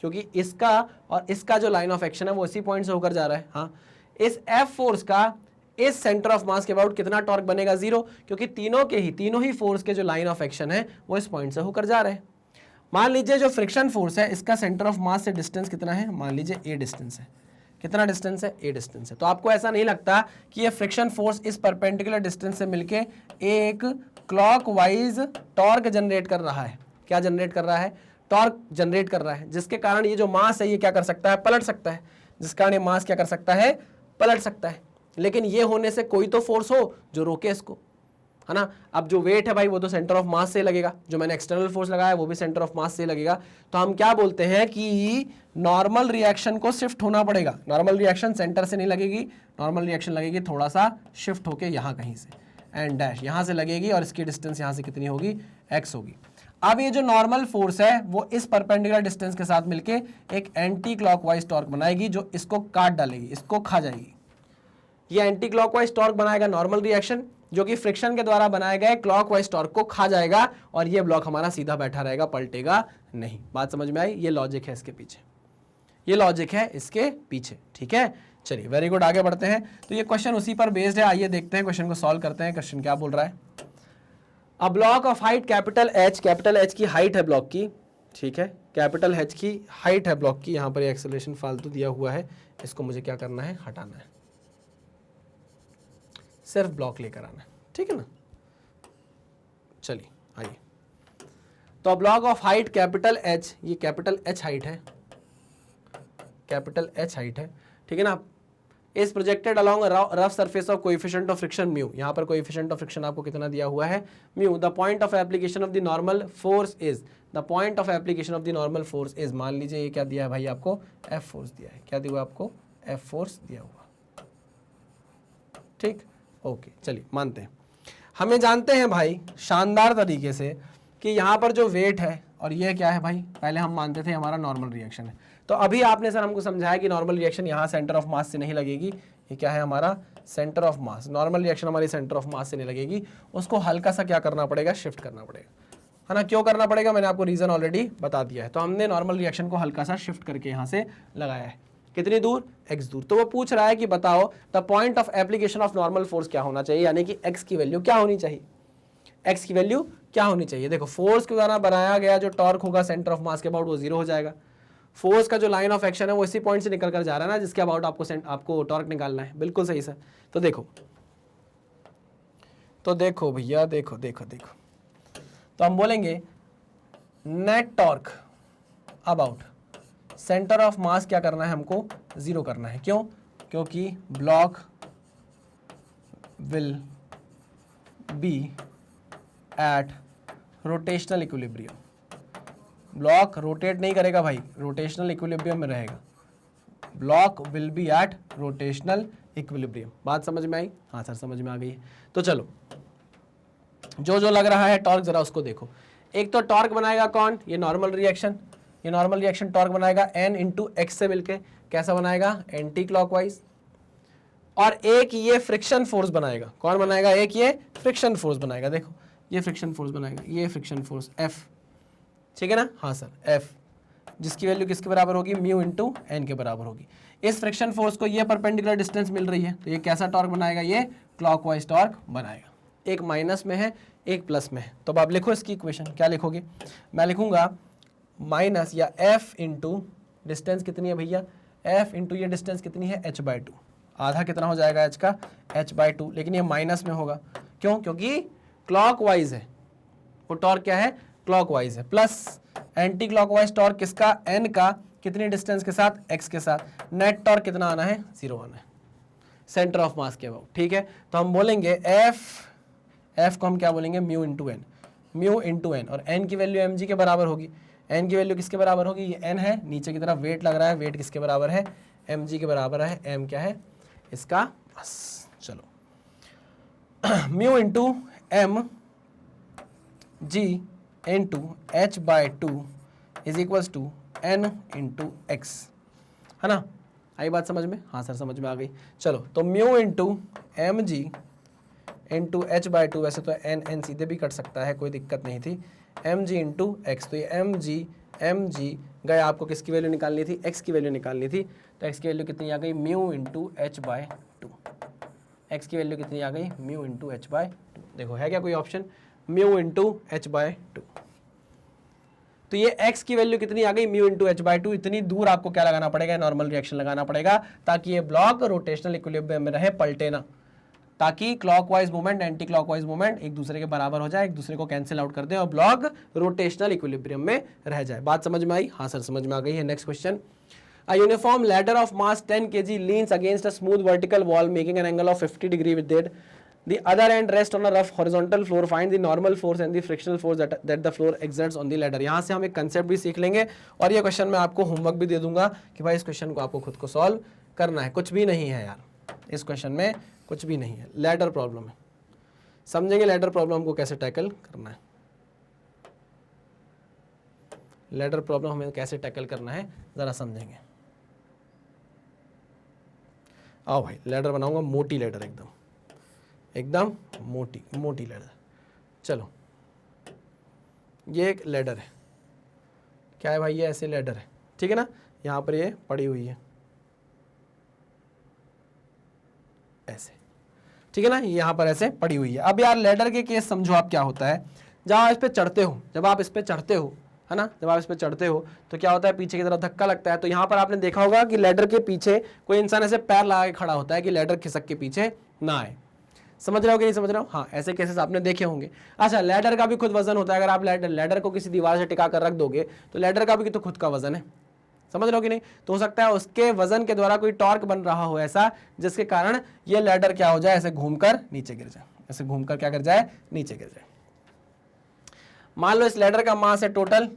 A: क्योंकि इसका और इसका जो लाइन ऑफ एक्शन है वो इसी पॉइंट से होकर जा रहा है। हाँ, इस F फोर्स का इस सेंटर ऑफ मास के अबाउट कितना टॉर्क बनेगा, 0, क्योंकि तीनों ही फोर्स के जो लाइन ऑफ एक्शन है वो इस पॉइंट से होकर जा रहे हैं। मान लीजिए जो फ्रिक्शन फोर्स है, इसका सेंटर ऑफ मास से डिस्टेंस कितना है, मान लीजिए a डिस्टेंस है। कितना डिस्टेंस है, a डिस्टेंस है। तो आपको ऐसा नहीं लगता कि ये फ्रिक्शन फोर्स इस परपेंडिकुलर डिस्टेंस से मिलके एक क्लॉकवाइज टॉर्क जनरेट कर रहा है। क्या जनरेट कर रहा है, टॉर्क जनरेट कर रहा है, जिसके कारण ये जो मास है ये क्या कर सकता है, पलट सकता है, जिस कारण ये मास क्या कर सकता है, पलट सकता है। लेकिन ये होने से कोई तो फोर्स हो जो रोके इसको, है ना। अब जो वेट है भाई वो तो सेंटर ऑफ मास से लगेगा, जो मैंने एक्सटर्नल फोर्स लगाया वो भी सेंटर ऑफ मास से लगेगा। तो हम क्या बोलते हैं कि नॉर्मल रिएक्शन को शिफ्ट होना पड़ेगा। नॉर्मल रिएक्शन सेंटर से नहीं लगेगी, नॉर्मल रिएक्शन लगेगी थोड़ा सा शिफ्ट होके यहाँ कहीं से, एंड डैश यहाँ से लगेगी और इसकी डिस्टेंस यहाँ से कितनी होगी, x होगी। अब ये जो नॉर्मल फोर्स है वो इस परपेंडिकुलर डिस्टेंस के साथ मिलके एक एंटी क्लॉकवाइज टॉर्क बनाएगी जो इसको काट डालेगी, इसको खा जाएगी। ये एंटी क्लॉकवाइज टॉर्क बनाएगा नॉर्मल रिएक्शन, जो कि फ्रिक्शन के द्वारा बनाए गए क्लॉकवाइज टॉर्क को खा जाएगा, और ये ब्लॉक हमारा सीधा बैठा रहेगा, पलटेगा नहीं। बात समझ में आई, ये लॉजिक है इसके पीछे, ये लॉजिक है इसके पीछे, ठीक है। चलिए वेरी गुड, आगे बढ़ते हैं। तो ये क्वेश्चन उसी पर बेस्ड है, आइए देखते हैं क्वेश्चन को सॉल्व करते हैं। क्वेश्चन क्या बोल रहा है, a block of height capital H की हाइट है ब्लॉक की, ठीक है, कैपिटल H की हाइट है ब्लॉक की। यहाँ पर एक्सेलरेशन फालतू दिया हुआ है, इसको मुझे क्या करना है, हटाना है, सिर्फ ब्लॉक लेकर आना है, ठीक है ना। चलिए आइए, तो block of height capital H, ये कैपिटल H हाइट है, कैपिटल H हाइट है, ठीक है ना। इस projected along rough surface of coefficient of friction mu, यहाँ पर कोएफिशिएंट ऑफ फ्रिक्शन आपको कितना दिया हुआ है, mu. The point of application of the normal force is, the point of application of the normal force is, मान लीजिए ये क्या दिया है भाई आपको, F फोर्स दिया है। क्या दिया हुआ आपको, F फोर्स दिया हुआ, ठीक, ओके। चलिए मानते हैं, हमें जानते हैं भाई शानदार तरीके से कि यहाँ पर जो वेट है और ये क्या है भाई, पहले हम मानते थे हमारा नॉर्मल रिएक्शन है। तो अभी आपने सर हमको समझाया कि नॉर्मल रिएक्शन यहाँ सेंटर ऑफ मास से नहीं लगेगी, ये क्या है हमारा centre of mass, normal reaction हमारी सेंटर ऑफ मास से नहीं लगेगी, उसको हल्का सा क्या करना पड़ेगा, शिफ्ट करना पड़ेगा। है ना। क्यों करना पड़ेगा, मैंने आपको रीजन ऑलरेडी बता दिया है। तो हमने नॉर्मल रिएक्शन को हल्का सा शिफ्ट करके यहां से लगाया है, कितनी दूर, x दूर। तो वो पूछ रहा है कि बताओ the point of application of normal force क्या होना चाहिए, यानी कि x की वैल्यू क्या होनी चाहिए, x की वैल्यू क्या होनी चाहिए। देखो फोर्स के द्वारा बनाया गया जो टॉर्क होगा सेंटर ऑफ मास के अबाउट वो 0 हो जाएगा। फोर्स का जो लाइन ऑफ एक्शन है वो इसी पॉइंट से निकल कर जा रहा है ना जिसके अबाउट आपको टॉर्क निकालना है। बिल्कुल सही सर। तो देखो भैया, देखो तो हम बोलेंगे net torque about centre of mass क्या करना है, हमको 0 करना है। क्यों, क्योंकि block will be at rotational equilibrium. Block rotate नहीं करेगा भाई, रोटेशनल इक्विलिब्रियम में रहेगा। Block will be at rotational equilibrium. बात समझ में आई? हाँ सर समझ में आ गई है। तो चलो जो लग रहा है टॉर्क जरा उसको देखो। एक तो टॉर्क बनाएगा कौन, ये नॉर्मल रिएक्शन, ये नॉर्मल रिएक्शन टॉर्क बनाएगा n इंटू एक्स से मिलके। कैसा बनाएगा, एंटी क्लॉकवाइज। और एक ये फ्रिक्शन फोर्स बनाएगा। कौन बनाएगा, एक ये फ्रिक्शन फोर्स बनाएगा। देखो ये फ्रिक्शन फोर्स बनाएगा, ये फ्रिक्शन फोर्स F, ठीक है ना। हाँ सर F, जिसकी वैल्यू किसके बराबर होगी, म्यू इंटू एन के बराबर होगी। इस फ्रिक्शन फोर्स को ये परपेंडिकुलर डिस्टेंस मिल रही है, तो ये कैसा टॉर्क बनाएगा, ये क्लॉकवाइज टॉर्क बनाएगा। एक माइनस में है, एक प्लस में है। तो अब आप लिखो इसकी इक्वेशन, क्या लिखोगे, मैं लिखूंगा माइनस या F इंटू डिस्टेंस कितनी है भैया, F इंटू ये डिस्टेंस कितनी है, h/2। आधा कितना हो जाएगा h का, h/2, लेकिन ये माइनस में होगा। क्यों, क्योंकि क्लॉकवाइज है वो टॉर्क, क्या है, क्लॉकवाइज है। प्लस एंटी क्लॉकवाइज टॉर्क किसका, n का, कितनी डिस्टेंस के साथ, x के साथ। नेट टॉर्क कितना आना है, 0 आना है सेंटर ऑफ मास के अबाउट। ठीक है, तो हम बोलेंगे F को हम क्या बोलेंगे, mu into N, mu into N. और n की वैल्यू mg के बराबर होगी। n की वैल्यू किसके बराबर होगी, ये n है, नीचे की तरफ वेट लग रहा है, वेट किसके बराबर है, mg के बराबर है। m क्या है इसका, बस चलो mu into M G into h/2 is equals to n into X, है ना। आई बात समझ में? हाँ सर समझ में आ गई। चलो तो mu into M G into h/2, वैसे तो n सीधे भी कट सकता है, कोई दिक्कत नहीं थी। एम जी इंटू एक्स, तो ये एम जी गए, आपको किसकी वैल्यू निकालनी थी, x की वैल्यू निकालनी थी। तो x की वैल्यू कितनी आ गई, म्यू इंटू h/2। x की वैल्यू कितनी आ गई, म्यू इंटू h/2। देखो है क्या कोई ऑप्शन, म्यू इंटू h/2। तो ये x की वैल्यू कितनी आ गई, म्यू इंटू h/2। इतनी दूर आपको क्या लगाना पड़ेगा, नॉर्मल रिएक्शन लगाना पड़ेगा, ताकि ये ब्लॉक रोटेशनल इक्विलिब्रियम में रहे, पलटे ना, ताकि clockwise movement anti clockwise movement एक दूसरे के बराबर हो जाए, एक दूसरे को कैंसिल आउट कर दे और ब्लॉक रोटेशनल इक्विलिब्रियम में रह जाए। बात समझ में आई? हाँ सर समझ में आ गई है। Next question, A uniform ladder of mass 10 kg leans against a smooth vertical wall making an angle of 50 degree with it. The other end rests on a rough horizontal floor. Find the normal force and the frictional force that the floor exerts on the ladder. यहाँ से हम एक concept भी सीख लेंगे और ये question मैं आपको होमवर्क भी दे दूंगा कि भाई इस क्वेश्चन को आपको खुद को सॉल्व करना है। कुछ भी नहीं है यार, इस क्वेश्चन में कुछ भी नहीं है, लैडर प्रॉब्लम है। समझेंगे लैडर प्रॉब्लम को कैसे टैकल करना है, लैडर प्रॉब्लम हमें कैसे टैकल करना है जरा समझेंगे। आओ भाई लैडर बनाऊंगा, मोटी लैडर, एकदम मोटी लैडर। चलो ये एक लैडर है, क्या है भाई, ये ऐसे लैडर है, ठीक है ना। यहाँ पर ये पड़ी हुई है ऐसे, ठीक है ना, यहाँ पर ऐसे पड़ी हुई है। अब यार लैडर के केस समझो आप क्या होता है, जब आप इस पे चढ़ते हो, जब आप इस पे चढ़ते हो, है ना, जब आप इस पे चढ़ते हो तो क्या होता है, पीछे की तरफ धक्का लगता है। तो यहाँ पर आपने देखा होगा कि लैडर के पीछे कोई इंसान ऐसे पैर लगा के खड़ा होता है कि लैडर खिसक के पीछे ना आए। समझ रहे हो कि नहीं समझ रहे हो? हाँ, ऐसे केसेस आपने देखे होंगे। अच्छा, लैडर का भी खुद वजन होता है। अगर आप लैडर को किसी दीवार से टिका कर रख दोगे तो लैडर का भी तो खुद का वजन है, समझ रहे हो कि नहीं। तो हो सकता है उसके वजन के द्वारा कोई टॉर्क बन रहा हो ऐसा, जिसके कारण ये लैडर क्या हो जाए, ऐसे घूमकर नीचे गिर जाए, ऐसे घूमकर क्या कर जाए, नीचे गिर जाए। मान लो इस लैडर का मास है टोटल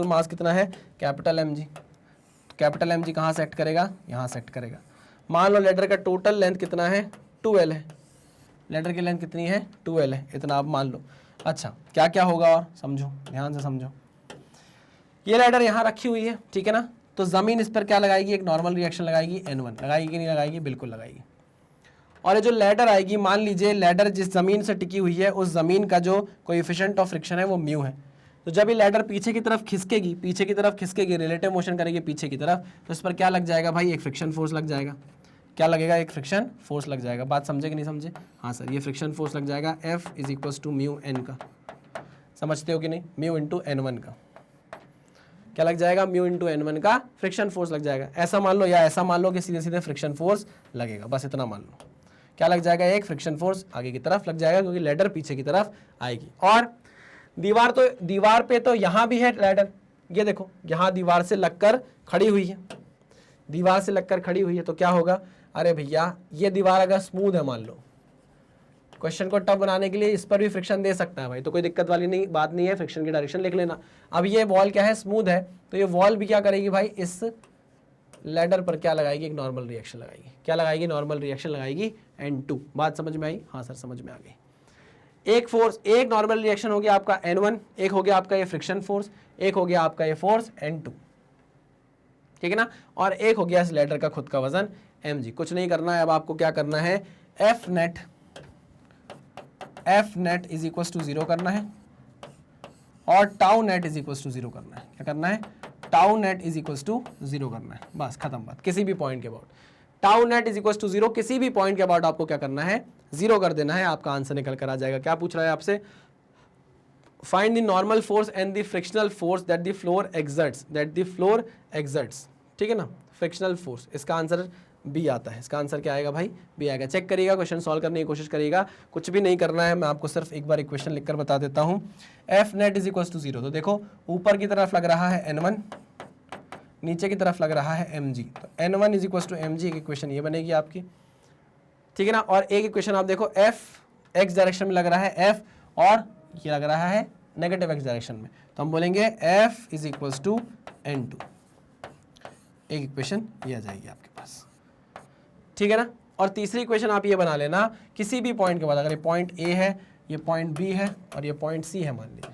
A: मास कितना है, capital M G. Capital M G कहाँ सेट करेगा, यहाँ सेट करेगा। मान लो लैडर का टोटल लेंथ कितना है, 2L है। लैडर की लेंथ कितनी है, 2L है, इतना आप मान लो। अच्छा, क्या क्या होगा और समझो, ध्यान से समझो। ये लैडर यहाँ रखी हुई है, ठीक है ना। तो जमीन इस पर क्या लगाएगी, एक नॉर्मल रिएक्शन लगाएगी, N1 लगाएगी कि नहीं लगाएगी, बिल्कुल लगाएगी। और ये जो लैडर आएगी, मान लीजिए लैडर जिस जमीन से टिकी हुई है उस जमीन का जो कोएफिशिएंट ऑफ फ्रिक्शन है वो म्यू है। तो जब ये लैडर पीछे की तरफ खिसकेगी, पीछे की तरफ खिसकेगी, रिलेटिव मोशन करेगी पीछे की तरफ, तो इस पर क्या लग जाएगा भाई, एक फ्रिक्शन फोर्स लग जाएगा। क्या लगेगा, एक फ्रिक्शन फोर्स लग जाएगा। बात समझे कि नहीं समझे? हाँ सर, ये फ्रिक्शन फोर्स लग जाएगा F is equals to mu N का। समझते हो कि नहीं? म्यू इंटू N1 का क्या लग जाएगा, म्यू इंटू N1 का फ्रिक्शन फोर्स लग जाएगा। ऐसा मान लो या ऐसा मान लो कि सीधे सीधे फ्रिक्शन फोर्स लगेगा, बस इतना मान लो। क्या लग जाएगा, एक फ्रिक्शन फोर्स आगे की तरफ लग जाएगा क्योंकि लैडर पीछे की तरफ आएगी। और दीवार पे तो यहाँ भी है लैडर, ये देखो यहाँ दीवार से लगकर खड़ी हुई है, दीवार से लगकर खड़ी हुई है। तो क्या होगा, अरे भैया ये दीवार अगर स्मूथ है, मान लो क्वेश्चन को टफ बनाने के लिए इस पर भी फ्रिक्शन दे सकता है भाई, तो कोई दिक्कत वाली नहीं बात नहीं है, फ्रिक्शन की डायरेक्शन लिख लेना। अब ये वॉल क्या है, स्मूथ है, तो ये वॉल भी क्या करेगी भाई, इस लैडर पर क्या लगाएगी, एक नॉर्मल रिएक्शन लगाएगी। क्या लगाएगी, नॉर्मल रिएक्शन लगाएगी N2। बात समझ में आई? हाँ सर समझ में आ गई। एक फोर्स, एक नॉर्मल रिएक्शन हो गया आपका N1, एक हो गया आपका ये फ्रिक्शन फोर्स, एक हो गया आपका ये फोर्स N2, ठीक है ना, और एक हो गया इस लैडर का खुद का वजन mg। कुछ नहीं करना है, अब आपको क्या करना है, F net is equal to 0 करना है और tau net is equal to 0 करना है। क्या करना है, tau net is equal to 0 करना है, बस खत्म बात। किसी भी पॉइंट के about tau net is equal to 0, किसी भी पॉइंट के अबाउट आपको क्या करना है, 0 कर देना है, आपका आंसर निकल कर आ जाएगा। क्या पूछ रहा है आपसे, find the normal force and the frictional force that the floor exerts, ठीक है ना, फ्रिक्शनल फोर्स। इसका आंसर बी आता है, इसका आंसर क्या आएगा भाई, बी आएगा। चेक करिएगा, क्वेश्चन सॉल्व करने की कोशिश करिएगा, कुछ भी नहीं करना है, मैं आपको सिर्फ एक बार इक्वेशन लिखकर बता देता हूं। F net is equal to 0, तो देखो ऊपर की तरफ लग रहा है N1, नीचे की तरफ लग रहा है mg, तो N1 is equal to mg, एक इक्वेशन ये बनेगी आपकी, ठीक है ना। और एक इक्वेशन आप देखो, f x डायरेक्शन में लग रहा है f, और ये लग रहा है नेगेटिव x डायरेक्शन में, तो हम बोलेंगे f is equal to N2। एक इक्वेशन ये आ जाएगी आपके पास, ठीक है ना। और तीसरी इक्वेशन आप ये बना लेना, किसी भी पॉइंट के बाद, अगर ये पॉइंट A है, ये पॉइंट B है और ये पॉइंट C है मान लीजिए,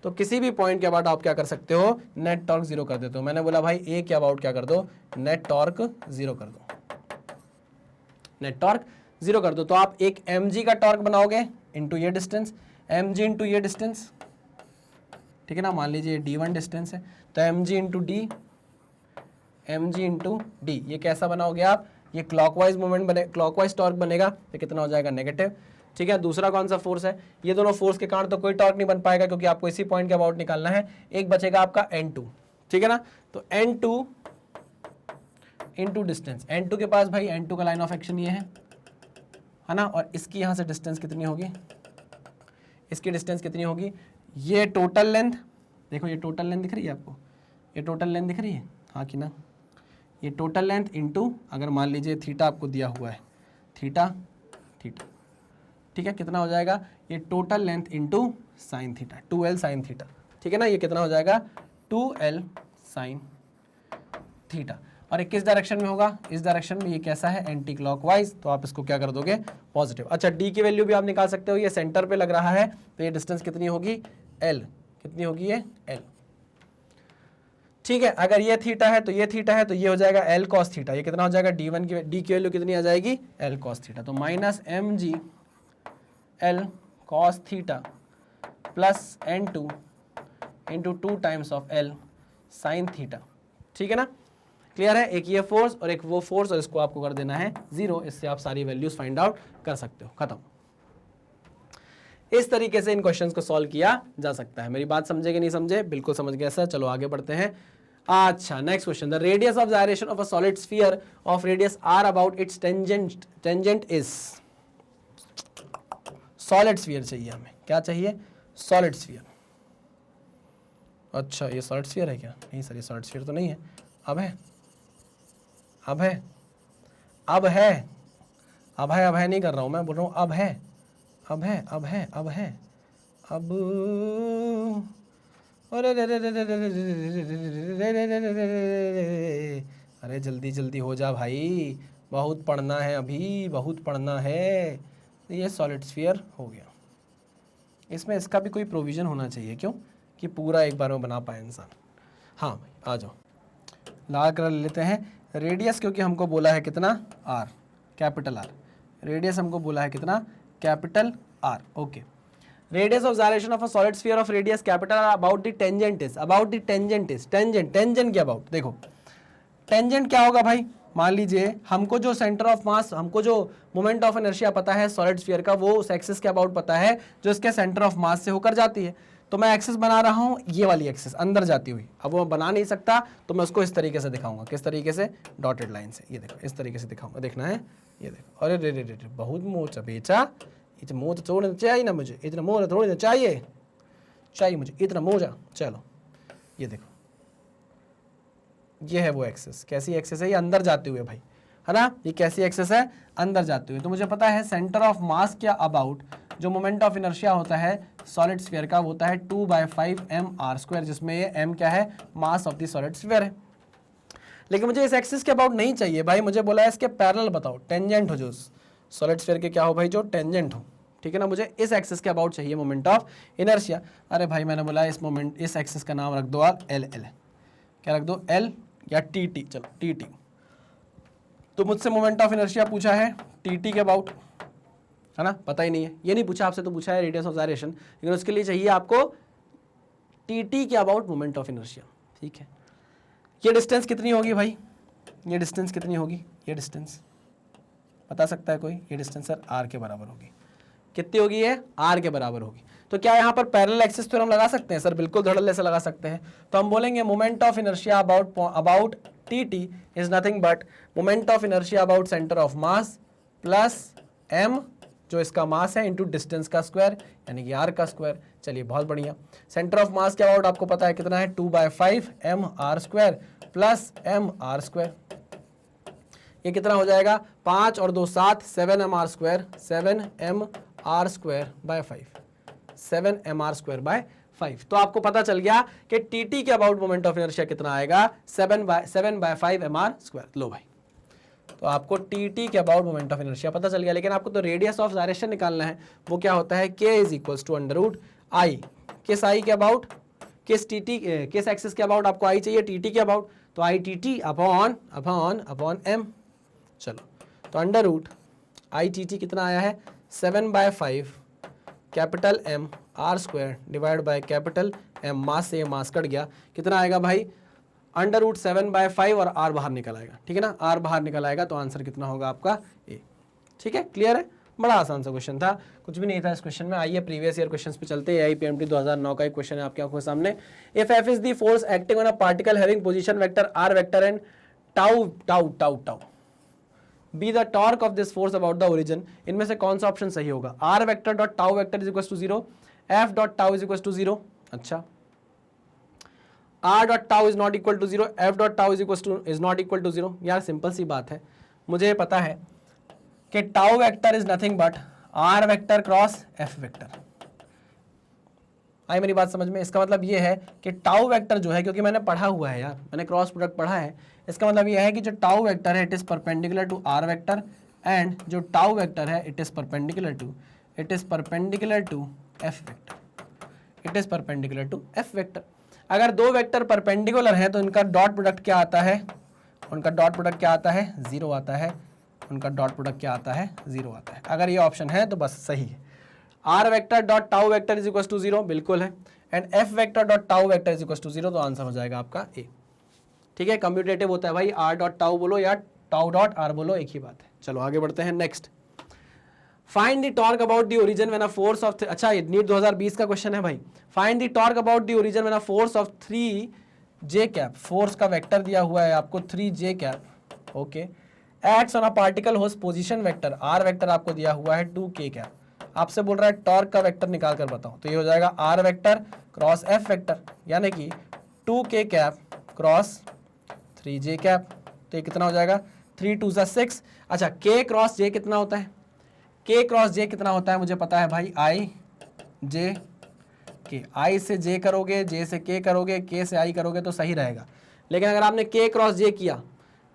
A: तो किसी भी पॉइंट के अबाउट आप क्या कर सकते हो, नेट टॉर्क 0 कर देते हो। मैंने बोला भाई A के अबाउट क्या कर दो, नेट टॉर्क 0 कर दो, नेट टॉर्क 0 कर दो। तो आप एक mg का टॉर्क बनाओगे इंटू ये डिस्टेंस, mg इंटू ये डिस्टेंस, ठीक है ना। मान लीजिए d1 डिस्टेंस है, तो mg into D, mg into D, ये कैसा बनाओगे आप, ये क्लॉकवाइज मूवमेंट बने, क्लॉकवाइज टॉर्क बनेगा, तो कितना हो जाएगा, नेगेटिव, ठीक है। दूसरा कौन सा फोर्स है, ये दोनों फोर्स के कारण तो कोई टॉर्क नहीं बन पाएगा क्योंकि आपको इसी पॉइंट के अबाउट निकालना है। एक बचेगा आपका N2, ठीक है ना, तो N2 इंटू डिस्टेंस, N2 के पास भाई N2 का लाइन ऑफ एक्शन ये है ना, और इसकी यहाँ से डिस्टेंस कितनी होगी, इसकी डिस्टेंस कितनी होगी, ये टोटल लेंथ, देखो ये टोटल लेंथ दिख रही है आपको, ये टोटल लेंथ दिख रही है, हाँ कि ना, ये टोटल लेंथ इंटू, अगर मान लीजिए थीटा आपको दिया हुआ है, थीटा, ठीक है, कितना हो जाएगा, ये total length into sine theta, 2l sine theta, ठीक है ना, ये कितना हो जाएगा, 2l साइन थीटा। और ये किस डायरेक्शन में होगा, इस डायरेक्शन में, ये कैसा है, एंटी क्लॉकवाइज, तो आप इसको क्या कर दोगे, पॉजिटिव। अच्छा, डी की वैल्यू भी आप निकाल सकते हो, ये सेंटर पे लग रहा है, तो ये डिस्टेंस कितनी होगी, l, कितनी होगी ये, l, ठीक है। अगर ये थीटा है तो ये थीटा है, तो ये हो जाएगा l cos थीटा, ये कितना हो जाएगा, d1 की, d की वैल्यू कितनी आ जाएगी, l cos थीटा, तो minus mg l cos theta plus N2 into 2 times of l sine theta, ठीक है ना। क्लियर है, एक ये फोर्स और एक वो फोर्स, और इसको आपको कर देना है 0, इससे आप सारी वैल्यूज फाइंड आउट कर सकते हो, खत्म। इस तरीके से इन क्वेश्चंस को सॉल्व किया जा सकता है। मेरी बात समझे कि नहीं समझे, बिल्कुल समझ गया सर, चलो आगे बढ़ते हैं। अच्छा, next question, the radius of gyration of a solid sphere of radius r about it's tangent is, solid sphere चाहिए हमें, क्या चाहिए, सॉलिड स्फीयर। अच्छा, ये सॉलिड स्फीयर है क्या, नहीं सर ये सॉलिड स्फीयर तो नहीं है, अब है, अब है, अब है, अब है, अब है नहीं कर रहा हूं मैं, बोल रहा हूं अब है, अब है, अब है, अब है, अब, अरे जल्दी जल्दी हो जा भाई, बहुत पढ़ना है अभी, बहुत पढ़ना है। ये सॉलिड स्फीयर हो गया, इसमें इसका भी कोई प्रोविज़न होना चाहिए, क्यों कि पूरा एक बार में बना पाए इंसान। हाँ भाई आ जाओ, लाल कलर लेते हैं, रेडियस क्योंकि हमको बोला है कितना, r, कैपिटल R, रेडियस हमको बोला है कितना, capital R. Okay, radius of gyration of a solid sphere of radius capital R about the tangent is, about the tangent is, tangent के अबाउट। देखो टेंजेंट क्या होगा भाई, मान लीजिए हमको जो सेंटर ऑफ मास, हमको जो मोमेंट ऑफ इनर्शिया पता है सॉलिड स्फीयर का, वो उस एक्सिस के अबाउट पता है जो इसके सेंटर ऑफ मास से होकर जाती है। तो मैं एक्सिस बना रहा हूँ, ये वाली एक्सिस अंदर जाती हुई। अब वो बना नहीं सकता तो मैं उसको इस तरीके से दिखाऊंगा। किस तरीके से, डॉटेड लाइन से। ये देखो इस तरीके से दिखाऊंगा, देखना है, ये देखो। अरे रे रे रे रे, बहुत मोचा बेचा, इतना मोचा थोड़ा चाहिए ना मुझे, इतना मोजा थोड़ी ना चाहिए, चाहिए मुझे इतना मोजा। चलो ये देखो, ये है वो एक्सेस। कैसी एक्सेस है, ये अंदर जाते हुए भाई, है ना। ये कैसी एक्सेस है, अंदर जाते हुए। तो मुझे पता है सेंटर ऑफ मास के अबाउट जो मोमेंट ऑफ इनर्शिया होता है सॉलिड स्फीयर का, वो होता है 2/5 mr², जिसमें ये m क्या है, mass of the solid sphere है। लेकिन मुझे इस एक्सिस के अबाउट नहीं चाहिए भाई, मुझे बोला है इसके पैरेलल बताओ, टेंजेंट हो जो सॉलिड स्फीयर के, क्या हो भाई, जो टेंजेंट हो। ठीक है ना, मुझे इस एक्सिस के अबाउट चाहिए मोमेंट ऑफ इनर्शिया। अरे भाई मैंने बोला इस एक्सिस का नाम रख दो आप एल। क्या रख दो, एल या टी। चलो टी। तो मुझसे मोमेंट ऑफ इनर्शिया पूछा है टी के अबाउट, है ना, पता ही नहीं है। ये नहीं पूछा आपसे, तो पूछा है रेडियस ऑफ जाइरेशन, लेकिन उसके लिए चाहिए आपको टी के अबाउट मोमेंट ऑफ इनर्शिया। ठीक है, ये डिस्टेंस कितनी होगी भाई, ये डिस्टेंस कितनी होगी, ये डिस्टेंस बता सकता है कोई, ये डिस्टेंस सर आर के बराबर होगी। कितनी होगी ये, आर के बराबर होगी। तो क्या यहाँ पर पैरेलल एक्सिस थ्योरम लगा सकते हैं सर, बिल्कुल धड़ल्ले से लगा सकते हैं। तो हम बोलेंगे moment of inertia about T is nothing but moment of inertia about centre of mass plus m जो इसका मास है इंटू डिस्टेंस का स्क्वायर, यानी कि r का स्क्वायर। चलिए बहुत बढ़िया। सेंटर ऑफ मास के अबाउट आपको पता है कितना है, 2/5 mr² प्लस mr²। ये कितना हो जाएगा, 5 और 2 7, 7mr², 7mr²/5, 7mr²/5। तो आपको पता चल गया कि टी के अबाउट मोमेंट ऑफ इनर्शिया कितना आएगा, 7/5 mr²। लो भाई, तो आपको टी के अबाउट मोमेंट ऑफ इनर्शिया पता चल गया। लेकिन आपको तो रेडियस ऑफ जाइरेशन निकालना है। वो क्या होता है, k = √i। किस i के अबाउट, किस एक्सिस के अबाउट आपको i चाहिए, टी के अबाउट। तो i टी अपॉन m। चलो तो √i कितना आया है, 7/5 capital M r² divide by capital M, मास से मास कट गया, कितना आएगा भाई, √7/5 और r बाहर निकल आएगा। ठीक है ना, r बाहर निकल आएगा तो आंसर कितना होगा आपका ए। ठीक है, क्लियर है, बड़ा आसान सा क्वेश्चन था, कुछ भी नहीं था इस क्वेश्चन में। आइए प्रीवियस ईयर क्वेश्चंस पे चलते हैं। AIPMT 2009 का एक क्वेश्चन है आपकी आंखों के सामने। If F is the force acting on a particle having position vector r vector and tau be the torque of this force about the origin, इनमें से कौन सा ऑप्शन सही होगा, r vector dot tau vector is equal to 0, f dot tau is equal to 0। अच्छा, r dot tau is not equal to 0, f dot tau is not equal to 0। यार simple सी बात है, मुझे पता है कि tau vector is nothing but r vector cross f vector. आई मेरी बात समझ में। इसका मतलब ये है कि टाउ वेक्टर जो है, क्योंकि मैंने पढ़ा हुआ है यार, मैंने क्रॉस प्रोडक्ट पढ़ा है, इसका मतलब ये है कि जो टाउ वेक्टर है it is perpendicular to r vector, and जो टाउ वेक्टर है it is perpendicular to f vector, it is perpendicular to f vector. अगर दो वेक्टर परपेंडिकुलर हैं तो इनका डॉट प्रोडक्ट क्या आता है, उनका डॉट प्रोडक्ट क्या आता है, 0 आता है। उनका डॉट प्रोडक्ट क्या आता है, 0 आता है। अगर ये ऑप्शन है तो बस सही है। r vector dot tau vector is equal to 0 बिल्कुल है, and f vector dot tau vector is equal to 0, तो आंसर हो जाएगा आपका ए। ठीक है, कम्यूटेटिव होता है भाई, r डॉट टाउ बोलो या टाउ डॉट r बोलो, एक ही बात है। चलो आगे बढ़ते हैं। Next, find the torque about the origin when a force of, अच्छा ये नीट 2020 का क्वेश्चन है भाई। Find the torque about the origin when a force of 3j cap, force का वेक्टर दिया हुआ है आपको 3j cap, okay, acts on a particle होस पोजीशन वेक्टर, r वेक्टर आपको दिया हुआ है 2k कैप। आपसे बोल रहा है टॉर्क का वेक्टर निकाल कर बताओ, तो ये हो जाएगा r vector cross f vector, यानी कि 2k cap cross 3j cap. तो ये कितना हो जाएगा, 3 2 6। अच्छा, k क्रॉस j कितना होता है, k क्रॉस j कितना होता है मुझे पता है भाई, i j k। i से j करोगे, j से k करोगे, k से i करोगे तो सही रहेगा। लेकिन अगर आपने k क्रॉस j किया,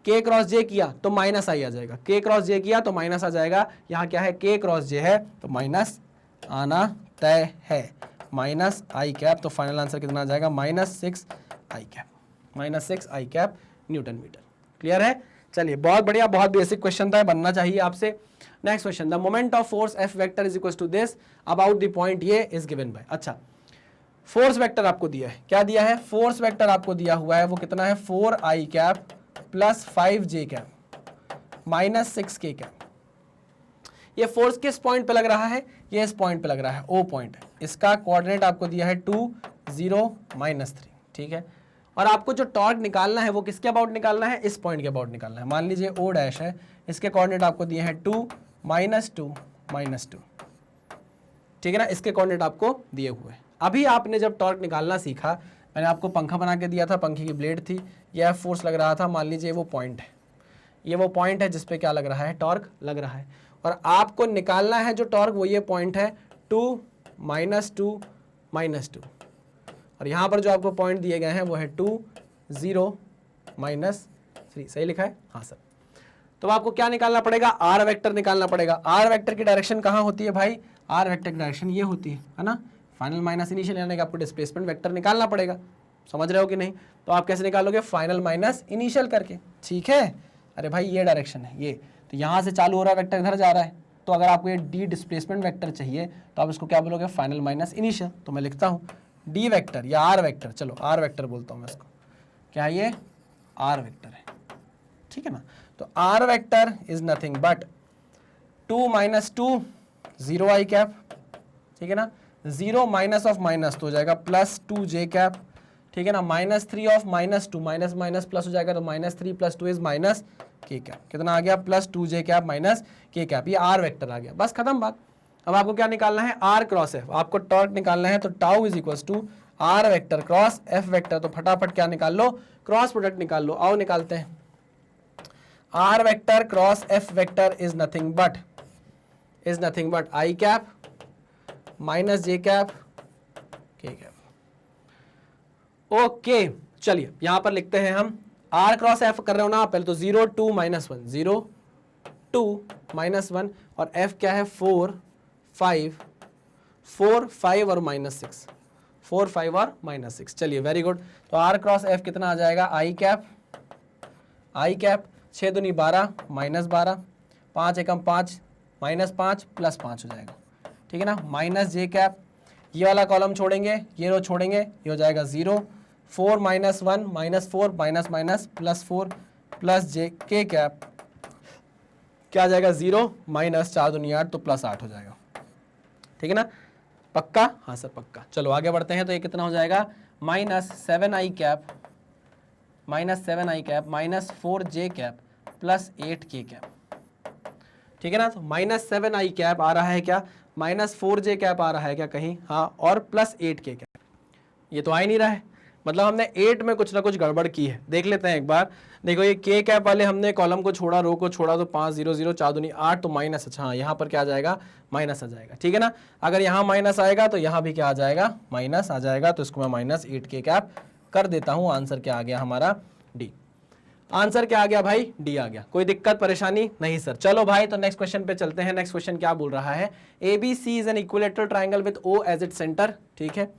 A: k क्रॉस j किया तो माइनस आई आ जाएगा, k क्रॉस j किया तो माइनस आ जाएगा। यहाँ क्या है, k क्रॉस j है तो माइनस आना तय है, माइनस आई कैप। तो फाइनल आंसर कितना आ जाएगा, -6 आई कैप, -6 आई कैप न्यूटन मीटर। क्लियर है। चलिए बहुत बढ़िया, बहुत बेसिक क्वेश्चन था, बनना चाहिए आपसे। Next question, the moment of force F vector is equal to this about the point ये इज गिवन बाय। अच्छा, फोर्स वेक्टर आपको दिया है, क्या दिया है? फोर्स वेक्टर आपको दिया हुआ है, वो कितना है? 4i cap plus 5j cap minus 6k cap. ये फोर्स किस पॉइंट पे लग रहा है? ये इस पॉइंट पे लग रहा है, ओ पॉइंट है। इसका कोऑर्डिनेट आपको दिया है 2 0 -3, ठीक है। और आपको जो टॉर्क निकालना है वो किसके अबाउट निकालना है? इस पॉइंट के अबाउट निकालना है। मान लीजिए ओ डैश है, इसके कोऑर्डिनेट आपको दिए हैं 2 -2 ठीक है ना, इसके कोऑर्डिनेट आपको दिए हुए हैं। अभी आपने जब टॉर्क निकालना सीखा, मैंने आपको पंखा बना के दिया था, पंखे की ब्लेड थी, यह फोर्स लग रहा था, मान लीजिए वो पॉइंट है, ये वो पॉइंट है जिसपे क्या लग रहा है? टॉर्क लग रहा है। और आपको निकालना है जो टॉर्क, वो ये पॉइंट है 2 -2 और यहाँ पर जो आपको पॉइंट दिए गए हैं वो है 2 0 -3। सही लिखा है? हाँ सर। तो आपको क्या निकालना पड़ेगा? आर वेक्टर निकालना पड़ेगा। आर वेक्टर की डायरेक्शन कहाँ होती है भाई? आर वेक्टर की डायरेक्शन ये होती है ना, फाइनल माइनस इनिशियल, यानी कि आपको डिस्प्लेसमेंट वेक्टर निकालना पड़ेगा। समझ रहे हो कि नहीं? तो आप कैसे निकालोगे? फाइनल माइनस इनिशियल करके, ठीक है। अरे भाई ये डायरेक्शन है ये, तो यहाँ से चालू हो रहा है वेक्टर, इधर जा रहा है, तो अगर आपको ये डी डिस्प्लेसमेंट वेक्टर चाहिए तो आप इसको क्या बोलोगे? Final minus initial. तो मैं लिखता हूँ डी वेक्टर या आर वेक्टर, चलो आर वेक्टर बोलता हूँ मैं इसको, क्या ये? आर वेक्टर है, ठीक है ना। तो R vector is nothing but 2 -2 0i cap, ठीक है ना। 0 माइनस ऑफ माइनस तो हो जाएगा प्लस 2j कैप, ठीक है ना। -3 ऑफ -2 माइनस माइनस प्लस हो जाएगा, तो -3 + 2 इज -k कैप। कितना आ गया? Plus 2j cap minus k cap. ये आर वेक्टर आ गया, बस खत्म बात। अब आपको क्या निकालना है? R cross F. आपको टॉर्क निकालना है, तो tau is equal to R vector cross F vector. तो फटाफट क्या निकाल लो? क्रॉस प्रोडक्ट निकाल लो। आओ निकालते हैं। R vector cross F vector is nothing but I cap minus J cap K cap. Okay, चलिए यहां पर लिखते हैं हम आर क्रॉस एफ कर रहे हो ना पहले, तो 0 2 -1 0 2 -1 और एफ क्या है? 4 5 और -6 4 5 और -6। चलिए वेरी गुड। तो आर क्रॉस एफ कितना आ जाएगा? आई कैप 6 दूनी 12 -12 5 एकम 5 -5 + 5 हो जाएगा, ठीक है ना। माइनस जे कैप, ये वाला कॉलम छोड़ेंगे, ये रो छोड़ेंगे, ये हो जाएगा 0 4 -1 -4 माइनस +4 प्लस जे के कैप, क्या आ जाएगा? 0 -4 दूनी 8 तो +8 हो जाएगा, ठीक है ना। पक्का? हाँ सर पक्का। चलो आगे बढ़ते हैं। तो ये कितना हो जाएगा? -7i cap -4j cap plus 8k cap, ठीक है ना। तो -7i कैप आ रहा है क्या? -4j कैप आ रहा है क्या कहीं? हाँ, और प्लस 8k कैप। ये तो आ ही नहीं रहा है, मतलब हमने 8 में कुछ ना कुछ गड़बड़ की है। देख लेते हैं एक बार। देखो ये k कैप वाले हमने कॉलम को छोड़ा, रो को छोड़ा, तो 5 0 0 4 दूनी 8 तो माइनस। अच्छा हाँ, यहाँ पर क्या आ जाएगा? माइनस आ जाएगा, ठीक है ना। अगर यहाँ माइनस आएगा तो यहाँ भी क्या आ जाएगा? माइनस आ जाएगा। तो इसको मैं -8k कैप कर देता हूँ। आंसर क्या आ गया हमारा? डी। आंसर क्या आ गया भाई? डी आ गया। कोई दिक्कत परेशानी नहीं सर। चलो भाई, तो नेक्स्ट क्वेश्चन पे चलते हैं। नेक्स्ट क्वेश्चन क्या बोल रहा है? ABC is an equilateral triangle with O as its centre, ठीक है।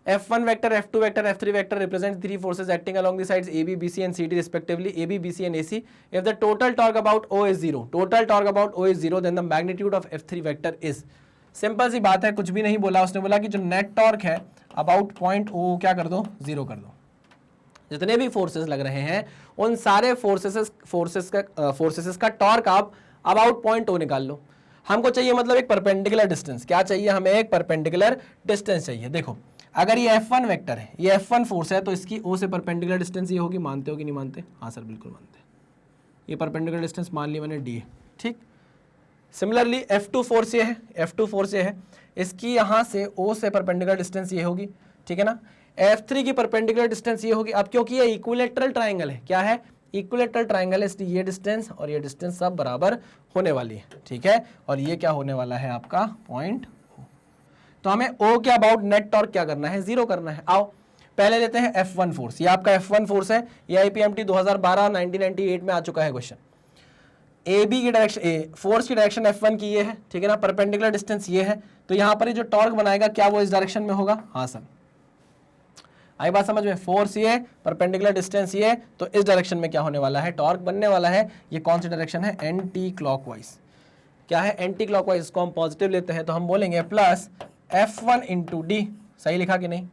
A: F1 vector, F2 vector, F3 vector represent three forces acting along the sides AB, BC and CD respectively, AB, BC and AC. If the total torque about O is 0, then the magnitude of F3 vector is. Simple सी बात है, कुछ भी नहीं बोला उसने। बोला कि जो नेट टॉर्क है अबाउट पॉइंट O क्या कर दो? 0 कर दो। जितने भी फोर्सेस लग रहे हैं उन सारे फोर्सेस का टॉर्क आप अबाउट पॉइंट O निकाल लो। हमको चाहिए मतलब एक परपेंडिकुलर डिस्टेंस। क्या चाहिए हमें? एक परपेंडिकुलर डिस्टेंस चाहिए। देखो अगर ये F1 वेक्टर है, ये F1 फोर्स है, तो इसकी O से परपेंडिकुलर डिस्टेंस ये होगी। मानते हो कि नहीं मानते? हाँ सर बिल्कुल मानते हैं। ये परपेंडिकुलर डिस्टेंस मान ली मैंने, D है, ठीक। सिमिलरली F2 फोर्स ये है, इसकी यहाँ से O से परपेंडिकुलर डिस्टेंस ये होगी, ठीक है ना। F3 की परपेंडिकुलर डिस्टेंस ये होगी। अब क्योंकि ये इक्विलेटरल ट्राइंगल है, क्या है? इक्विलेटरल ट्राइंगल है, इसलिए ये डिस्टेंस और ये डिस्टेंस सब बराबर होने वाली है, ठीक है। और ये क्या होने वाला है? आपका पॉइंट। तो हमें O के अबाउट नेट टॉर्क क्या करना है? 0 करना है। आओ पहले लेते हैं F1 फोर्स। ये आपका F1 फोर्स है, ये IPMT 2012-1998 में आ चुका है क्वेश्चन। AB की डायरेक्शन, फोर्स की डायरेक्शन F1 की ये है, ठीक है ना। परपेंडिकुलर डिस्टेंस ये है, तो यहाँ पर ये जो टॉर्क बनाएगा क्या वो इस डायरेक्शन में होगा? हाँ सर, आई बात समझ में? फोर्स ये, परपेंडिकुलर डिस्टेंस ये, तो इस डायरेक्शन में क्या होने वाला है? टॉर्क बनने वाला है। ये कौन सी डायरेक्शन है? Anti clockwise. क्या है, एंटी क्लॉकवाइज, इसको हम पॉजिटिव लेते हैं तो हम बोलेंगे प्लस F1 इंटू डी। सही लिखा कि नहीं?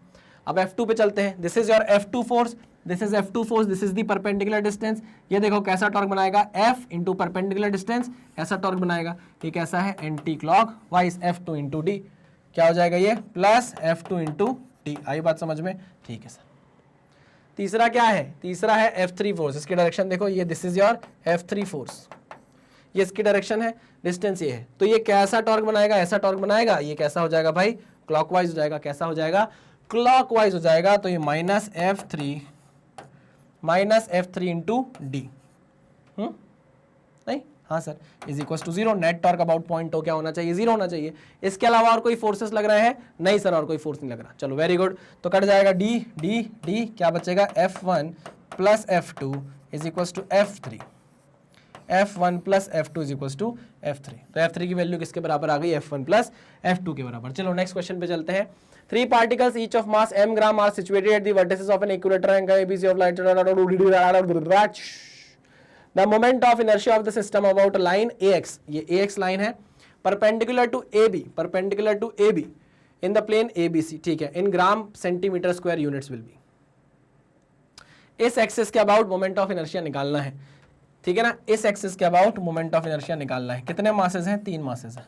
A: अब F2 पे चलते हैं, this is your F2 force, this is F2 force, this is the perpendicular distance. ये देखो कैसा टॉर्क बनाएगा, F इंटू परपेंडिकुलर डिस्टेंस, ऐसा टॉर्क बनाएगा। ये कैसा है, anti clock wise, F2 into D. क्या हो जाएगा ये, प्लस F2 इंटू डी। आई बात समझ में? ठीक है सर। तीसरा क्या है, तीसरा है F3 फोर्स। इसकी डायरेक्शन देखो, ये this is your F3 force, ये इसकी डायरेक्शन है, डिस्टेंस ये है। तो ये कैसा टॉर्क बनाएगा, ऐसा टॉर्क बनाएगा। ये कैसा हो जाएगा भाई, क्लॉकवाइज हो जाएगा। कैसा हो जाएगा, क्लॉकवाइज हो जाएगा। तो ये माइनस F3 इंटू डी। नहीं, हाँ sir, is equal to 0। Net torque about point क्या होना चाहिए, 0 होना चाहिए। इसके अलावा और कोई फोर्सेस लग रहे हैं? नहीं सर, और कोई फोर्स नहीं लग रहा। चलो वेरी गुड, तो कट जाएगा डी डी डी, क्या बचेगा, F1 plus F2 is equal to F3। F1 plus F2 is equal to F3। तो F3 की वैल्यू किसके बराबर आ गई, F1 प्लस F2 के बराबर। चलो नेक्स्ट क्वेश्चन पे चलते हैं। 3 particles each of mass m gram are situated at the vertices of an equilateral angle ABC of light. The moment of inertia of the system about a line AX, ये AX line है, perpendicular to AB in the plane ABC, ठीक है, in gram centimeter square units will be। इस axis के about moment of inertia निकालना है, ठीक है ना। इस एक्सिस के अबाउट मोमेंट ऑफ इनर्शिया निकालना है। कितने मासेस हैं, 3 मासेस हैं,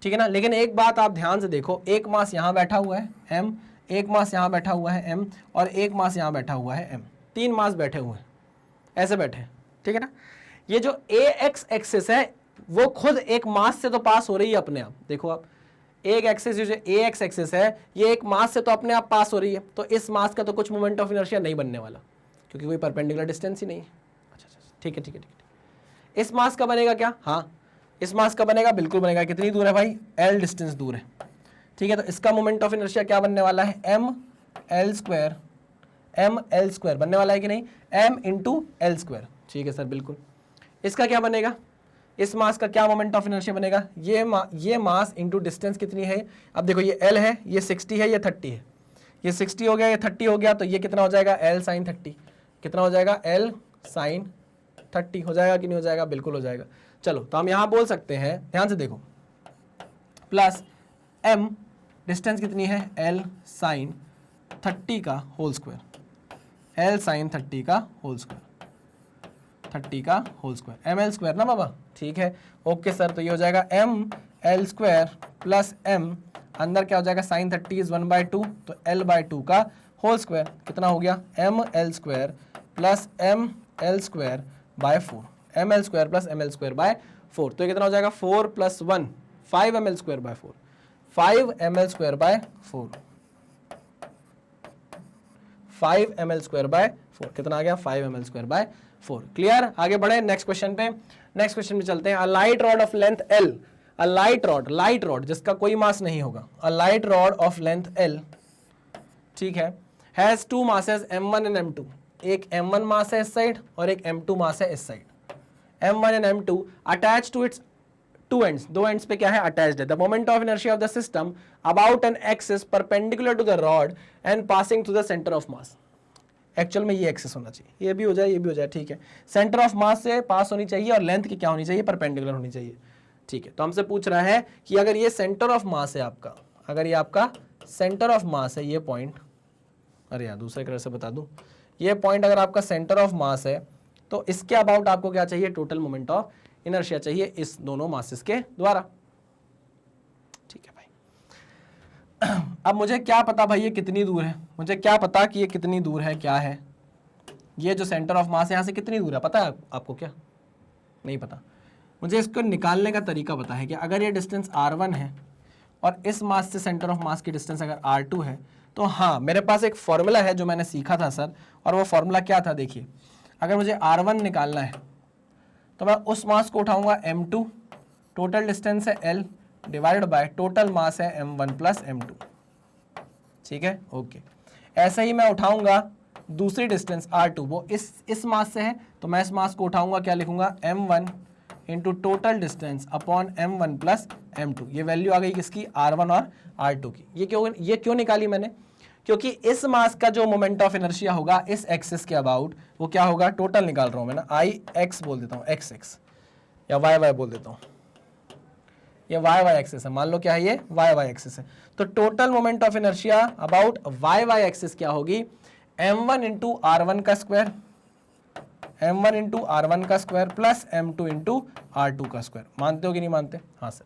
A: ठीक है ना। लेकिन एक बात आप ध्यान से देखो, एक मास यहाँ बैठा हुआ है m, एक मास यहाँ बैठा हुआ है m, और एक मास यहाँ बैठा हुआ है m। 3 मास बैठे हुए हैं, ऐसे बैठे हैं, ठीक है ना। ये जो AX एक्सिस है वो खुद एक मास से तो पास हो रही है अपने आप। देखो आप, एक एक्सिस जो AX एक्सिस है ये एक मास से तो अपने आप पास हो रही है। तो इस मास का तो कुछ मोमेंट ऑफ इनर्शिया नहीं बनने वाला, क्योंकि कोई परपेंडिकुलर डिस्टेंस ही नहीं है। अच्छा, ठीक है ठीक है ठीक है। इस मास का बनेगा क्या, हाँ इस मास का बनेगा, बिल्कुल बनेगा। कितनी दूर है भाई, L डिस्टेंस दूर है, ठीक है। तो इसका मोमेंट ऑफ इनर्शिया क्या बनने वाला है, ML स्क्वायर बनने वाला है कि नहीं, M इंटू L स्क्वायर, ठीक है सर बिल्कुल। इसका क्या बनेगा, इस मास का क्या मोमेंट ऑफ इनर्शिया बनेगा, ये मास इंटू डिस्टेंस कितनी है। अब देखो ये L है, ये 60 है, ये 30 है, ये 60 हो गया, ये 30 हो गया, तो ये कितना हो जाएगा, L sin 30। कितना हो जाएगा, L sin 30 हो जाएगा कि नहीं हो जाएगा, बिल्कुल हो जाएगा। चलो तो हम यहाँ बोल सकते हैं, ध्यान से देखो, प्लस M डिस्टेंस कितनी है, L sin 30 का होल स्क्वायर, L sin 30 का होल स्क्वायर, 30 का होल स्क्वायर, ML स्क्वायर ना बाबा, ठीक है ओके सर। तो ये हो जाएगा ML स्क्वायर प्लस M, अंदर क्या हो जाएगा, sin 30 इज 1/2, तो L/2 का होल स्क्वायर कितना हो गया, ML square plus ML square by 4, ML square plus ML square by 4। तो ये कितना हो जाएगा, 4 + 1 5 ML square by 4, 5 ML square by 4, 5 ML square by 4 कितना आ गया, 5 ML स्क्वायर बाय 4। क्लियर, आगे बढ़े नेक्स्ट क्वेश्चन पे। नेक्स्ट क्वेश्चन में चलते हैं। A light rod of length L, a light rod जिसका कोई मास नहीं होगा, a light rod of length L, ठीक है, has 2 masses M1 and M2। एक M1 मास है इस साइड और एक M2 मास है इस side. M1 and M2 attach to its 2 ends, 2 ends पे क्या है, अटैच्ड है। The moment of inertia of the system about an axis perpendicular to the rod and passing through the centre of mass. Actual में ये axis होना चाहिए, ये भी हो जाए, ये भी हो जाए, ठीक है। सेंटर ऑफ मास से पास होनी चाहिए और लेंथ की क्या होनी चाहिए, परपेंडिकुलर होनी चाहिए, ठीक है। तो हमसे पूछ रहा है कि अगर ये सेंटर ऑफ मास है आपका, अगर ये आपका सेंटर ऑफ मास है, ये पॉइंट, अरे यार दूसरे कलर से बता दूं, ये पॉइंट अगर आपका सेंटर ऑफ मास है तो इसके अबाउट आपको क्या चाहिए, टोटल मोमेंट ऑफ इनर्शिया चाहिए इस दोनों मासेस के द्वारा, ठीक है भाई। अब मुझे क्या पता भाई ये कितनी दूर है, मुझे क्या पता कि ये कितनी दूर है, क्या है ये जो सेंटर ऑफ मास है यहाँ से कितनी दूर है, पता है आपको, क्या नहीं पता। मुझे इसको निकालने का तरीका पता है कि अगर ये डिस्टेंस r1 है और इस मास से सेंटर ऑफ मास की डिस्टेंस अगर r2 है, तो हाँ मेरे पास एक फॉर्मूला है जो मैंने सीखा था सर, और वो फॉर्मूला क्या था, देखिए अगर मुझे r1 निकालना है तो मैं उस मास को उठाऊंगा m2, टोटल डिस्टेंस है L divided by total mass है m1 प्लस m2, ठीक है ओके। ऐसे ही मैं उठाऊंगा दूसरी डिस्टेंस r2, वो इस मास से है, तो मैं इस मास को उठाऊंगा, क्या लिखूंगा, m1 into total distance upon m1 plus m2। ये वैल्यू आ गई किसकी, r1 और r2 की। ये क्यों निकाली मैंने, क्योंकि इस मास का जो मोमेंट ऑफ इनर्शिया होगा इस एक्सिस के अबाउट वो क्या होगा, टोटल निकाल रहा हूं मैं ना, I x बोल देता हूं, x या y बोल देता हूं, ये वाई वाई एक्सिस है, मान लो क्या है ये वाई वाई एक्सिस है। तो total moment of inertia about Y Y axis क्या होगी, m1 इंटू r1 का स्क्वायर, m1 इंटू r1 का square plus m2 into r2 का स्क्वायर। मानते हो कि नहीं मानते? हाँ सर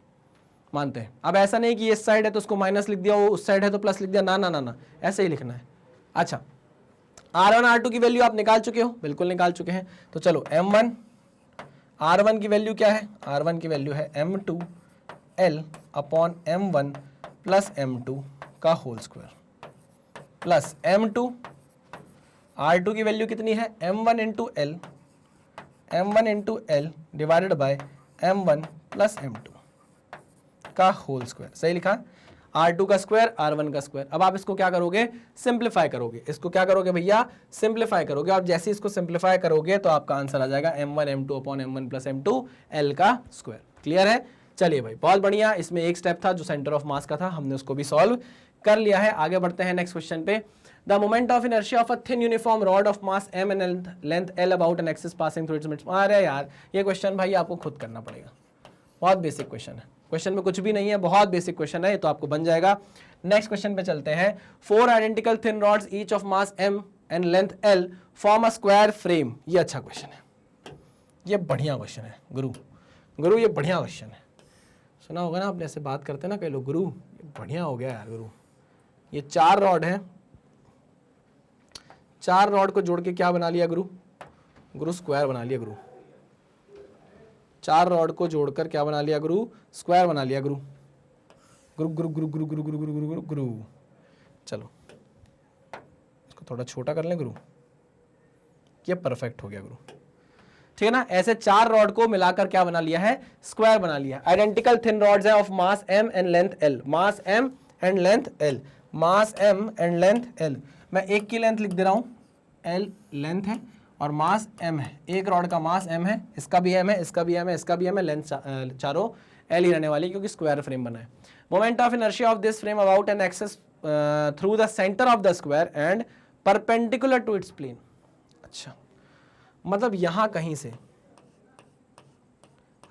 A: मानते हैं। अब ऐसा नहीं कि इस साइड है तो उसको माइनस लिख दिया, वो उस साइड है तो प्लस लिख दिया, ना ना ना ना, ऐसे ही लिखना है। अच्छा, r1 r2 की वैल्यू आप निकाल चुके हो? बिल्कुल निकाल चुके हैं। तो चलो m1 r1 की वैल्यू क्या है, r1 की वैल्यू है m2 l upon m1 plus m2 का whole square plus m2 r2 की वैल्यू कितनी है, m1 into L divided by m1 plus m2 का होल स्क्वायर। सही लिखा, r2 का स्क्वायर r1 का स्क्वायर। अब आप इसको क्या करोगे, सिंप्लीफाई करोगे। इसको क्या करोगे भैया, सिंप्लीफाई करोगे। आप जैसे इसको सिंप्लीफाई करोगे तो आपका आंसर आ जाएगा m1 m2 upon m1 plus m2 l का स्क्वायर। क्लियर है? चलिए भाई बहुत बढ़िया। इसमें एक स्टेप था जो सेंटर ऑफ मास का था, हमने उसको भी सॉल्व कर लिया है। आगे बढ़ते हैं नेक्स्ट क्वेश्चन पे। The moment of inertia of a thin uniform rod of mass m and length l about an axis passing through its midst. अरे यार ये क्वेश्चन भाई आपको खुद करना पड़ेगा, बहुत बेसिक क्वेश्चन है। क्वेश्चन में कुछ भी नहीं है, बहुत बेसिक क्वेश्चन है, ये तो आपको बन जाएगा। नेक्स्ट क्वेश्चन पे चलते हैं। 4 identical thin rods each of mass m and length l form a square frame. ये अच्छा क्वेश्चन है, ये बढ़िया क्वेश्चन है गुरु ये बढ़िया क्वेश्चन है। सुना होगा ना आपने, ऐसे बात करते ना कई लोग, गुरु ये बढ़िया हो गया यार गुरु। ये 4 रॉड है, 4 रॉड को जोड़ के क्या बना लिया गुरु स्क्वायर बना लिया गुरु। 4 रॉड को जोड़कर क्या बना लिया गुरु, स्क्वायर बना लिया गुरु। गुरु। चलो इसको थोड़ा छोटा कर लें गुरु, ये परफेक्ट हो गया गुरु। ठीक है ना, ऐसे 4 रॉड को मिलाकर क्या बना लिया है, स्क्वायर बना लिया। आइडेंटिकल थिन रॉड्स है of mass m and length l, mass m and length l, mass m and length l। मैं एक की लेंथ लिख दे रहा हूं, l लेंथ है और मास m है। एक रॉड का मास m है, इसका भी m है, इसका भी m है, इसका भी m है, लेंथ चारों l ही रहने वाली क्योंकि स्क्वायर फ्रेम बना है। Moment of inertia of this frame about an axis through the centre of the square and perpendicular to its plane. अच्छा, मतलब यहां कहीं से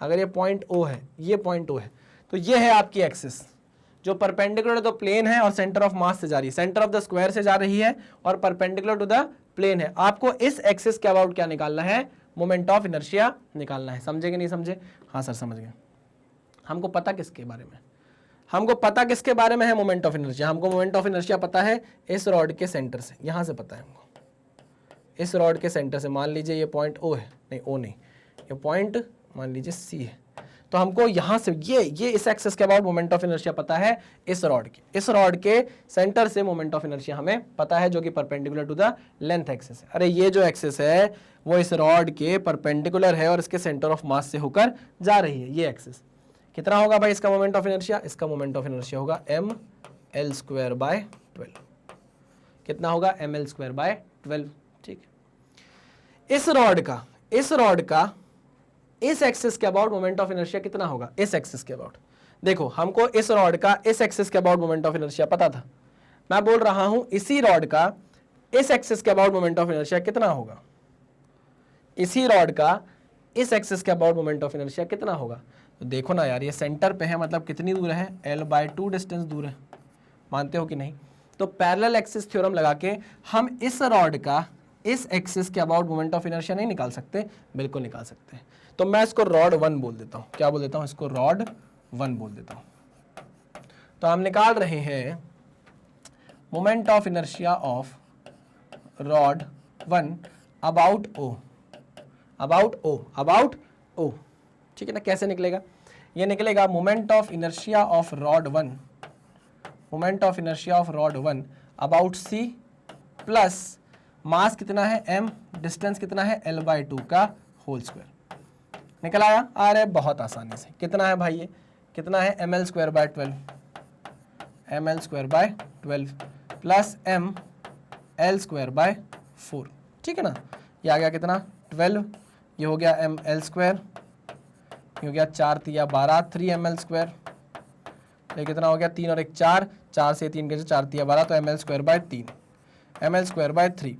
A: अगर ये पॉइंट O है, ये पॉइंट O है, तो ये है आपकी एक्सिस जो परपेंडिकुलर टू द प्लेन है और सेंटर ऑफ मास से जा रही है, सेंटर ऑफ द स्क्वायर से जा रही है और परपेंडिकुलर टू द प्लेन है। आपको इस एक्सिस के अबाउट क्या निकालना है, मोमेंट ऑफ इनर्शिया निकालना है। समझे कि नहीं समझे? हाँ सर समझ गए। हमको पता किसके बारे में, हमको पता किसके बारे में है मोमेंट ऑफ इनर्शिया। हमको मोमेंट ऑफ इनर्शिया पता है इस रॉड के सेंटर से, यहां से पता है हमको, इस रॉड के सेंटर से। मान लीजिए ये पॉइंट O है, नहीं O नहीं, ये पॉइंट मान लीजिए C है, तो हमको यहां से ये इस एक्सिस के अबाउट मोमेंट ऑफ इनर्शिया पता है इस रॉड के सेंटर से मोमेंट ऑफ इनर्शिया हमें पता है जो कि perpendicular to the length axis है। अरे ये जो एक्सिस है वो इस रॉड के परपेंडिकुलर है और इसके सेंटर ऑफ मास से होकर जा रही है। ये एक्सिस कितना होगा भाई इसका मोमेंट ऑफ इनर्शिया, इसका मोमेंट ऑफ इनर्शिया होगा ml स्क्वायर बाय 12। कितना होगा, ml स्क्वायर बाय 12। ठीक है, इस रॉड का इस एक्सिस के अबाउट मोमेंट ऑफ इनर्शिया कितना होगा, इस एक्सिस के अबाउट। देखो हमको इस रॉड का इस एक्सिस के अबाउट मोमेंट ऑफ इनर्शिया पता था, मैं बोल रहा हूं इसी रॉड का इस एक्सिस के अबाउट मोमेंट ऑफ इनर्शिया कितना होगा, इसी रॉड का इस एक्सिस के अबाउट मोमेंट ऑफ इनर्शिया कितना होगा। तो देखो ना यार, ये सेंटर पे है, मतलब कितनी दूर है, l/2 डिस्टेंस दूर है। मानते हो कि नहीं? तो पैरेलल एक्सिस थ्योरम लगा के हम इस रॉड का इस एक्सिस के अबाउट मोमेंट ऑफ इनर्शिया नहीं निकाल सकते? बिल्कुल निकाल सकते हैं। तो मैं इसको रॉड 1 बोल देता हूं। क्या बोल देता हूं? इसको रॉड 1 बोल देता हूं। तो हम निकाल रहे हैं moment of inertia of rod 1 about O। ठीक है ना, कैसे निकलेगा? ये निकलेगा moment of inertia of rod 1, moment of inertia of rod 1 about C plus mass कितना है m, डिस्टेंस कितना है l/2 का होल स्क्वायर। निकल आया? अरे बहुत आसानी से। कितना है भाई, ये कितना है, ml square by 12, ml square by 12 plus ml square by 4। ठीक है ना, ये आ गया कितना, 12, ये हो गया ml स्क्वायर, ये हो गया 4 तिया 12, 3ml स्क्वायर, ये कितना हो गया, 3 और 1 4, 4 से 3 के 4 तिया 12, तो ml square by 3, ml square by 3।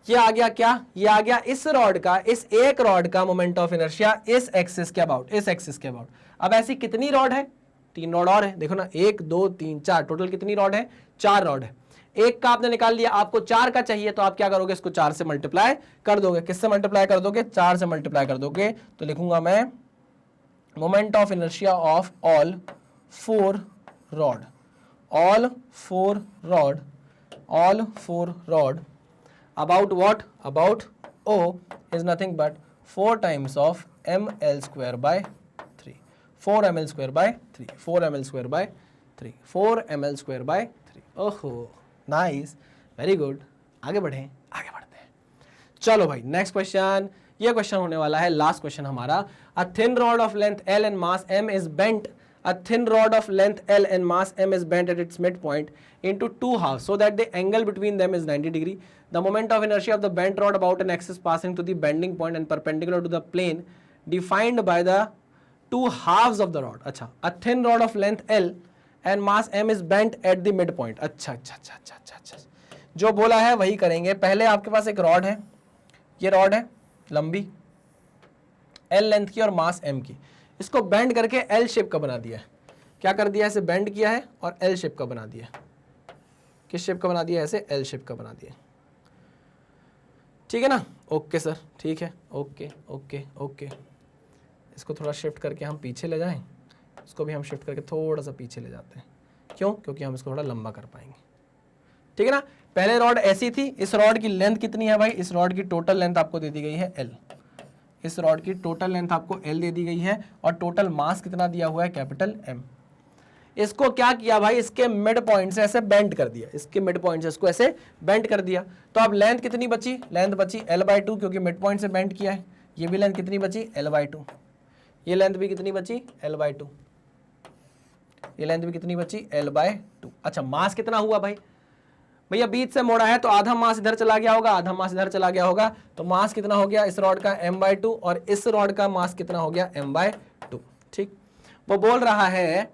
A: ये आ गया क्या, ये आ गया इस रॉड का, इस एक रॉड का मोमेंट ऑफ इनर्शिया इस एक्सिस के अबाउट, इस एक्सिस के अबाउट। अब ऐसी कितनी रॉड है, 3 रॉड और है, देखो ना 1 2 3 4, टोटल कितनी रॉड है, 4 रॉड है। एक का आपने निकाल लिया, आपको 4 का चाहिए, तो आप क्या करोगे, इसको 4 से मल्टीप्लाई कर दोगे। किससे मल्टीप्लाई कर दोगे, 4 से मल्टीप्लाई कर दोगे। तो लिखूंगा मैं moment of inertia of all 4 rod, all 4 rod about what, about O is nothing but 4 times of ml square by 3, 4 ml square by 3, 4 ml square by 3, 4 ml square by 3। ओहो nice, very good. आगे बढ़ें, आगे बढ़ते हैं। चलो भाई next question, ये question होने वाला है लास्ट क्वेश्चन हमारा। A thin rod of length L and mass m is bent, a thin rod of length L and mass m is bent at its midpoint into 2 halves so that the angle between them is 90 degree. The moment of inertia of the bent rod about an axis passing to the bending point and perpendicular to the plane defined by the 2 halves of the rod. अच्छा, a thin rod of length L and mass m is bent at the midpoint. अच्छा, जो बोला है वही करेंगे। पहले आपके पास एक रॉड है, ये रॉड है लंबी L लेंथ की और मास m की, इसको बेंड करके एल शेप का बना दिया है। क्या कर दिया, इसे बेंड किया है और एल शेप का बना दिया। किस शेप का बना दिया, ऐसे एल शेप का बना दिया। ठीक है ना, ओके सर, ठीक है, ओके ओके ओके। इसको थोड़ा शिफ्ट करके हम पीछे ले जाएं, इसको भी हम शिफ्ट करके थोड़ा सा पीछे ले जाते हैं। क्यों, क्योंकि हम इसको थोड़ा लंबा कर पाएंगे। ठीक है ना, पहले रॉड ऐसी थी, इस रॉड की लेंथ कितनी है भाई, इस रॉड की टोटल लेंथ आपको दे दी गई है एल, इस रॉड की टोटल लेंथ आपको L दे दी गई है और टोटल मास कितना दिया हुआ है, कैपिटल M। इसको क्या किया भाई, इसके मिड पॉइंट से ऐसे बेंड कर दिया, इसके मिड पॉइंट से इसको ऐसे बेंड कर दिया। तो अब लेंथ कितनी बची, लेंथ बची L/2, क्योंकि मिड पॉइंट से बेंड किया है। ये भी लेंथ कितनी बची, L/2, ये लेंथ भी कितनी बची, L/2, ये लेंथ भी कितनी बची, L/2। अच्छा, मास कितना हुआ भाई, भैया बीच से मोड़ा है तो आधा मास इधर चला गया होगा, आधा मास इधर चला गया होगा, तो मास कितना हो गया इस रॉड का, m/2, और इस रॉड का मास कितना हो गया, m/2। ठीक, वो बोल रहा है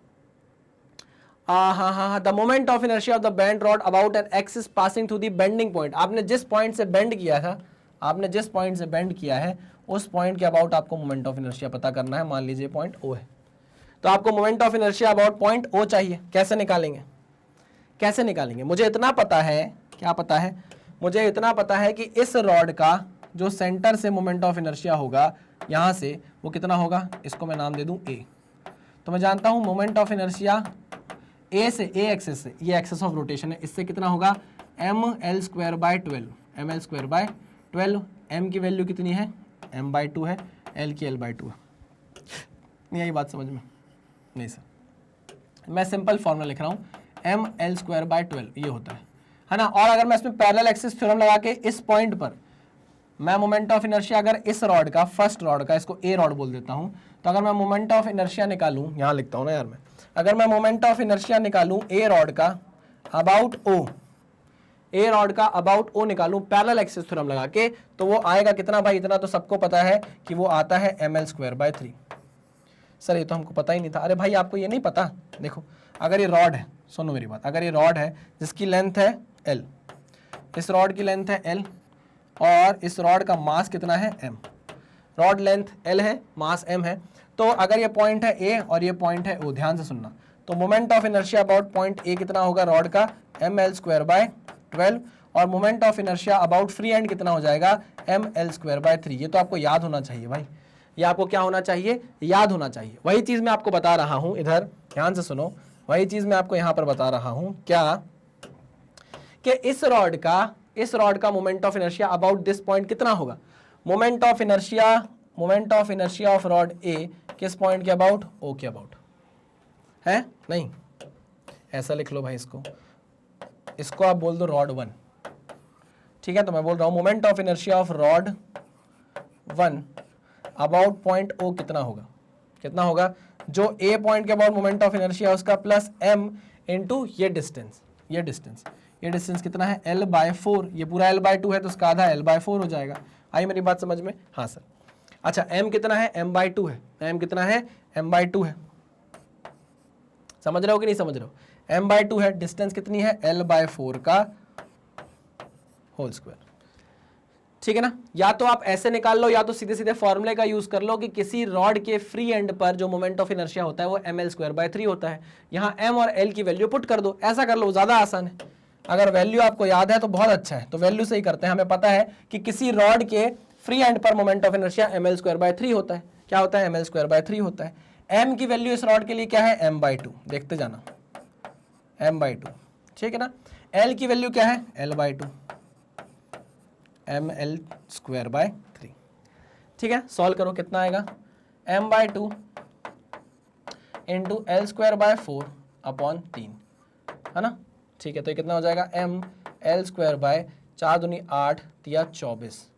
A: the moment of inertia of the bend rod about an axis passing through the bending point. आपने जिस पॉइंट से बेंड किया था, आपने जिस पॉइंट से बेंड किया है उस पॉइंट के अबाउट आपको मोमेंट ऑफ इनर्शिया पता करना है। मान लीजिए पॉइंट O है, तो आपको moment of inertia about point O चाहिए। कैसे निकालेंगे, कैसे निकालेंगे, मुझे इतना पता है, क्या पता है, मुझे इतना पता है कि इस रॉड का जो सेंटर से मोमेंट ऑफ इनर्शिया होगा यहाँ से, वो कितना होगा, इसको मैं नाम दे दूँ A। तो मैं जानता हूँ मोमेंट ऑफ इनर्शिया A से, A एक्सिस से, ये एक्सिस ऑफ रोटेशन है, इससे कितना होगा ml square by 12, ml square by 12। m की वैल्यू कितनी है, m/2 है, l की l/2 है। नहीं आई बात समझ में, नहीं सर, मैं सिंपल फॉर्मूला लिख रहा हूँ, ml स्क्वायर बाय 12 ये होता है ना। और अगर मैं इसमें पैरेलल एक्सिस थ्योरम लगा के इस पॉइंट पर मैं मोमेंट ऑफ इनर्शिया अगर इस रॉड का, फर्स्ट रॉड का, इसको A रॉड बोल देता हूँ, तो अगर मैं मोमेंट ऑफ इनर्शिया निकालूं, यहाँ लिखता हूँ ना यार मैं, अगर मैं मोमेंट ऑफ इनर्शिया निकालूं A रॉड का अबाउट O, A रॉड का अबाउट O निकालूं पैरेलल एक्सिस थ्योरम लगा के, तो वो आएगा कितना भाई, इतना तो सबको पता है कि वो आता है ml स्क्वायर बाय 3। सर ये तो हमको पता ही नहीं था। अरे भाई आपको ये नहीं पता, देखो अगर ये रॉड है, सुनो मेरी बात, अगर ये रॉड है जिसकी लेंथ है L, इस रॉड की लेंथ है L और इस रॉड का मास कितना है m, रॉड लेंथ L है, मास m है, तो अगर ये पॉइंट है A और ये पॉइंट है O, ध्यान से सुनना, तो moment of inertia about point A कितना होगा रॉड का, ml स्क्वायर बाय 12, और moment of inertia about free and कितना हो जाएगा, ml स्क्वायर बाय 3। ये तो आपको याद होना चाहिए भाई, ये आपको क्या होना चाहिए, याद होना चाहिए। वही चीज़ मैं आपको बता रहा हूँ, इधर ध्यान से सुनो, वही चीज़ मैं आपको यहाँ पर बता रहा हूँ, क्या कि इस रॉड का moment of inertia about this point कितना होगा, moment of inertia of rod A किस पॉइंट के अबाउट, O के अबाउट है। नहीं ऐसा लिख लो भाई, इसको आप बोल दो रॉड 1। ठीक है, तो मैं बोल रहा हूँ moment of inertia of rod 1 about point O कितना होगा, कितना होगा, जो A पॉइंट के अबाउट मोमेंट ऑफ इनर्शिया उसका प्लस m इंटू ये डिस्टेंस, ये डिस्टेंस कितना है L/4, ये पूरा L/2 है तो उसका आधा L/4 हो जाएगा। आई मेरी बात समझ में, हाँ सर। अच्छा m कितना है, m/2 है, m कितना है, m/2 है, समझ रहे हो कि नहीं समझ रहे हो, m/2 है, डिस्टेंस कितनी है L/4 का होल स्क्वायर। ठीक है ना। या तो आप ऐसे निकाल लो या तो सीधे सीधे फॉर्मूले का यूज कर लो कि किसी रॉड के फ्री एंड पर जो मोमेंट ऑफ इनर्शिया होता है वो ml²/3 होता है। यहाँ m और l की वैल्यू पुट कर दो, ऐसा कर लो, ज्यादा आसान है। अगर वैल्यू आपको याद है तो बहुत अच्छा है, तो वैल्यू से ही करते हैं। हमें पता है कि किसी रॉड के फ्री एंड पर मोमेंट ऑफ इनर्शिया ml²/3 होता है। क्या होता है? ml²/3 होता है। m की वैल्यू इस रॉड के लिए क्या है? m/2, देखते जाना, m/2, ठीक है ना। l की वैल्यू क्या है? l/2, ml²/3, ठीक है। सॉल्व करो, कितना आएगा? m/2 इंटू l²/4 अपॉन 3, है ना, ठीक है। तो ये कितना हो जाएगा? ml²/4 दूनी 8 तिया 24,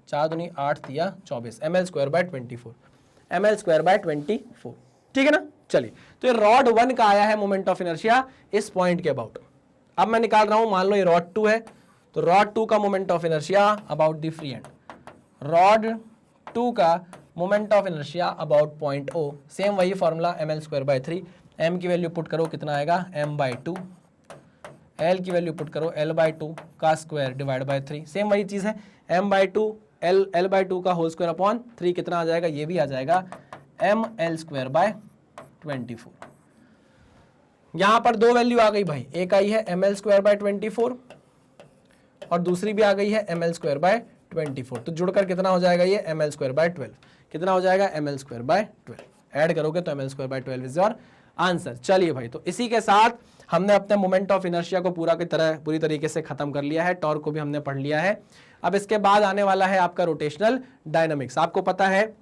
A: 4 दूनी 8 तिया 24, ml²/24, ml²/24, ठीक है ना। चलिए, तो ये रॉड 1 का आया है मोमेंट ऑफ इनर्शिया इस पॉइंट के अबाउट। अब मैं निकाल रहा हूं, मान लो ये रॉड 2 है, तो रॉड 2 का moment of inertia about the free and, rod 2 का moment of inertia about point O, same वही फॉर्मूला ml²/3, m की वैल्यू पुट करो, कितना आएगा? m/2, l की वैल्यू पुट करो, l/2 का स्क्वायर डिवाइड बाय 3, सेम वही चीज है, m/2 l/2 का होल स्क्वायर अपॉन 3, कितना आ जाएगा? ये भी आ जाएगा ml²/24। यहां पर दो वैल्यू आ गई भाई, एक आई है ml²/24 और दूसरी भी आ गई है ml²/24, तो जुड़कर कितना हो जाएगा? ये ml²/12, कितना हो जाएगा? ml²/12, ऐड करोगे तो ml²/12 इज योर आंसर। चलिए भाई, तो इसी के साथ हमने अपने मोमेंट ऑफ इनर्शिया को पूरी तरीके से खत्म कर लिया है, टॉर्क को भी हमने पढ़ लिया है। अब इसके बाद आने वाला है आपका रोटेशनल डायनामिक्स। आपको पता है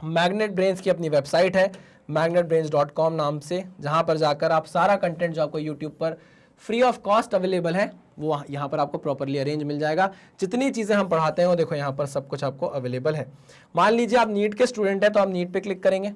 A: मैग्नेट ब्रेन्स की अपनी वेबसाइट है magnetbrains.com नाम से, जहां पर जाकर आप सारा कंटेंट जो आपको यूट्यूब पर फ्री ऑफ कॉस्ट अवेलेबल है वो यहाँ पर आपको प्रॉपरली अरेंज मिल जाएगा। जितनी चीज़ें हम पढ़ाते हैं वो देखो यहाँ पर सब कुछ आपको अवेलेबल है। मान लीजिए आप नीट के स्टूडेंट हैं तो आप नीट पे क्लिक करेंगे।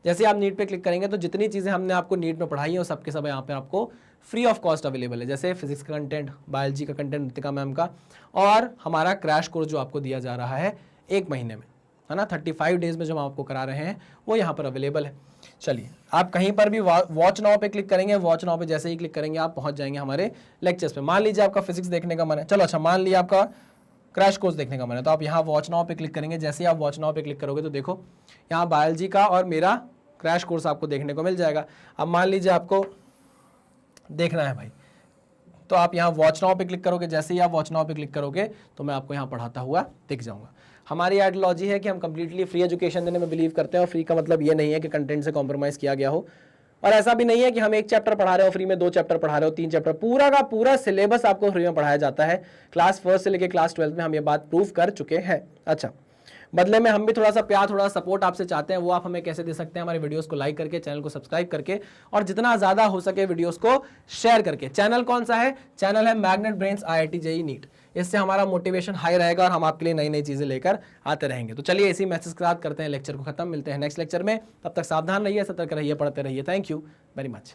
A: जैसे आप नीट पे क्लिक करेंगे तो जितनी चीज़ें हमने आपको नीट में पढ़ाई है वो सबके सब यहाँ पर आपको फ्री ऑफ कॉस्ट अवेलेबल है। जैसे फिजिक्स का कंटेंट, बायोलॉजी का कंटेंट ऋतिका मैम का, और हमारा क्रैश कोर्स जो आपको दिया जा रहा है 1 महीने में, है ना, 35 डेज में जो हम आपको करा रहे हैं वो यहाँ पर अवेलेबल है। चलिए, आप कहीं पर भी वॉच नाउ पे क्लिक करेंगे, वॉच नाउ पे जैसे ही क्लिक करेंगे आप पहुंच जाएंगे हमारे लेक्चर्स पे। मान लीजिए आपका फिजिक्स देखने का मन है, चलो अच्छा, मान लिया आपका क्रैश कोर्स देखने का मन है, तो आप यहाँ वॉच नाउ पे क्लिक करेंगे। जैसे ही आप वॉच नाउ पे क्लिक करोगे तो देखो यहाँ बायोलॉजी का और मेरा क्रैश कोर्स आपको देखने को मिल जाएगा। अब मान लीजिए आपको देखना है भाई, तो आप यहाँ वॉच नाउ पे क्लिक करोगे। जैसे ही आप वॉच नाउ पे क्लिक करोगे तो मैं आपको यहाँ पढ़ाता हुआ दिख जाऊंगा। हमारी आइडियोलॉजी है कि हम कंप्लीटली फ्री एजुकेशन देने में बिलीव करते हैं, और फ्री का मतलब ये नहीं है कि कंटेंट से कॉम्प्रोमाइज़ किया गया हो, और ऐसा भी नहीं है कि हम 1 चैप्टर पढ़ा रहे हो फ्री में, 2 चैप्टर पढ़ा रहे हो, 3 चैप्टर, पूरा का पूरा सिलेबस आपको फ्री में पढ़ाया जाता है। क्लास 1 से लेकर क्लास 12 में हम ये बात प्रूव कर चुके हैं। अच्छा, बदले में हम भी थोड़ा सा प्यार, थोड़ा सपोर्ट आपसे चाहते हैं। वो आप हमें कैसे दे सकते हैं? हमारे वीडियोस को लाइक करके, चैनल को सब्सक्राइब करके, और जितना ज़्यादा हो सके वीडियोस को शेयर करके। चैनल कौन सा है? चैनल है Magnet brains IIT JEE NEET. इससे हमारा मोटिवेशन हाई रहेगा और हम आपके लिए नई नई चीज़ें लेकर आते रहेंगे। तो चलिए, इसी मैसेज के साथ करते हैं लेक्चर को खत्म। मिलते हैं नेक्स्ट लेक्चर में, तब तक सावधान रहिए, सतर्क रहिए, पढ़ते रहिए। Thank you very much.